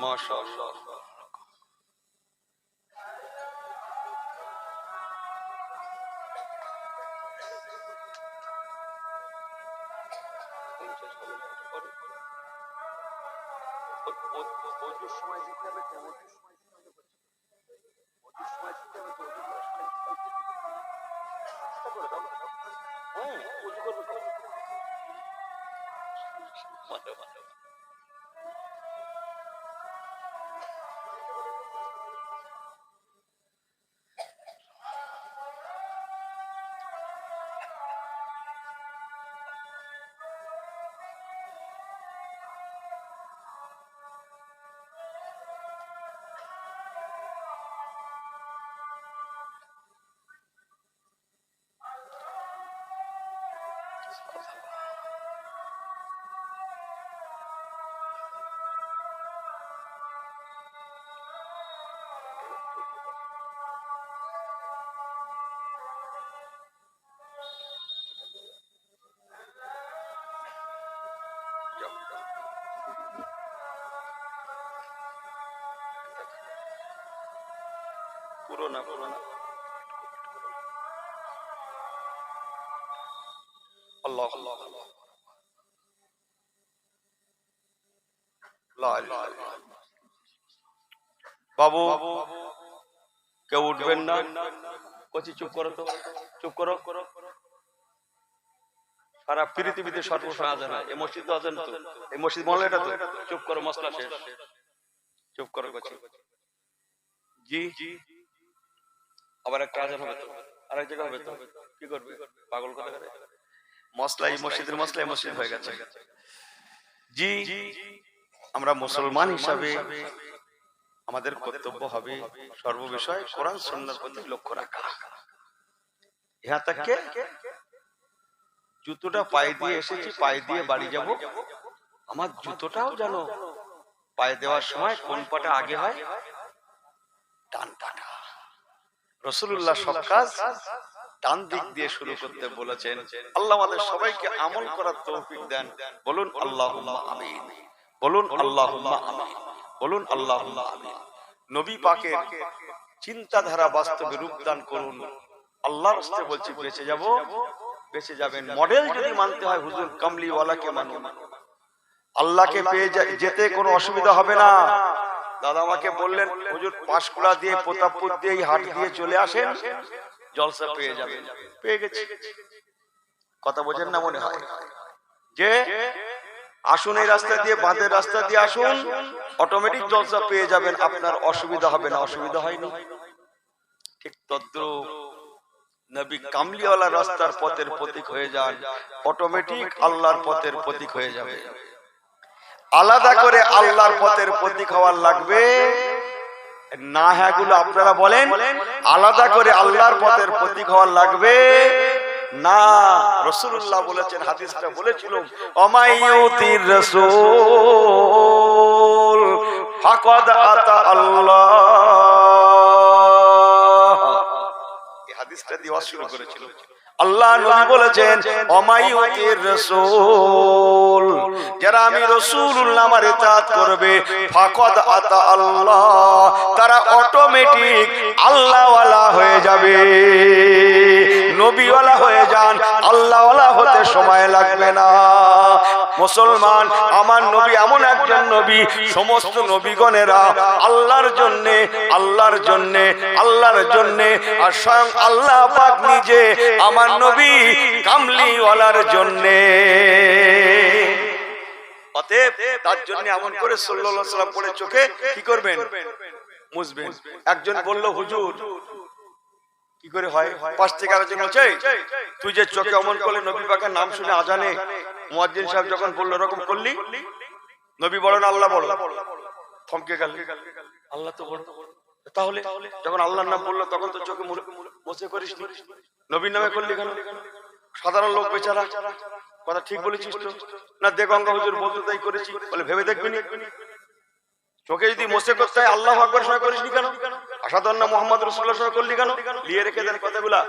Speaker 2: মাশাআল্লাহ। পুরোনা আল্লাহ আল্লাহ আল্লাহ বাবু কেউ উঠবেন না, কচি চুপ করো তো, চুপ করো। সারা পৃথিবীতে সর্বস্ব আজান হয়, এই মসজিদ আজান তো, এই মসজিদ বলে এটা তো। চুপ করো, মশলা শেষ, চুপ করো কচি। জি আবার একটা আজান হবে তো, আরেক জায়গা হবে তো, কি করবে পাগল কথা করে। মশলা এই মসজিদের মশলা এই মসজিদ হয়ে গেছে। জি আমরা মুসলমান হিসাবে আমাদের কর্তব্য হবে সর্ববিষয়ে কোরআন সুন্নাহর প্রতি লক্ষ্য রাখা। ইহা থেকে জুতোটা পায়ে দিয়ে এসেছি, পায়ে দিয়ে বাড়ি যাব, আমার জুতোটাও যেন পায়ে দেওয়ার সময় কোন পাটা আগে হয়, ডান পাটা। রাসূলুল্লাহ সব কাজ ডান দিক দিয়ে শুরু করতে বলেছেন। আল্লাহ আমাদের সবাইকে আমল করার তৌফিক দেন। বলুন আল্লাহুম্মা আমিন, বলুন আল্লাহুম্মা আমিন, বলুন আল্লাহুম্মা আমিন। নবী পাকের চিন্তাধারা বাস্তবে রূপদান করুন। আল্লাহর রাস্তে বলছি বেঁচে যাব, বেঁচে যাবেন। মডেল যদি মানতে হয় হুজুর কামলিওয়ালাকে মানুন, আল্লাহকে পেয়ে যেতে কোনো অসুবিধা হবে না। দাদা আমাকে বললেন হুজুর পাঁশকুড়া দিয়ে প্রতাপপুর দিয়ে হাট দিয়ে চলে আসেন, জলসা পেয়ে যাবেন। পেয়ে গেছি। কথা বোঝেন না মনে হয় যে আসুন এই রাস্তা দিয়ে, বাঁধের রাস্তা দিয়ে আসুন, অটোমেটিক জলসা পেয়ে যাবেন, আপনার অসুবিধা হবে না। অসুবিধা হয়নি? ঠিক তদ্রূপ নবী কামলিওয়ালা রাস্তার পথের প্রতীক হয়ে যান, অটোমেটিক আল্লাহর পথের প্রতীক হয়ে যাবে। আলাদা করে আল্লাহর পথের প্রতীক হওয়ার লাগবে না? হ্যাঁ গুলো আপনারা বলেন, আলাদা করে আল্লাহর পথের প্রতীক হওয়ার লাগবে না। রাসূলুল্লাহ বলেছেন, হাদিসটা বলেছিলাম, অমাইয়ুতির রাসূল ফাকাদ আতা আল্লাহ। এই হাদিসটা দিয়ে শুরু করেছিল। আল্লাহ নবী বলেছেন, অমাইয়ুতির রাসূল, যারা আমি রাসূলুল্লাহ আমার ইতাআত করবে, ফাকাদ আতা আল্লাহ, তারা অটোমেটিক আল্লাহওয়ালা হয়ে যাবে। নবীওয়ালা হয়ে যান, আল্লাহওয়ালা হতে সময় লাগবে না। মুসলমান, আমার নবী এমন একজন নবী, সমস্ত নবীগণেরা আল্লাহর জন্যে, আল্লাহর জন্যে, আল্লাহর জন্যে, আর স্বয়ং আল্লাহ পাক নিজে আমার নবী কামলিওয়ালার জন্যে। অতএব তার জন্য এমন করে সাল্লাল্লাহু আলাইহি ওয়াসাল্লাম পড়ে চোখে কি করবেন? মুছবেন। একজন বলল, হুজুর কি করে হয়? পাশ থেকে আরেকজন বলছে, তুই যে চোখে অমন করলে, নবী পাকের নাম শুনে আজানে মুয়াজ্জিন সাহেব যখন বলল এরকম করলি, নবী বলেন আল্লাহ বলো, থমকে গেল। আল্লাহ তো বলো, তাহলে যখন আল্লাহর নাম বললো তখন তো চোখে মুছে করিস নি, নবীর নামে করলি কেন? সাধারণ লোক বেচারা, কথা ঠিক বলেছিস তো? না, দেখ গঙ্গা হুজুর বলতে তাই করেছি। বলে ভেবে দেখবি নি, চোখে যদি মোছে করতে হয় আল্লাহু আকবার সময় করিসনি কেন? আশহাদু আন্না মুহাম্মাদ রাসূলুল্লাহ সময় করলি কেন? লিয়ে রেখে দেন কথাগুলা।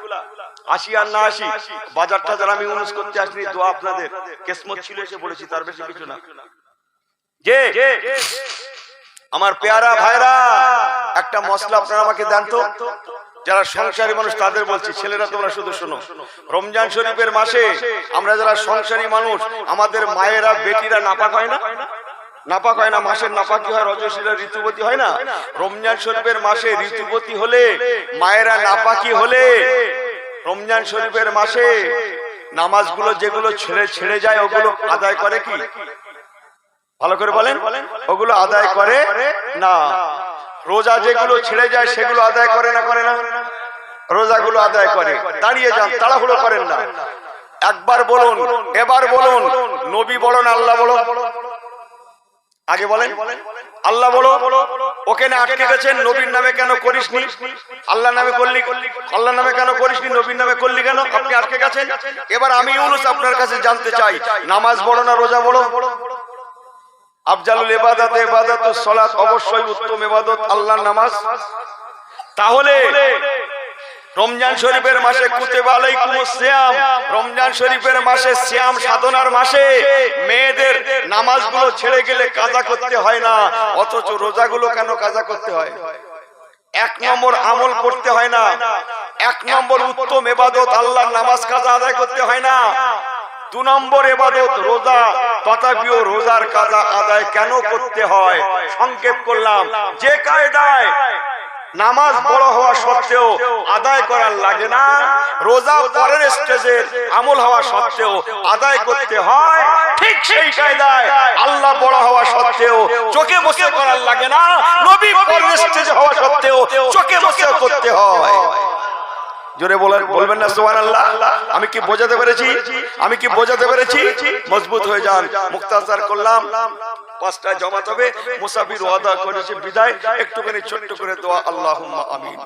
Speaker 2: আসি আর না আসি, বাজারটা যারা আমি উনুস করতে আসিনি, দোয়া আপনাদের কিসমত ছিল এসে পড়েছি, তার বেশি কিছু না। যে আমার পেয়ারা ভাইরা, একটা মশলা আপনারা আমাকে দেন তো, যারা সংসারী মানুষ তাদের বলছি, ছেলেরা তোমরা শুধু শোনো। রমজান শরীফের মাসে আমরা যারা সংসারী মানুষ, আমাদের মায়েরা বেটিরা নাপাক হয় না? নাপাক হয় না? মাসের নাপাকি হয়, রজস্বলা ঋতুবতী হয় না? রমজান শরীফের মাসে ঋতুবতী হলে, মায়েরা নাপাকি হলে, রমজান শরীফের মাসে নামাজগুলো যেগুলো ছেড়ে যায় ওগুলো আদায় করে কি? ভালো করে বলেন, ওগুলো আদায় করে না। রোজা যেগুলো ছেড়ে যায় সেগুলো আদায় করে না? করে না? রোজাগুলো আদায় করে। দাঁড়িয়ে যান, তাড়াহুড়ো করেন না। একবার বলুন, এবার বলুন, নবী বলো না আল্লাহ বলো? আগে বলেন আল্লাহ বলো। ওখানে আটকে গেছেন, নবীর নামে কেন করিসনি? আল্লাহ নামে করলি, আল্লাহ নামে কেন করিসনি? নবীর নামে করলি কেন? আপনি আটকে গেছেন। এবার আমি ইউনুস আপনার কাছে জানতে চাই, নামাজ বড় না রোজা বড়? আফজালুল ইবাদাত ইবাদাতুস সালাত, অবশ্যই উত্তম ইবাদত আল্লাহর নামাজ। তাহলে রমজান শরীফের মাসে কুতিবা আলাইকুমুস সিয়াম, রমজান শরীফের মাসে সিয়াম সাধনার মাসে মেয়েদের নামাজগুলো ছেড়ে গেলে কাজা করতে হয় না, অথচ রোজাগুলো কেন কাজা করতে হয়? এক নম্বর আমল করতে হয় না, এক নম্বর উত্তম ইবাদত আল্লাহর নামাজ কাজা আদায় করতে হয় না। 2 নম্বর ইবাদত রোজা, তথাপিও রোজার কাজা আদায় কেন করতে হয়? সংক্ষেপ করলাম, যে কায়দায় নামাজ বড় হওয়া সত্ত্বেও আদায় করার লাগে না, রোজা পরের স্টেজের আমল হওয়া সত্ত্বেও আদায় করতে হয়, ঠিক সেই কায়দায় আল্লাহ বড় হওয়া সত্ত্বেও চোখে বসে করার লাগে না, নবী পরের স্টেজে হওয়া সত্ত্বেও চোখে বসে করতে হয়। জোরে বলবেন না সুবহানাল্লাহ? আমি কি বোঝাতে পেরেছি? আমি কি বোঝাতে পেরেছি? মজবুত হয়ে যান। মুক্তাসার করলাম, 5টায় জমাত হবে। মুসাফির ওয়াদা করেছে বিদায়, একটুখানি ছোট্ট করে দোয়া, আল্লাহুম্মা আমিন।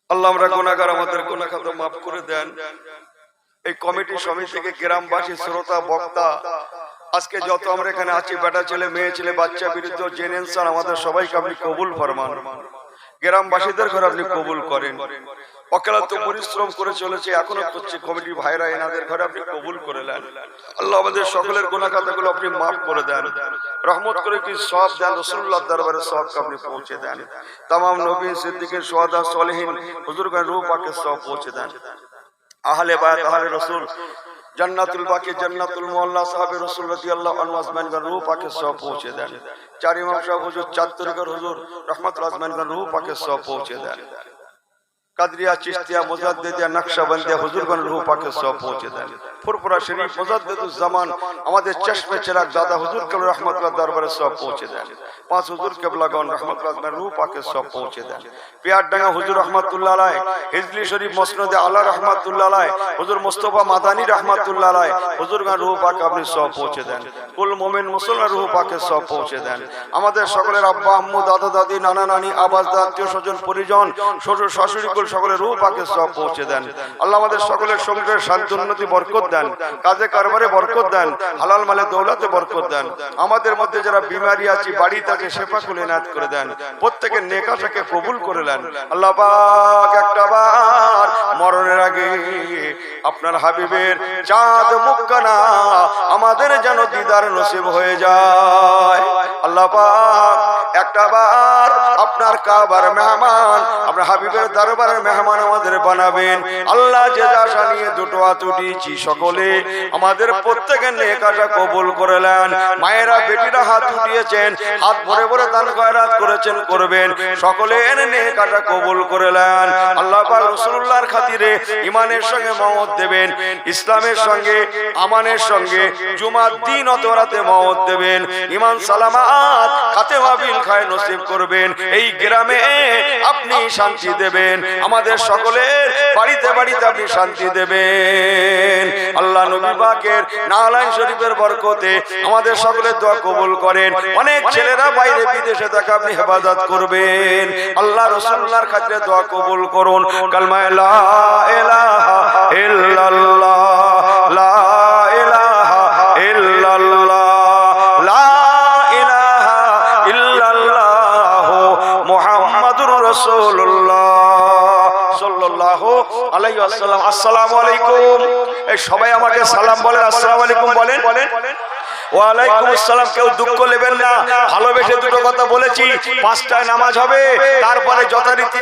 Speaker 2: আল্লাহ আমরা গুনাহগার, আমাদের গুনাহ খাতা মাফ করে দেন। এই কমিটি সমিতি থেকে গ্রামবাসী, শ্রোতা, বক্তা, আজকে যত আমরা এখানে আছি, বেটা ছেলে, মেয়ে ছেলে, বাচ্চা, বৃদ্ধ, জেনেন্সান, আমাদের সবাইকে আপনি কবুল ফরমান। গ্রামবাসীদের ঘরে আপনি কবুল করেন। অক্লান্ত পরিশ্রম করে চলেছে, এখনো করছে কমিটির ভাইরা, এনাদের ঘরে আপনি কবুল করে নেন। আল্লাহ আমাদের সকলের গুনাহ খাতাগুলো আপনি মাফ করে দেন, রহমত করে কি সওয়াব দেন, রাসূলুল্লাহর দরবারে সওয়াবকে আপনি পৌঁছে দেন। तमाम নবী, সিদ্দিকিন, শুহাদা, সালেহিন হুজুরগণ রূহ পাকে সওয়াব পৌঁছে দেন। আহলে বায়াত, আহলে রাসূল, জান্নাতুল বাকি, জান্নাতুল মুআল্লা, সাহাবে রাসূল রাদিয়াল্লাহু আনহু আজমাইনগণ রূহ পাকে সওয়াব পৌঁছে দেন। 4 ইমাম সাহেব হুজুর, 4 তরিকার হুজুর রহমাতুল আজমাইনগণ রূহ পাকে সওয়াব পৌঁছে দেন।
Speaker 1: কাদরিয়া, চিশতিয়া, মুজাদ্দিদিয়া, নকশবন্দিয়া হুজুরগণ রূহ পাকে সব পৌঁছে দেন। ফুরফুরা শরীফ, মুজাদ্দিদুজ জামান আমাদের চশমে চিরাগ দাদা হুজুর কেবলা রহমতুল্লাহ দরবারে সব পৌঁছে দেন। পাঁচ হুজুর কেবলাগণ রহমতুল্লাহ রূহ পাকে সব পৌঁছে দেন। পিয়ারডাঙ্গা হুজুর রহমতুল্লাহ আলাইহি, হিজলি শরীফ মসনদে আলা রহমতুল্লাহ আলাইহি, হুজুর মুস্তাফা মাদানী রহমতুল্লাহ আলাইহি, হুজুরগণ রূহ পাকে আপনি সব পৌঁছে দেন। কুল মুমিন মুসলমান রূহ পাকে সব পৌঁছে দেন। আমাদের সকলের আব্বা আম্মু, দাদা দাদি, নানা নানি, আবাসদা, আত্মীয় স্বজন, পরিজন, শ্বশুর শাশুড়ি কুল সকলের রূহ পাকে সব পৌঁছে দেন। আল্লাহ আমাদের সকলের সংসারে শান্তি উন্নতি বরকত দেন, কাজে কারবারে বরকত দেন, হালাল মালে দৌলতে বরকত দেন। আমাদের মধ্যে যারা বিমারি আছে বাড়ি তাকে শেফা কুল ইনায়াত করে দেন, প্রত্যেকের নেক আশাকে কবুল করে নেন। আল্লাহ পাক একটা বার মরণের আগে আপনার হাবিবের চাঁদ মুক্কানা আমাদের যেন দিদার নসিব হয়ে যায়। আল্লাহ পাক একটা বার আপনার কাবার মেহমান, আপনার হাবিবের দরবারের মেহমান আমাদের বানাবেন। আল্লাহ যে আশা নিয়ে দুটো হাত উঠিয়েছি সকলে আমাদের প্রত্যেকের নেক আশা কবুল করে নেন। মায়েরা বেটিরা হাত উঠিয়েছেন, হাত ভরে ভরে দান খয়রাত করেছেন, করবেন, সকলের নেক আশা কবুল করে নেন। আল্লাহ পাক রাসূলুল্লাহর খাতিরে ইমানের সঙ্গে মওত দেবেন, ইসলামের সঙ্গে আমানের সঙ্গে জুমার দিন অতরাতে মওত দেবেন, ইমান সালামাত খাতেমা বিল খায় নসিব করবেন। এই গ্রামে আপনি শান্তি দেবেন, আমাদের সকলের বাড়িতে বাড়িতে আপনি শান্তি দেবেন। আল্লাহ নবী পাকের নালাইন শরীফের বরকতে আমাদের সকলের দোয়া কবুল করেন। অনেক ছেলেরা বাইরে বিদেশে থাকে, আপনি হেফাজত করবেন। আল্লাহ রাসূলুল্লাহর খাতিরে দোয়া কবুল করুন। কালমা লা ইলাহা ইল্লাল্লাহ, লা ইলাহা ইল্লাল্লাহ, লা ইলাহা ইল্লাল্লাহ মুহাম্মাদুর রাসূলুল্লাহ সাল্লাল্লাহু আলাইহি ওয়াসাল্লাম। আসসালামু আলাইকুম। এই সবাই আমাকে সালাম বলেন, আসসালামু আলাইকুম বলেন। ওয়ালাইকুম আসসালাম। কেউ দুঃখ নেবেন না, ভালোবেসে দুটো কথা বলেছি। 5টায় নামাজ হবে, তারপরে যথারীতি